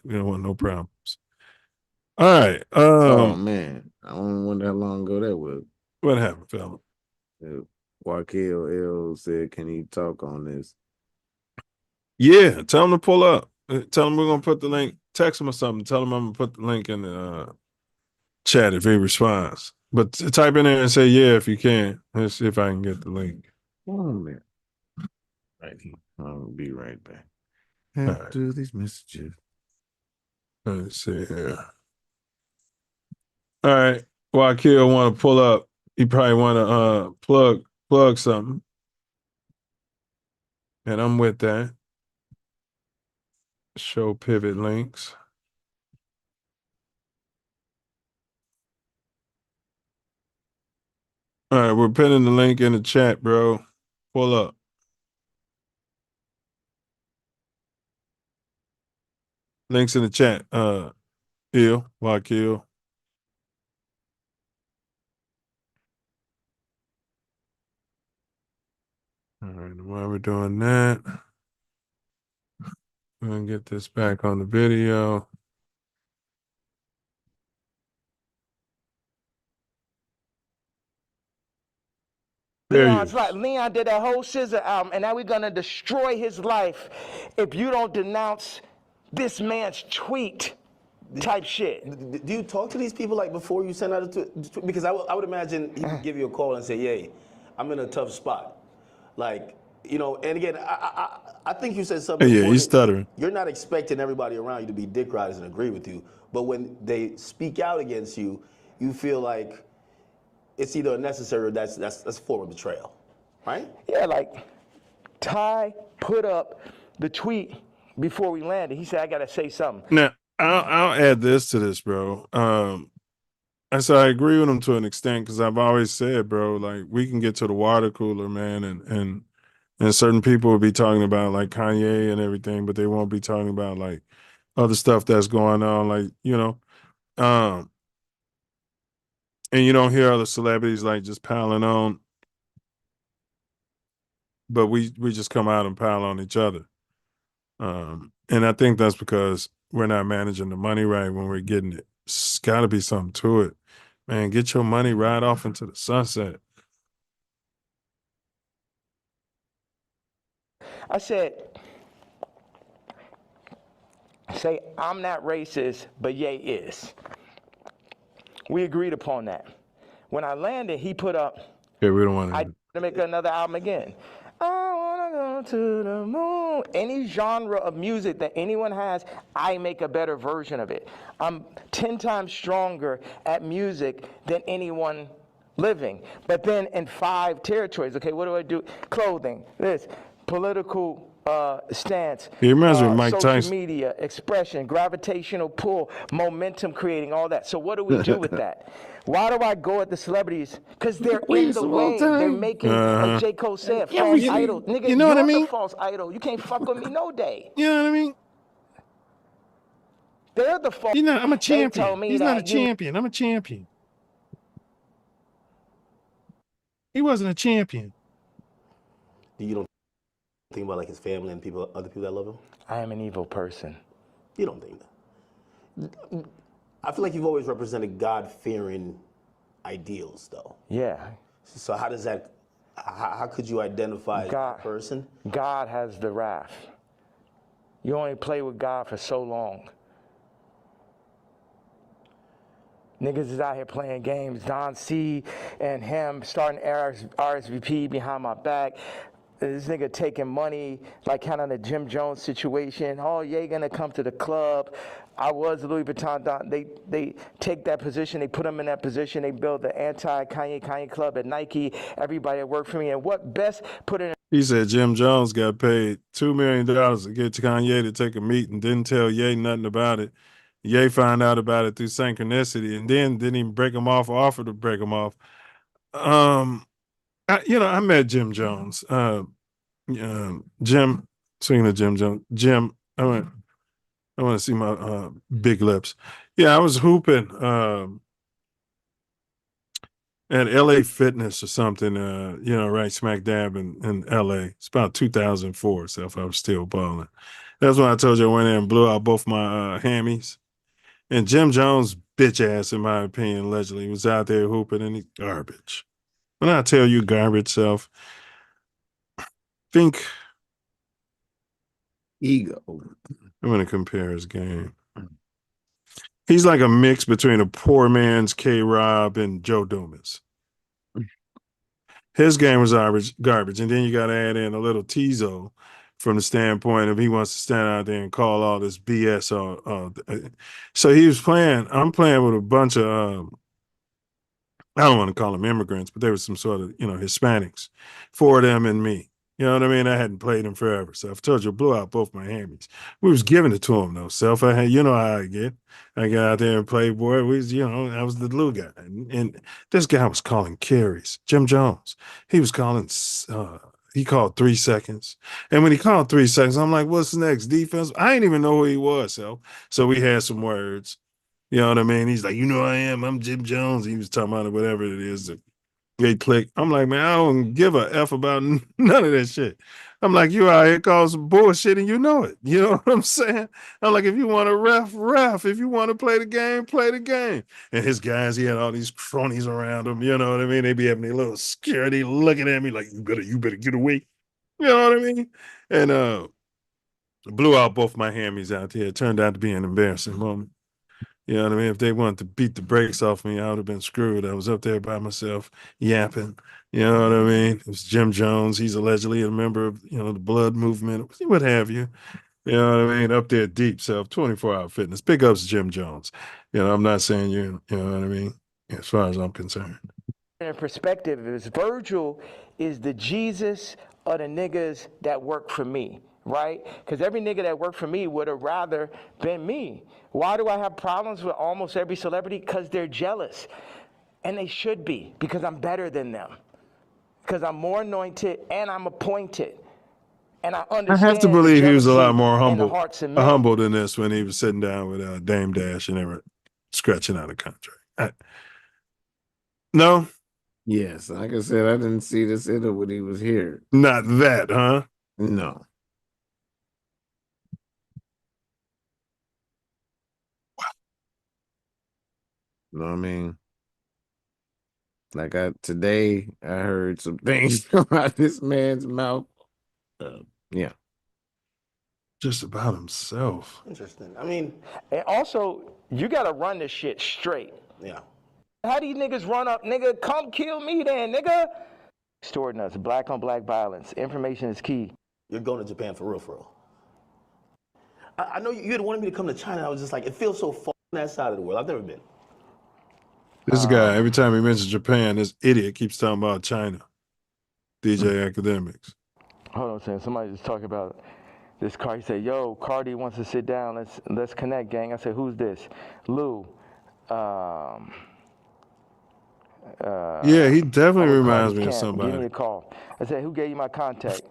We don't want no problems. All right. Oh man, I don't wonder how long ago that was. What happened, fella? Wakil L said, "Can he talk on this?" Yeah, tell him to pull up. Tell him we're gonna put the link. Text him or something. Tell him I'm gonna put the link in the chat if he responds. But type in there and say yeah if you can. Let's see if I can get the link. Oh man, right here. I'll be right back. After these messages. Let's see here. All right. Wakil want to pull up. He probably want to plug something. And I'm with that. Show pivot links. All right, we're pinning the link in the chat, bro. Pull up. Links in the chat. Wakil. All right, while we're doing that, we're gonna get this back on the video. Leon's right. Leon did that whole Scissor album, and now we're gonna destroy his life if you don't denounce this man's tweet type shit. Do you talk to these people like before you send out a tweet? Because I would imagine he would give you a call and say, "Yay, I'm in a tough spot." Like, and again, I think you said something. Yeah, he's stuttering. You're not expecting everybody around you to be dick riders and agree with you, but when they speak out against you, you feel like it's either necessary or that's a form of betrayal, right? Yeah, like Ty put up the tweet before we landed. He said, "I gotta say something." Now, I'll add this to this, bro. And so I agree with him to an extent because I've always said, bro, like we can get to the water cooler, man, and certain people will be talking about like Kanye and everything, but they won't be talking about like other stuff that's going on, like and you don't hear other celebrities like just piling on, but we just come out and pile on each other. And I think that's because we're not managing the money right when we're getting it. It's got to be something to it. Man, get your money right off into the sunset. I said, say, I'm not racist, but Ye is. We agreed upon that. When I landed, he put up, yeah, we don't want to make another album again. I want to go to the moon. Any genre of music that anyone has, I make a better version of it. I'm 10 times stronger at music than anyone living. But then in 5 territories, okay, what do I do? Clothing, this, political stance, he reminds me of Mike social Tyson. media, expression, gravitational pull, momentum creating, all that. So what do we do with that? Why do I go at the celebrities? Because they're in the way. They're making, like J. Cole said, false idol. Nigga, you know what I mean? The false idol. You can't fuck with me no day. You know what I mean? They're the false. You know, I'm a champion. He's not a champion. I'm a champion. He wasn't a champion. You don't think about like his family and other people that love him? I am an evil person. You don't think that? I feel like you've always represented God-fearing ideals, though. Yeah. So how does that? How could you identify that person? God has the wrath. You only play with God for so long. Niggas is out here playing games. Don C and him starting RSVP behind my back. This nigga taking money, like kind of the Jim Jones situation. Oh, yeah, gonna come to the club. I was Louis Vuitton. They take that position. They put him in that position. They build the anti-Kanye club at Nike. Everybody that worked for me. And what best put in? He said Jim Jones got paid $2 million to get Kanye to take a meeting. Didn't tell Ye nothing about it. Ye found out about it through synchronicity, and then didn't even break him off or offer to break him off. I met Jim Jones. Jim, speaking of Jim Jones, Jim, I want to see my big lips. Yeah, I was hooping at LA Fitness or something, right smack dab in LA. It's about 2004, so if I was still balling. That's when I told you I went in and blew out both my hammies. And Jim Jones, bitch ass, in my opinion, allegedly, was out there hooping, and he's garbage. When I tell you garbage self, think ego. I'm going to compare his game. He's like a mix between a poor man's K-Rob and Joe Dumas. His game was garbage. And then you got to add in a little Tizo from the standpoint of he wants to stand out there and call all this BS. So he was playing. I'm playing with a bunch of, I don't want to call them immigrants, but there was some sort of, Hispanics, 4 of them and me. You know what I mean? I hadn't played him forever. So I've told you, I blew out both my hammies. We was giving it to him, though. Self, how I get. I got out there and played, boy. I was the little guy. And this guy was calling carries. Jim Jones. He was calling, he called 3 seconds. And when he called 3 seconds, I'm like, what's next? Defense? I didn't even know who he was, So we had some words. You know what I mean? He's like, I am. I'm Jim Jones. He was talking about whatever it is. They click. I'm like, man, I don't give a F about none of that shit. I'm like, you out here calling some bullshit and you know it. You know what I'm saying? I'm like, if you want to ref. If you want to play the game, play the game. And his guys, he had all these cronies around him. You know what I mean? They be having a little security looking at me like, you better get away. You know what I mean? And blew out both my hammies out there. It turned out to be an embarrassing moment. You know what I mean? If they wanted to beat the brakes off me, I would have been screwed. I was up there by myself yapping. You know what I mean? It was Jim Jones. He's allegedly a member of, the blood movement, what have you. You know what I mean? Up there deep self, 24-hour fitness. Big ups Jim Jones. I'm not saying you know what I mean? As far as I'm concerned. In perspective, is Virgil is the Jesus of the niggas that work for me. Right? Because every nigga that worked for me would have rather been me. Why do I have problems with almost every celebrity? Because they're jealous. And they should be, because I'm better than them. Because I'm more anointed and I'm appointed. And I understand. I have to believe he was a lot more humble than this when he was sitting down with Dame Dash and they were scratching out a contract. No? Yes, like I said, I didn't see this either when he was here. Not that, huh? No. You know what I mean? Like today, I heard some things about this man's mouth. Yeah. Just about himself. Interesting. I mean, and also, you got to run this shit straight. Yeah. How these niggas run up, nigga, come kill me then, nigga. Extorting us, black on black violence. Information is key. You're going to Japan for real. I know you had wanted me to come to China. I was just like, it feels so far on that side of the world. I've never been. This guy, every time he mentions Japan, this idiot keeps talking about China. DJ Academics. Hold on a second. Somebody just talking about this car. He said, yo, Cardi wants to sit down. Let's connect, gang. I said, who's this? Lou. Yeah, he definitely reminds me of somebody. Give me a call. I said, who gave you my contact?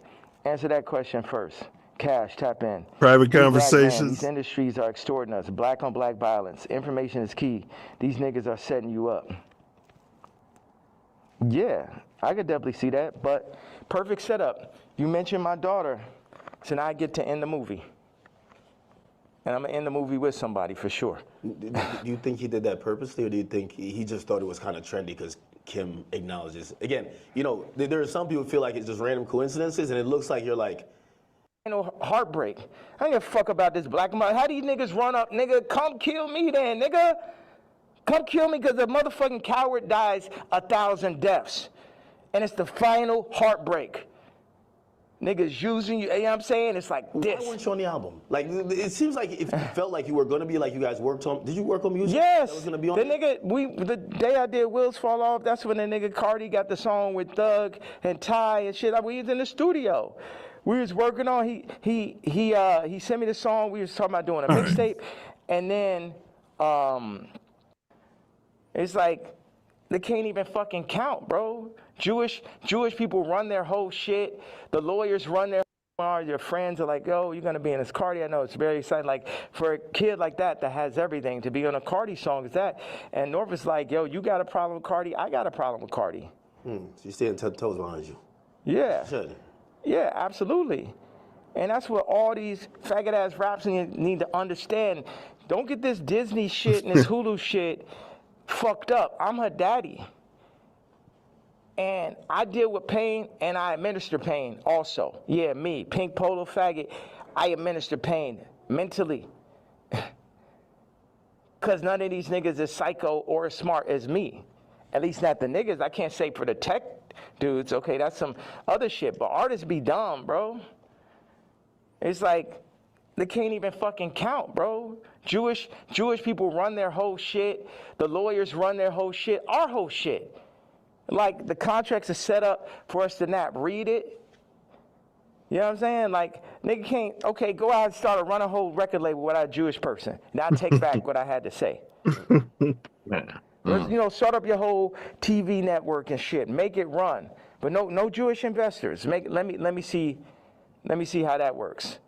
Answer that question first. Cash, tap in. Private conversations. These industries are extorting us. Black on black violence. Information is key. These niggas are setting you up. Yeah, I could definitely see that, but perfect setup. You mentioned my daughter, so now I get to end the movie. And I'm going to end the movie with somebody for sure. Do you think he did that purposely, or do you think he just thought it was kind of trendy because Kim acknowledges? Again, there are some people who feel like it's just random coincidences, and it looks like you're like, heartbreak. I don't give a fuck about this black man. How these niggas run up, nigga? Come kill me then, nigga. Come kill me because a motherfucking coward dies 1,000 deaths. And it's the final heartbreak. Niggas using you, you know what I'm saying? It's like this. Why weren't you on the album? Like, it seems like if you felt like you were going to be, like you guys worked on, did you work on music? Yes. That was going to be on? The day I did Wheels Fall Off, that's when the nigga Cardi got the song with Thug and Ty and shit. We was in the studio. We was working on, he sent me the song, we was talking about doing a mixtape, And then it's like they can't even fucking count, bro. Jewish people run their whole shit. The lawyers run their. Your friends are like, yo, you're gonna be in this Cardi. I know it's very exciting. Like for a kid like that has everything to be on a Cardi song is that. And North is like, yo, you got a problem with Cardi? I got a problem with Cardi. So you're staying toes behind you. Yeah. Should. Yeah, absolutely. And that's what all these faggot ass raps need to understand. Don't get this Disney shit and this Hulu shit fucked up. I'm her daddy. And I deal with pain and I administer pain also. Yeah, me, pink polo faggot, I administer pain mentally. Because none of these niggas is psycho or as smart as me. At least not the niggas. I can't say for the tech dudes. Okay, that's some other shit. But artists be dumb, bro. It's like they can't even fucking count, bro. Jewish people run their whole shit. The lawyers run their whole shit. Our whole shit. Like the contracts are set up for us to not read it. You know what I'm saying? Like, nigga can't, okay, go out and run a whole record label without a Jewish person. Now I take back what I had to say. You know, start up your whole TV network and shit. Make it run. But no Jewish investors. Let me see how that works.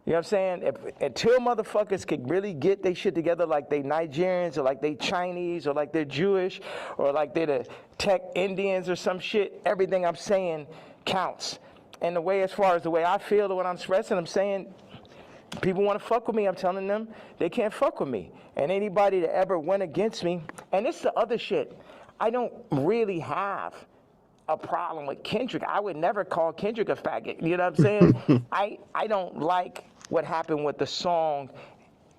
You know what I'm saying? Until motherfuckers could really get their shit together like they Nigerians or like they Chinese or like they're Jewish or like they're the tech Indians or some shit, everything I'm saying counts. And the way, as far as the way I feel or what I'm expressing, I'm saying people want to fuck with me. I'm telling them they can't fuck with me. And anybody that ever went against me, and this is the other shit, I don't really have a problem with Kendrick. I would never call Kendrick a faggot. You know what I'm saying? I don't like what happened with the song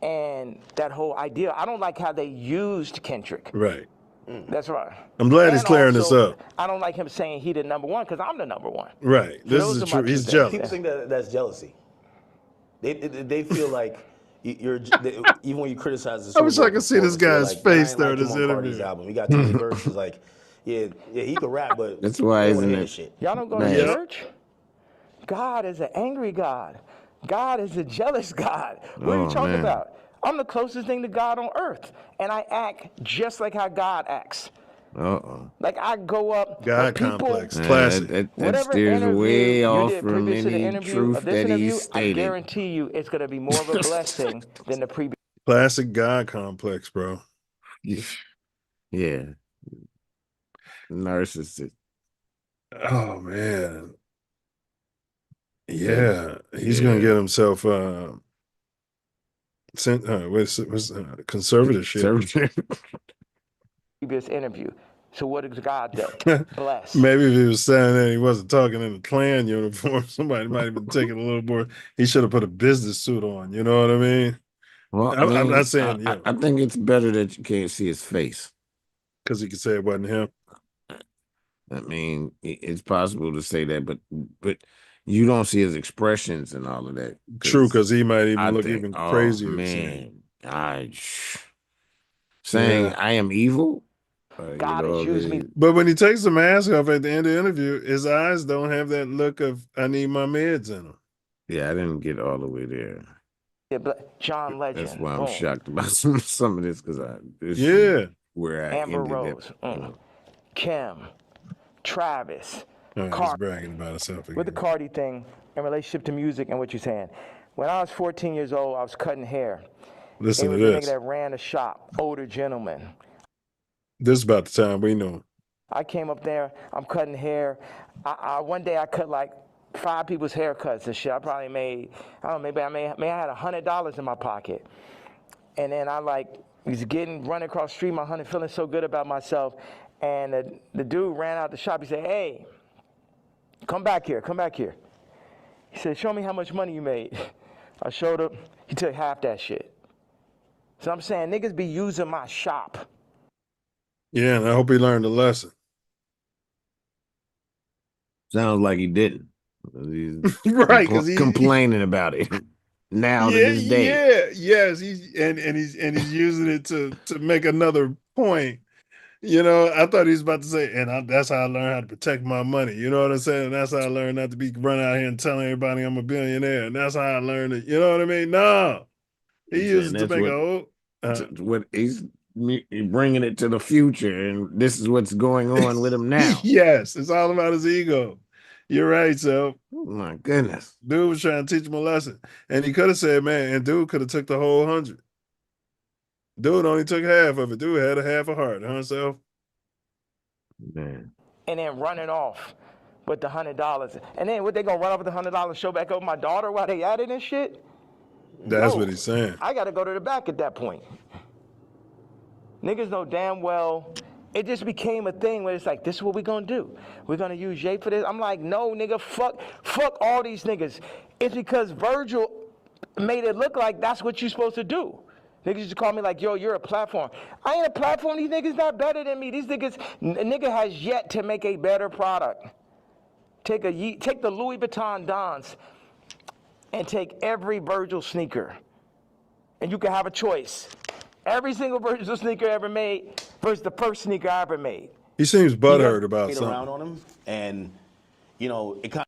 and that whole idea. I don't like how they used Kendrick. Right. That's right. I'm glad he's clearing this up. I don't like him saying he the number one because I'm the number one. Right. So This is true. He's jealous. People think that's jealousy. They feel like even when you criticize the I wish I could see this guy's face during this interview. Cardi's album. You got too many verses like, yeah, he can rap, but that's why, isn't it? Shit. Y'all don't go to church? God is an angry God. God is a jealous God. What are you talking about? I'm the closest thing to God on earth, and I act just like how God acts. Like I go up. God complex, classic. That steers way off from any truth that he stated. I guarantee you, it's going to be more of a blessing than the previous. Classic God complex, bro. Yeah. Narcissist. Oh man. Yeah, he's gonna get himself conservatorship. Previous interview. So what does God do? Bless. Maybe if he was standing there, he wasn't talking in a Klan uniform. Somebody might have been taking a little more. He should have put a business suit on. You know what I mean? Well, I'm not saying. I think it's better that you can't see his face because he could say it wasn't him. I mean, it's possible to say that, but you don't see his expressions and all of that. True, because he might even look even crazier. Man, saying I am evil. God has used me. But when he takes the mask off at the end of the interview, his eyes don't have that look of I need my meds in them. Yeah, I didn't get all the way there. Yeah, but John Legend. That's why I'm shocked about some of this because where I Amber ended Rose, Kim, Travis. He's bragging about himself again. With the Cardi thing in relationship to music and what you're saying. When I was 14 years old, I was cutting hair. Listen to this. It was a this. nigga that ran a shop, older gentleman. This is about the time we know him. I came up there, I'm cutting hair. One day I cut like 5 people's haircuts and shit. I probably made, I don't know, maybe I had $100 in my pocket. And then I was running across the street, my honey, feeling so good about myself. And the dude ran out the shop. He said, hey, come back here. He said, show me how much money you made. I showed him. He took half that shit. So I'm saying niggas be using my shop. Yeah, and I hope he learned a lesson. Sounds like he didn't. He's right, because he's complaining about it now to this day. Yeah, yes, he's using it to make another point. You know, I thought he was about to say, and that's how I learned how to protect my money. You know what I'm saying? And that's how I learned not to be running out here and telling everybody I'm a billionaire. And that's how I learned it. You know what I mean? No. He He's uses saying to that's make a whole. what he's bringing it to the future, and this is what's going on with him now. Yes, it's all about his ego. You're right, so. Oh my goodness. Dude was trying to teach him a lesson. And he could have said, man, and dude could have took the whole 100. Dude only took half of it. Dude had a half a heart, huh, Self? Man. And then running off with the $100. And then what, they gonna run off with the $100 show back over my daughter while they at it and shit? That's No, what he's saying. I gotta go to the back at that point. Niggas know damn well it just became a thing where it's like, this is what we're gonna do. We're gonna use Jay for this. I'm like, no, nigga, fuck all these niggas. It's because Virgil made it look like that's what you're supposed to do. Niggas used to call me like, yo, you're a platform. I ain't a platform. These niggas not better than me. These niggas, nigga has yet to make a better product. Take the Louis Vuitton Dons and take every Virgil sneaker, and you can have a choice. Every single Virgil sneaker ever made versus the first sneaker I ever made. He seems butthurt about Played something. around on him, and you know it kind.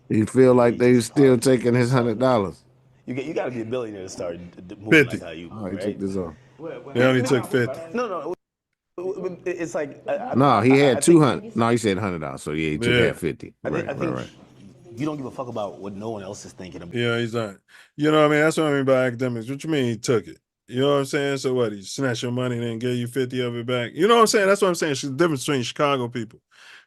You feel like they still taking his $100. You got to be a billionaire to start moving like how you. Oh, he right? took this off. He only took 50. No. It's like No, he had I think- 200. No, he said $100. So yeah, he took half 50. I think, Right. you don't give a fuck about what no one else is thinking about. Yeah, he's not. You know what I mean? That's what I mean by academics. What you mean he took it? You know what I'm saying? So what? He snatched your money and then gave you 50 of it back. You know what I'm saying? That's what I'm saying. It's the difference between Chicago people.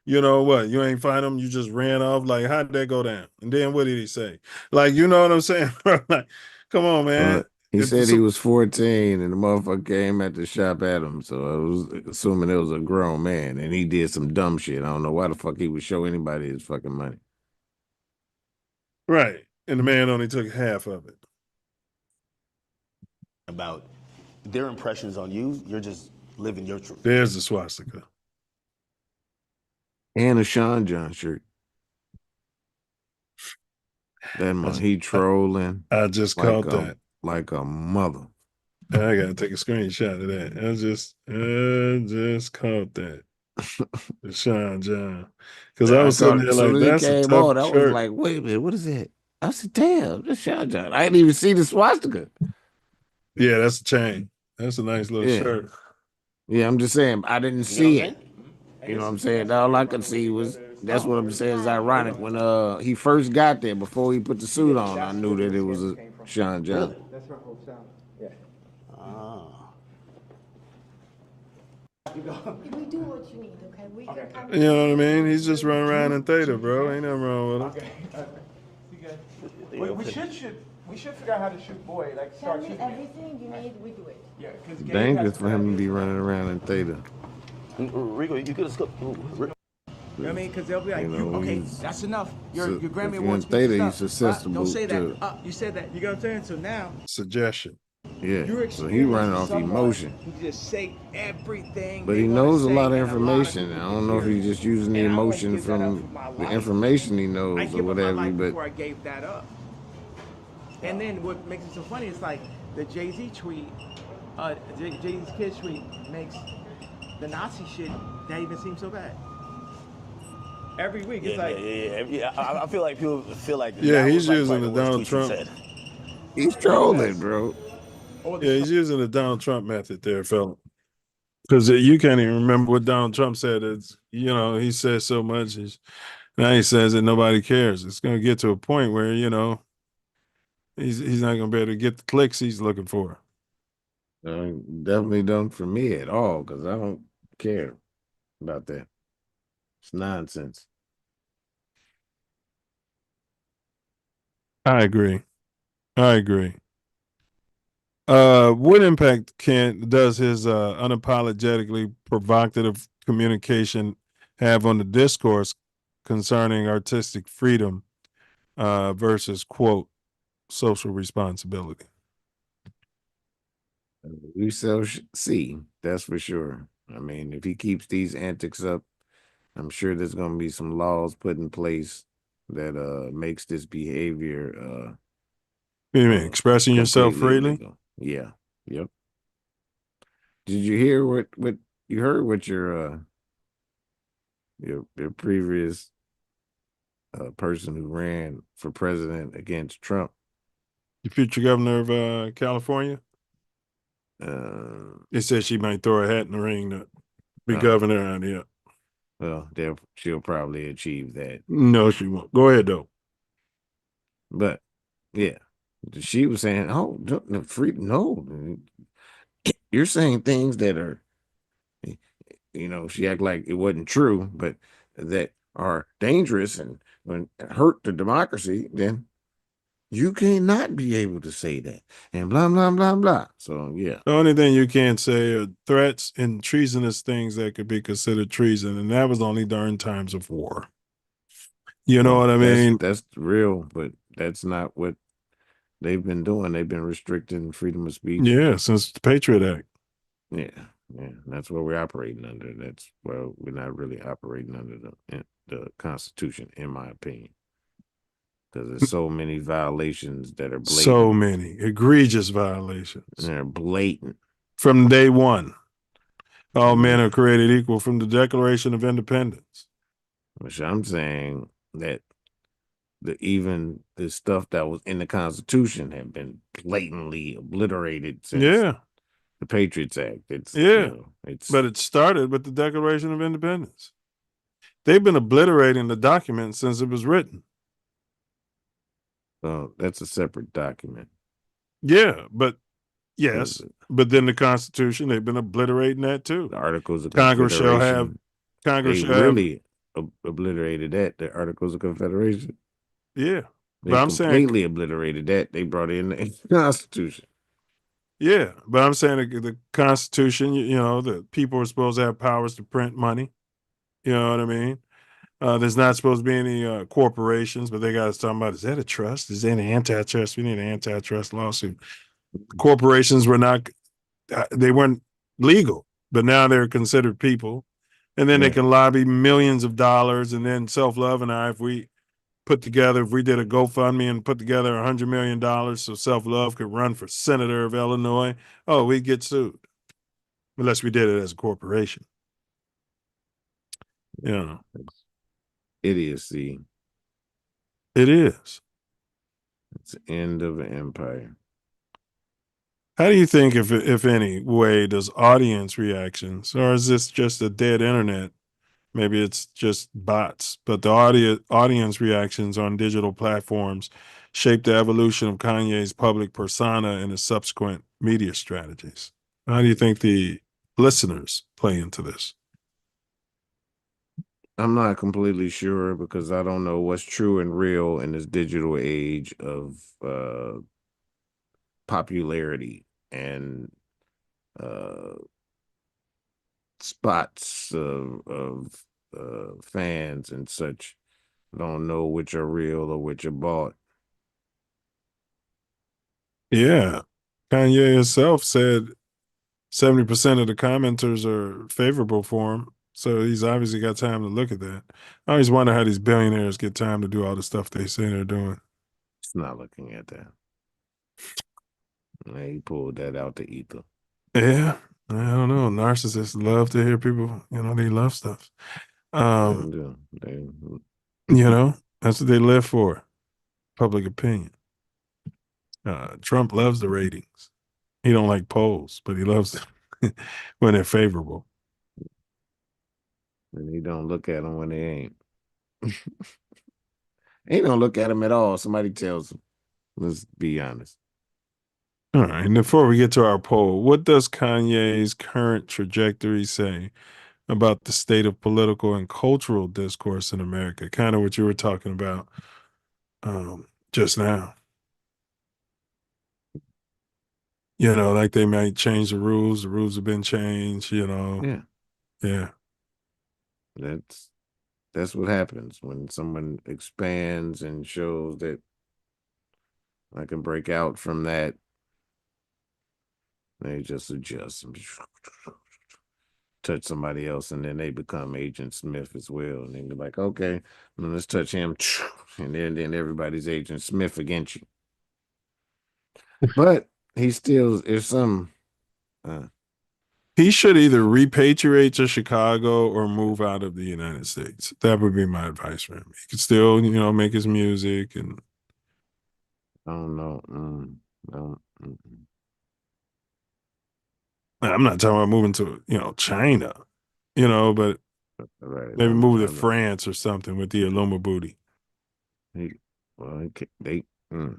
You know what? You ain't find them. You just ran off. Like, how did that go down? And then what did he say? Like, you know what I'm saying? Like, come on, man. He said he was 14 and the motherfucker came at the shop at him. So I was assuming it was a grown man and he did some dumb shit. I don't know why the fuck he would show anybody his fucking money. Right. And the man only took half of it. About their impressions on you. You're just living your truth. There's the swastika. And a Sean John shirt. That man, he trolling. I just caught that. Like a mother. I gotta take a screenshot of that. I just caught that. Sean John. Because I was sitting there like, that's a tough I was like, wait a minute, what is that? I said, damn, that's Sean John. I didn't even see the swastika. Yeah, that's a chain. That's a nice little shirt. Yeah, I'm just saying, I didn't see it. You know what I'm saying? All I could see was, that's what I'm saying is ironic. When he first got there, before he put the suit on, I knew that it was a Sean John. That's her whole style. Yeah. We do what you need, okay? We can come. You know what I mean? He's just running around in theta, bro. Ain't nothing wrong with him. We should figure out how to shoot boy. Like Tell me everything you need, we do it. Yeah, because Dangerous for him to be running around in theta. Rico, you could have skipped. You know what I mean? Because they'll be like, You know, okay, he's that's enough. Your Grammy if you're Awards in theta, speech you're is up. susceptible Don't say to- that. You said that. You know what I'm saying? So now Suggestion. Yeah, you're so he running off experiencing emotion. someone who just say everything. But they he wanna knows a say lot of and information. I don't know if he's just using the And I won't emotion give that up from for my the life. information he I knows or give up my whatever, life but before I gave that up. And then what makes it so funny is like the Jay-Z tweet, Jay-Z's kid tweet makes the Nazi shit that even seem so bad. Every week, it's like I feel like people feel like Yeah, that he's was like using probably the worst Donald tweet you Trump. said. he's trolling, bro. Yeah, he's using the Donald Trump method there, fella. Because you can't even remember what Donald Trump said. It's, you know, he says so much. Now he says that nobody cares. It's going to get to a point where, you know, he's not going to be able to get the clicks he's looking for. Definitely don't for me at all, because I don't care about that. It's nonsense. I agree. What impact does his unapologetically provocative communication have on the discourse concerning artistic freedom versus, quote, social responsibility? We shall see, that's for sure. I mean, if he keeps these antics up, I'm sure there's going to be some laws put in place that makes this behavior What do you mean, expressing yourself completely freely? illegal. Yeah. Yep. Did you hear what you heard what your previous person who ran for president against Trump The future governor of California. It says she might throw her hat in the ring to be governor out here. Well, she'll probably achieve that. No, she won't. Go ahead though. But yeah, she was saying, "Oh, freedom! No, you're saying things that are, she act like it wasn't true, but that are dangerous and hurt the democracy. Then you cannot be able to say that and blah blah blah blah." So yeah, the only thing you can't say are threats and treasonous things that could be considered treason, and that was only during times of war. You know what I mean? That's real, but that's not what they've been doing. They've been restricting freedom of speech. Yeah, since the Patriot Act. Yeah, that's what we're operating under. We're not really operating under the Constitution, in my opinion, because there's so many violations that are blatant. So many egregious violations. And they're blatant from day one. All men are created equal from the Declaration of Independence. Which I'm saying that even the stuff that was in the Constitution had been blatantly obliterated since the Patriots Act. But it started with the Declaration of Independence. They've been obliterating the document since it was written. So that's a separate document. Yeah, but but then the Constitution, they've been obliterating that too. The Articles of Congress shall Confederation. have Obliterated that. The Articles of Confederation. Yeah, they completely obliterated that. They brought in the Constitution. Yeah, but I'm saying the Constitution, the people are supposed to have powers to print money. You know what I mean? There's not supposed to be any corporations, but they got us talking about, is that a trust? Is that an antitrust? We need an antitrust lawsuit. Corporations they weren't legal, but now they're considered people. And then they can lobby millions of dollars. And then Self Love and I, if we did a GoFundMe and put together $100 million so Self Love could run for senator of Illinois, we'd get sued. Unless we did it as a corporation. Idiocy. It is. It's the end of an empire. How do you think, if any way, does audience reactions, or is this just a dead internet? Maybe it's just bots, but the audience reactions on digital platforms shape the evolution of Kanye's public persona and his subsequent media strategies. How do you think the listeners play into this? I'm not completely sure because I don't know what's true and real in this digital age of popularity and spots of fans and such. Don't know which are real or which are bought. Yeah. Kanye himself said 70% of the commenters are favorable for him. So he's obviously got time to look at that. I always wonder how these billionaires get time to do all the stuff they say they're doing. It's not looking at that. He pulled that out the ether. Yeah. I don't know. Narcissists love to hear people, they love stuff. That's what they live for. Public opinion. Trump loves the ratings. He don't like polls, but he loves them when they're favorable. And he don't look at them when they ain't. He don't look at them at all. Somebody tells him. Let's be honest. All right. And before we get to our poll, what does Kanye's current trajectory say about the state of political and cultural discourse in America? Kind of what you were talking about just now. Like they might change the rules. The rules have been changed, Yeah. Yeah. That's what happens when someone expands and shows that I can break out from that. They just adjust and touch somebody else, and then they become Agent Smith as well. And then they're like, okay, let's touch him, and then everybody's Agent Smith against you. But he still is some. He should either repatriate to Chicago or move out of the United States. That would be my advice for him. He could still, make his music and I don't know. No. I'm not talking about moving to, China, but Right. maybe I'm move to trying to. France or something with the Aluma booty. He, well,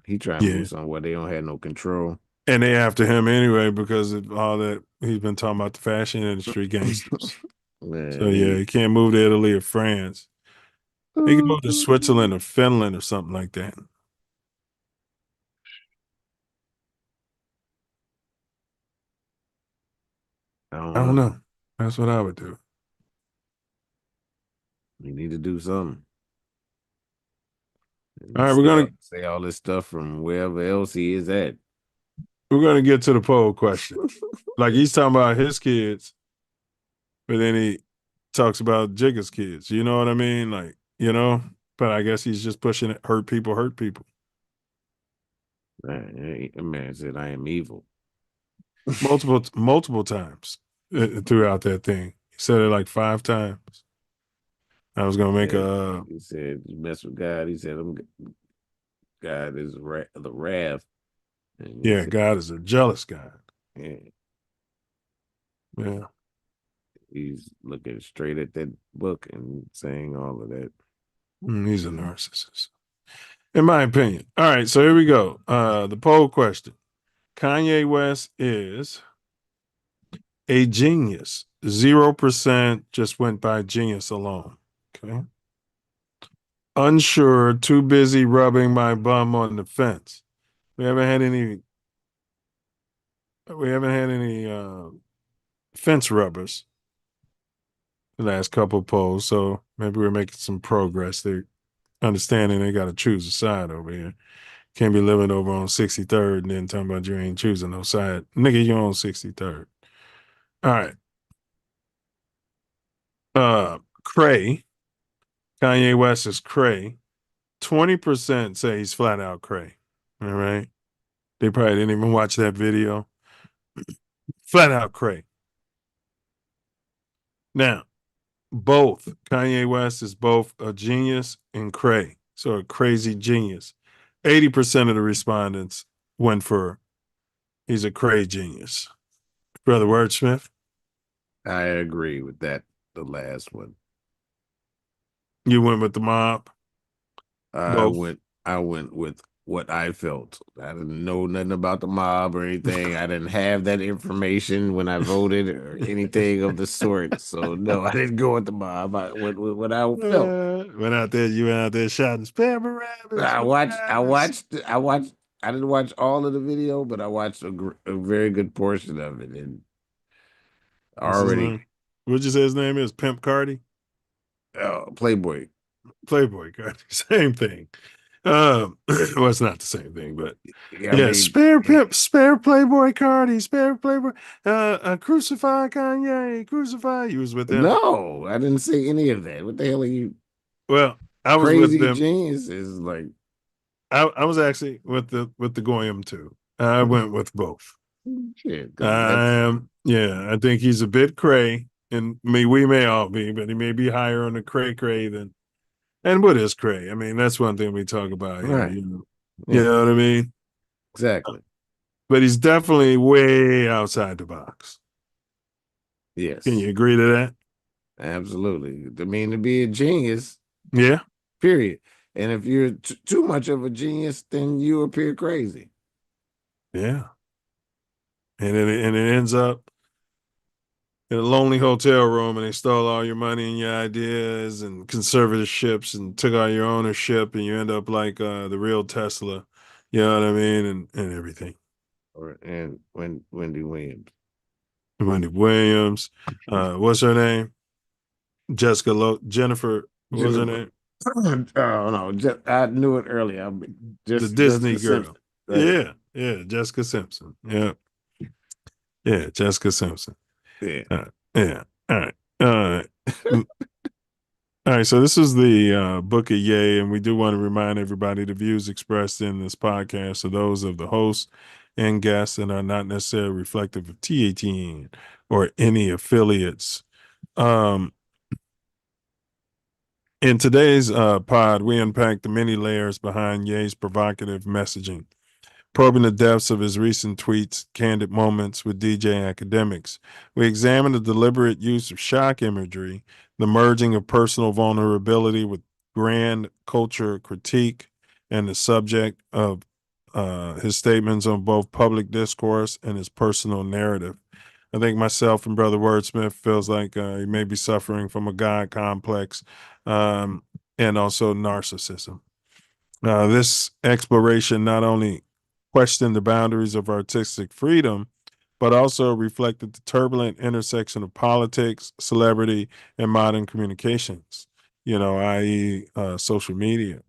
he trying to Yeah. move somewhere they don't have no control. And they after him anyway because of all that he's been talking about the fashion industry gangsters. So Man, yeah, he can't move to Italy or France. He can move to Switzerland or Finland or something like that. I I don't don't know. know. That's what I would do. You need to do something. All right, we're Say all this stuff from wherever else he is at. gonna get to the poll question. Like he's talking about his kids, but then he talks about Jigga's kids. You know what I mean? Like, but I guess he's just pushing it. Hurt people, hurt people. Man, a man said, "I am evil." Multiple times throughout that thing. He said it like 5 times. I was gonna make He said, "You mess with God." He said, "God is the wrath." And he yeah, said, God is a jealous God. yeah, Yeah. he's looking straight at that book and saying all of that. He's a narcissist, in my opinion. All right, so here we go. The poll question: Kanye West is a genius. 0% just went by genius alone. Okay. Unsure, too busy rubbing my bum on the fence. We haven't had any. We haven't had any fence rubbers the last couple of polls, so maybe we're making some progress. They're understanding they got to choose a side over here. Can't be living over on 63rd and then talking about you ain't choosing no side. Nigga, you on 63rd. All right. Cray. Kanye West is cray. 20% say he's flat out cray. All right. They probably didn't even watch that video. Flat out cray. Now, both Kanye West is both a genius and cray. So a crazy genius. 80% of the respondents went for he's a cray genius. Brother Wordsmith? I agree with that. The last one. You went with the mob? I went with what I felt. I didn't know nothing about the mob or anything. I didn't have that information when I voted or anything of the sort. So no, I didn't go with the mob. I went with what I felt. You went out there shouting, spare Barabbas. I didn't watch all of the video, but I watched a very good portion of it. And What's his already, name? What'd you say his name is? Pimp Cardi? Playboy. Playboy Cardi. Same thing. Well, it's not the same thing, but Yeah, I yeah, mean, spare Pimp, spare Playboy Cardi, spare Playboy, crucify Kanye, crucify. You was with them? no, I didn't say any of that. What the hell are you? Well, I was with Crazy them. genius is like I was actually with the Goyim too. I went with both. shit. That's I think he's a bit cray, and we may all be, but he may be higher on the cray than. And what is cray? I mean, that's one thing we talk about here. right. You Yeah. know what I mean? Exactly. But he's definitely way outside the box. Yes. Can you agree to that? Absolutely. I mean, to be a genius. Yeah. Period. And if you're too much of a genius, then you appear crazy. Yeah. And it ends up in a lonely hotel room, and they stole all your money and your ideas and conservatorships and took all your ownership, and you end up like the real Tesla. You know what I mean? And everything. And Wendy Williams. Wendy Williams. What's her name? Jennifer. What was her name? Oh no, I knew it earlier. The Disney girl. Simpson, right? Yeah, Jessica Simpson. Yeah, Jessica Simpson. Yeah. Yeah. All right. All right. So this is the Book of Yay, and we do want to remind everybody the views expressed in this podcast are those of the host and guests and are not necessarily reflective of TATN or any affiliates. In today's pod, we unpack the many layers behind Ye's provocative messaging, probing the depths of his recent tweets, candid moments with DJ Academics. We examine the deliberate use of shock imagery, the merging of personal vulnerability with grand culture critique, and the subject of his statements on both public discourse and his personal narrative. I think myself and Brother Wordsmith feels like he may be suffering from a God complex and also narcissism. This exploration not only questioned the boundaries of artistic freedom, but also reflected the turbulent intersection of politics, celebrity, and modern communications, i.e., social media.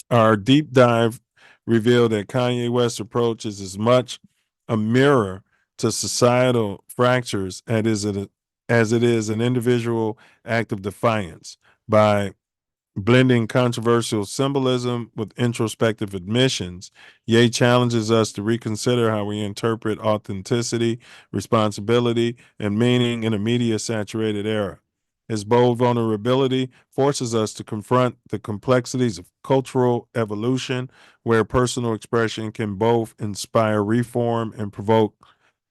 Our deep dive revealed that Kanye West's approach is as much a mirror to societal fractures as it is an individual act of defiance. By blending controversial symbolism with introspective admissions, Ye challenges us to reconsider how we interpret authenticity, responsibility, and meaning in a media-saturated era. His bold vulnerability forces us to confront the complexities of cultural evolution, where personal expression can both inspire reform and provoke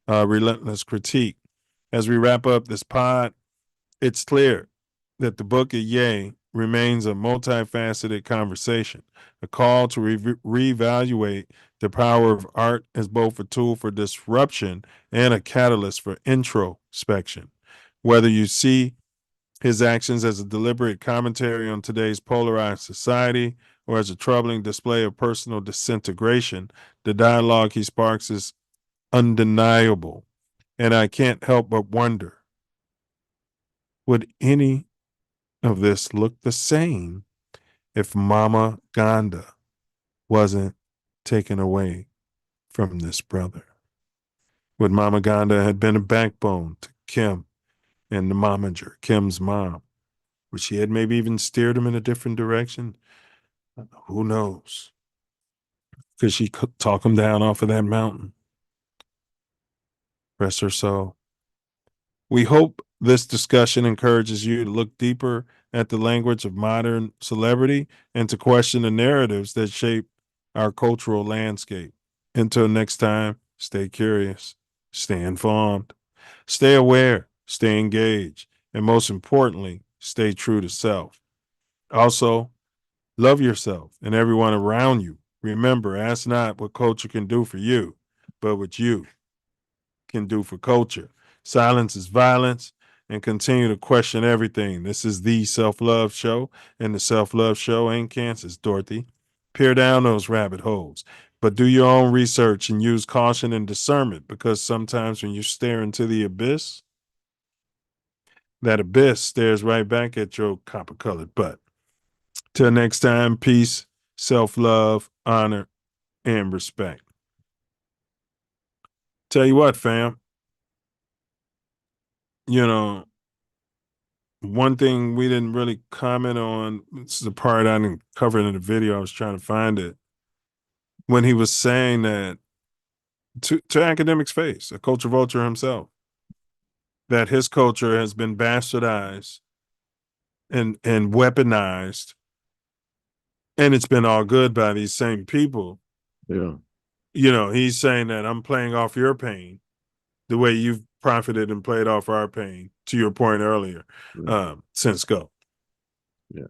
relentless critique. As we wrap up this pod, it's clear that the Book of Ye remains a multifaceted conversation, a call to reevaluate the power of art as both a tool for disruption and a catalyst for introspection. Whether you see his actions as a deliberate commentary on today's polarized society or as a troubling display of personal disintegration, the dialogue he sparks is undeniable. And I can't help but wonder, would any of this look the same if Mama Ganda wasn't taken away from this brother? Would Mama Ganda had been a backbone to Kim and the momager, Kim's mom? Would she had maybe even steered him in a different direction? Who knows? Could she talk him down off of that mountain? Rest her soul. We hope this discussion encourages you to look deeper at the language of modern celebrity and to question the narratives that shape our cultural landscape. Until next time, stay curious, stay informed, stay aware, stay engaged, and most importantly, stay true to self. Also, love yourself and everyone around you. Remember, ask not what culture can do for you, but what you can do for culture. Silence is violence, and continue to question everything. This is the Self Love Show, and the Self Love Show ain't Kansas, Dorothy. Peer down those rabbit holes, but do your own research and use caution and discernment, because sometimes when you stare into the abyss, that abyss stares right back at your copper colored butt. Till next time, peace, self love, honor, and respect. Tell you what, fam, one thing we didn't really comment on, this is the part I didn't cover in the video, I was trying to find it, when he was saying that to Academic's face, a culture vulture himself, that his culture has been bastardized and weaponized, and it's been all good by these same people. Yeah. He's saying that I'm playing off your pain the way you've profited and played off our pain, to your point earlier, since go. Yeah.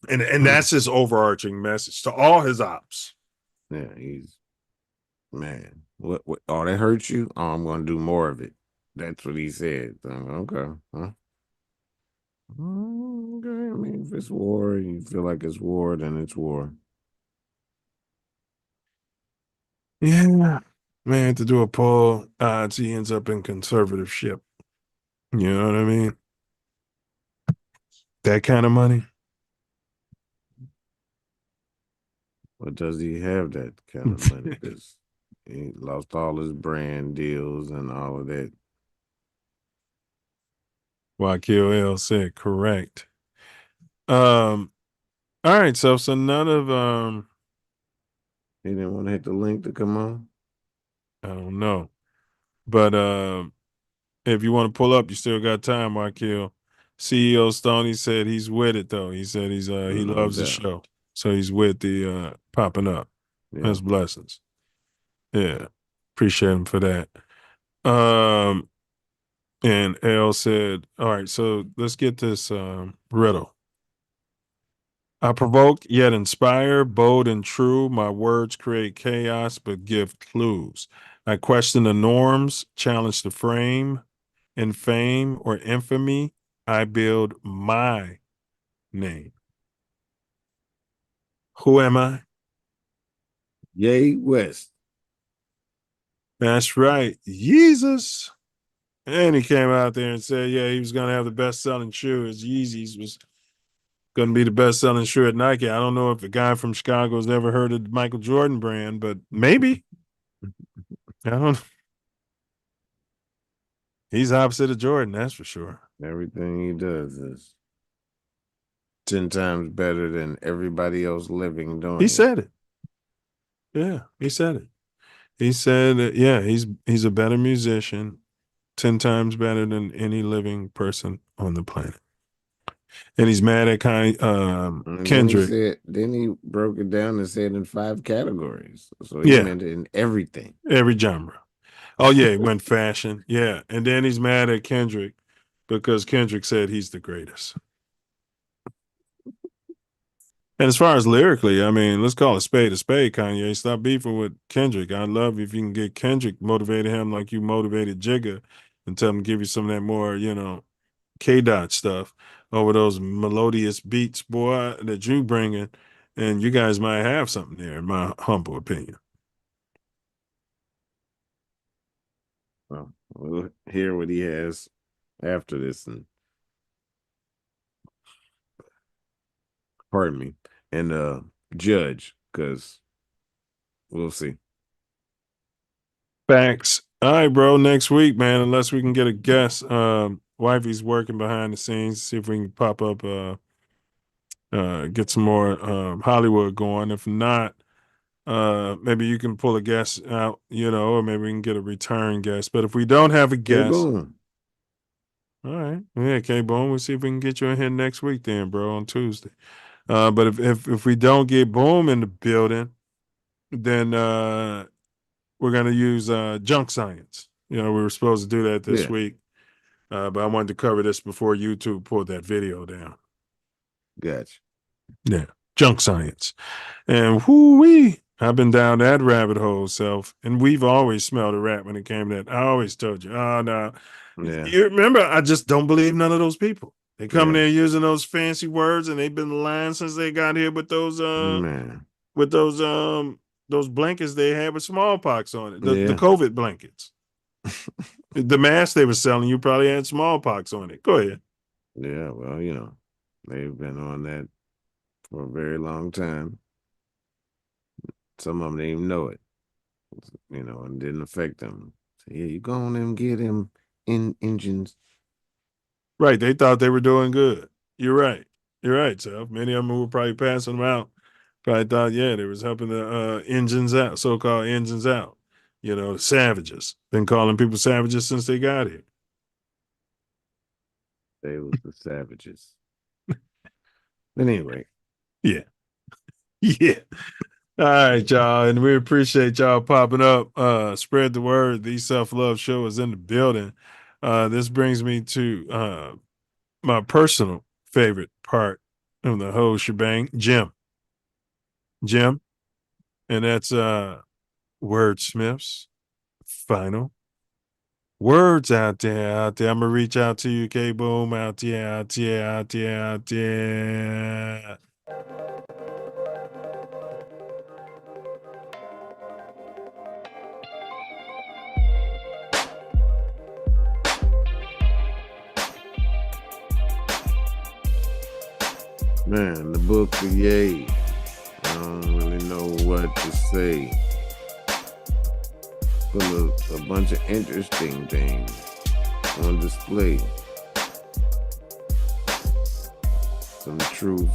And that's his overarching message to all his ops. Yeah, man. What oh, that hurt you? Oh, I'm gonna do more of it. That's what he said. Okay. Huh? Okay. I mean, if it's war, you feel like it's war, then it's war. Yeah. Man, to do a poll, odds he ends up in conservatorship. You know what I mean? That kind of money. But does he have that kind of money? Because he lost all his brand deals and all of that. YQL said correct. All right, so none of he didn't want to hit the link to come on. I don't know. But if you want to pull up, you still got time, YQL. CEO Stoney said he's with it though. He said he loves the doubt. show, so he's with the popping up. Yeah. That's blessings. Yeah, appreciate him for that. And L said, "All right, so let's get this riddle. I provoke yet inspire, bold and true. My words create chaos but give clues. I question the norms, challenge the frame. In fame or infamy, I build my name. Who am I? Ye West. That's right, Jesus." And he came out there and said, yeah, he was going to have the best-selling shoe. His Yeezys was going to be the best-selling shoe at Nike. I don't know if the guy from Chicago has ever heard of the Michael Jordan brand, but maybe. I don't know. He's opposite of Jordan, that's for sure. Everything he does is 10 times better than everybody else living doing He it. said it. Yeah, he said it. He said, yeah, he's a better musician, 10 times better than any living person on the planet. And he's mad at Kendrick. Then he broke it down and said in 5 categories. So he meant it in everything. Every genre. Oh, yeah, he went fashion. Yeah. And then he's mad at Kendrick because Kendrick said he's the greatest. And as far as lyrically, I mean, let's call a spade, Kanye. Stop beefing with Kendrick. I'd love if you can get Kendrick, motivated him like you motivated Jigga, and tell him to give you some of that more, K-Dot stuff over those melodious beats, boy, that you bringing. And you guys might have something there, in my humble opinion. Well, we'll hear what he has after this, and pardon me, and judge, because we'll see. Facts. All right, bro. Next week, man, unless we can get a guest. Wifey's working behind the scenes, see if we can pop up, get some more Hollywood going. If not, maybe you can pull a guest out, or maybe we can get a return guest. But if we don't have a guest, all right, yeah, K-Boom, we'll see if we can get you in here next week then, bro, on Tuesday. But if we don't get Boom in the building, then we're gonna use junk science. We were supposed to do that this week, but I wanted to cover this before YouTube pulled that video down. Gotcha. Yeah, junk science, and whoo-wee, I've been down that rabbit hole, Self, and we've always smelled a rat when it came to that. I always told you, oh no, you remember? I just don't believe none of those people. They come there using those fancy words, and they've been lying since they got here with those those blankets they had with smallpox on it, the COVID blankets. The mask they were selling, you probably had smallpox on it. Go ahead. Yeah, well, they've been on that for a very long time. Some of them didn't even know it, and didn't affect them. So, yeah, you go on and get them engines. Right, they thought they were doing good. You're right, Self. Many of them who were probably passing them out probably thought, they was helping the engines out, so-called engines out. The savages. Been calling people savages since they got here. They was the savages. But anyway. Yeah. Yeah. All right, y'all. And we appreciate y'all popping up. Spread the word. The Self Love Show is in the building. This brings me to my personal favorite part of the whole shebang, Jim. And that's Wordsmith's final words out there. I'm gonna reach out to you, K-Boom, out there. Man, the book of Ye. I don't really know what to say. Full of a bunch of interesting things on display. Some truth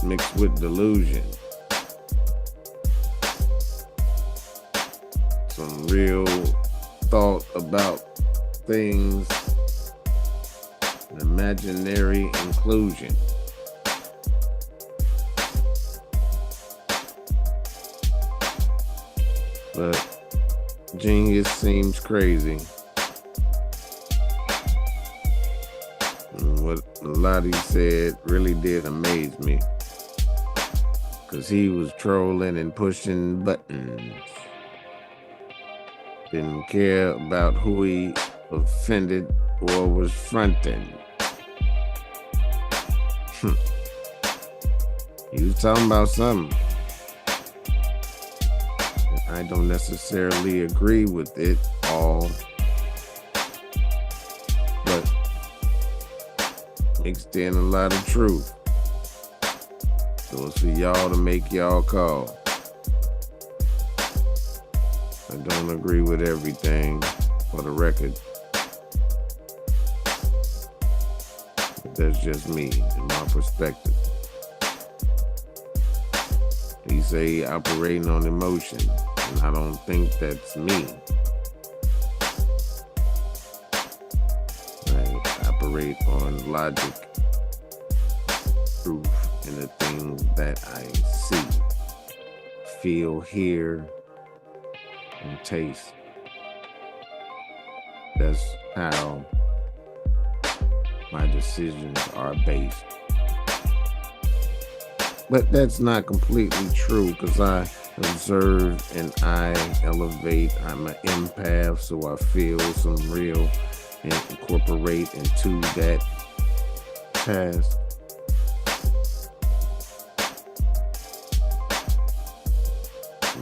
mixed with delusion. Some real thought about things and imaginary inclusion. But genius seems crazy. And what Lottie said really did amaze me. Because he was trolling and pushing buttons. Didn't care about who he offended or was fronting. He was talking about something. I don't necessarily agree with it all, but mixed in a lot of truth. So it's for y'all to make y'all call. I don't agree with everything, for the record. But that's just me and my perspective. He say operating on emotion, and I don't think that's me. I operate on logic, truth, and the things that I see, feel, hear, and taste. That's how my decisions are based. But that's not completely true, because I observe and I elevate. I'm an empath, so I feel some real and incorporate into that task.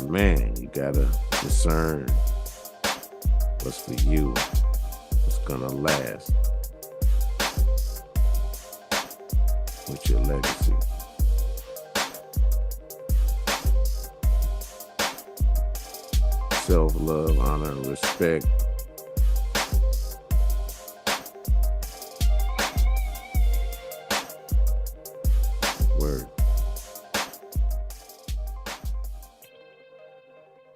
Man, you gotta discern what's for you, what's gonna last with your legacy. Self-love, honor, and respect. Word.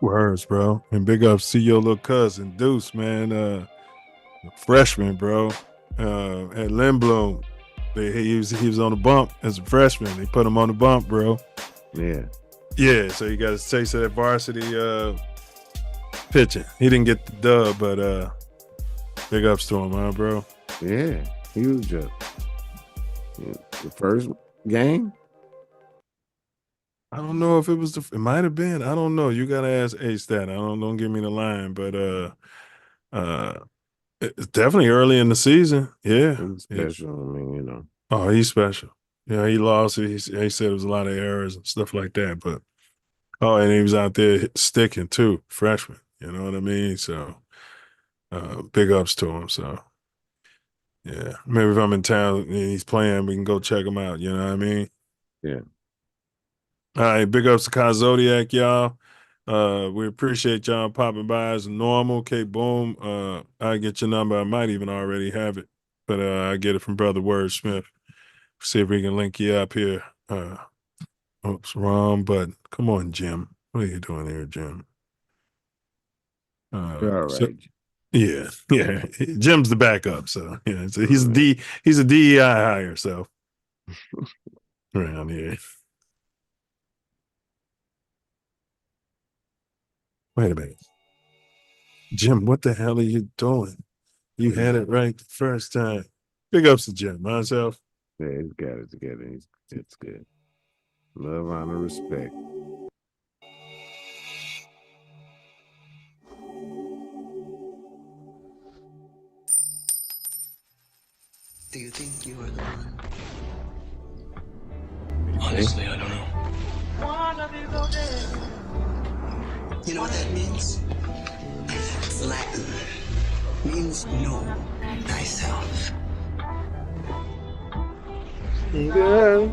Words, bro. And big ups to your little cousin, Deuce, man. Freshman, bro. At Lindblom. He was on the bump as a freshman. They put him on the bump, bro. Yeah. Yeah, so you got a taste of that varsity pitching. He didn't get the dub, but big ups to him, huh, bro? Yeah, huge up. The first game? I don't know if it was it might have been. I don't know. You gotta ask Ace that. Don't give me the line, but it's definitely early in the season. Yeah. He's special. I mean, you know. Oh, he's special. Yeah, he lost. He said it was a lot of errors and stuff like that. But and he was out there sticking too, freshman. You know what I mean? So big ups to him. So yeah. Maybe if I'm in town and he's playing, we can go check him out. You know what I mean? Yeah. All right, big ups to Kai Zodiac, y'all. We appreciate y'all popping by as normal. Okay, boom. I get your number. I might even already have it, but I get it from Brother Wordsmith. See if we can link you up here. Oops, wrong button. Come on, Jim. What are you doing here, Jim? All right. Yeah. Jim's the backup, so yeah. So he's a DEI hire, so around here. Wait a minute. Jim, what the hell are you doing? You had it right the first time. Big ups to Jim, myself. Yeah, he's got it together. It's good. Love, honor, respect. Do you think you are the one? Honestly, I don't know. You know what that means? Latin means know thyself. Girl,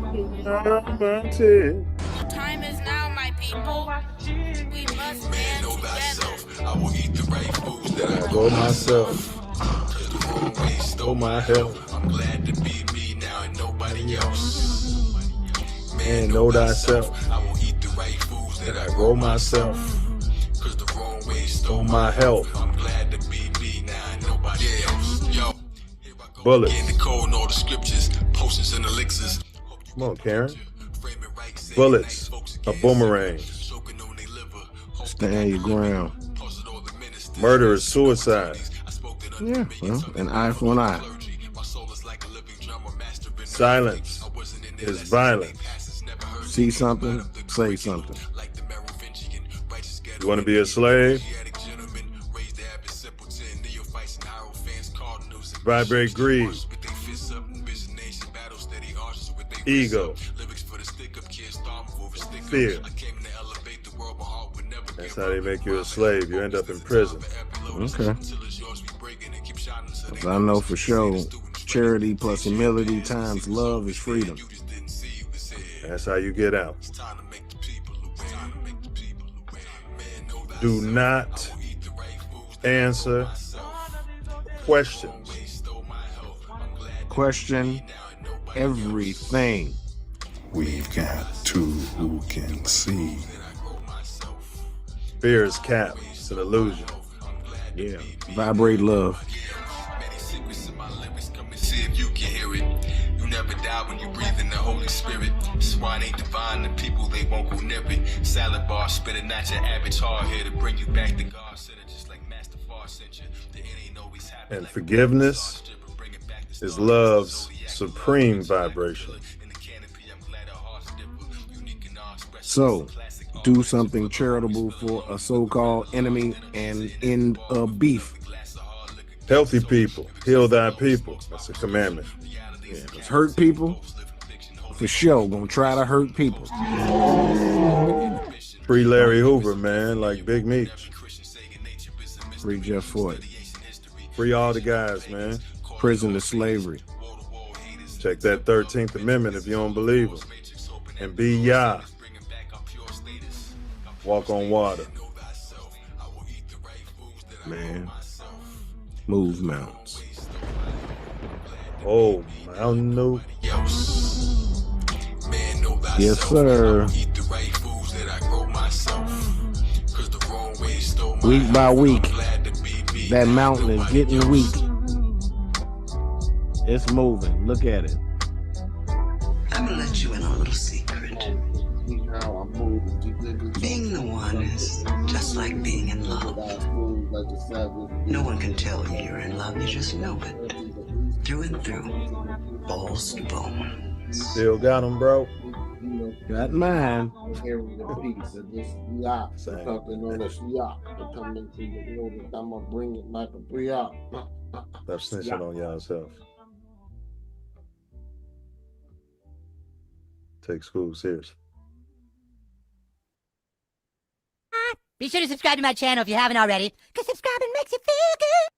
Time is now, my people. We must stand together. I will eat the right foods that I go myself. Stole my health. I'm glad to be me now and nobody else. Man, know thyself. I will eat the right foods that I grow myself. Cause the wrong way Stole my health. I'm glad to be me now and nobody else. Yo, Bullets. in the cold, no the scriptures, potions and elixirs. Come on, Karen. Bullets are boomerangs. Stand your ground. Murder is suicide. Yeah, well, an eye for an eye. Silence is violence. See something, say something. You want to be a slave? Vibrate greed, ego, fear. That's how they make you a slave. You end up in prison. Okay. As I know for sure, charity plus humility times love is freedom. That's how you get out. Do not answer questions. Question everything. We've got two who can see. Fear is cap. It's an illusion. Yeah. Vibrate love. See if you can hear it. You never die when you breathe in the Holy Spirit. Swine ain't divine, the people they won't go near it. Salad bar, spit it, not your average hard here to bring you back to God. Said it just like Master Far sent you. The end ain't always happy. And forgiveness is love's supreme vibration. So, do something charitable for a so-called enemy and end a beef. Healthy people, heal thy people. That's a commandment. Yeah, 'cause hurt people, for sure, gonna try to hurt people. Free Larry Hoover, man, like Big Meech. Free Jeff Floyd. Free all the guys, man. Prison to slavery. Check that 13th Amendment if you don't believe them. And be Yah. Walk on water. Man. Move mountains. Oh, Mountain Dew. Yes, sir. Week by week, that mountain is getting weak. It's moving. Look at it. I'm gonna let you in on a little secret. Being the one is just like being in love. No one can tell you you're in love, you just know it. Through and through. Balls to bones. Still got them, bro. Got mine. Stop snitching on yourself. Take school serious. Be sure to subscribe to my channel if you haven't already, because subscribing makes you feel good.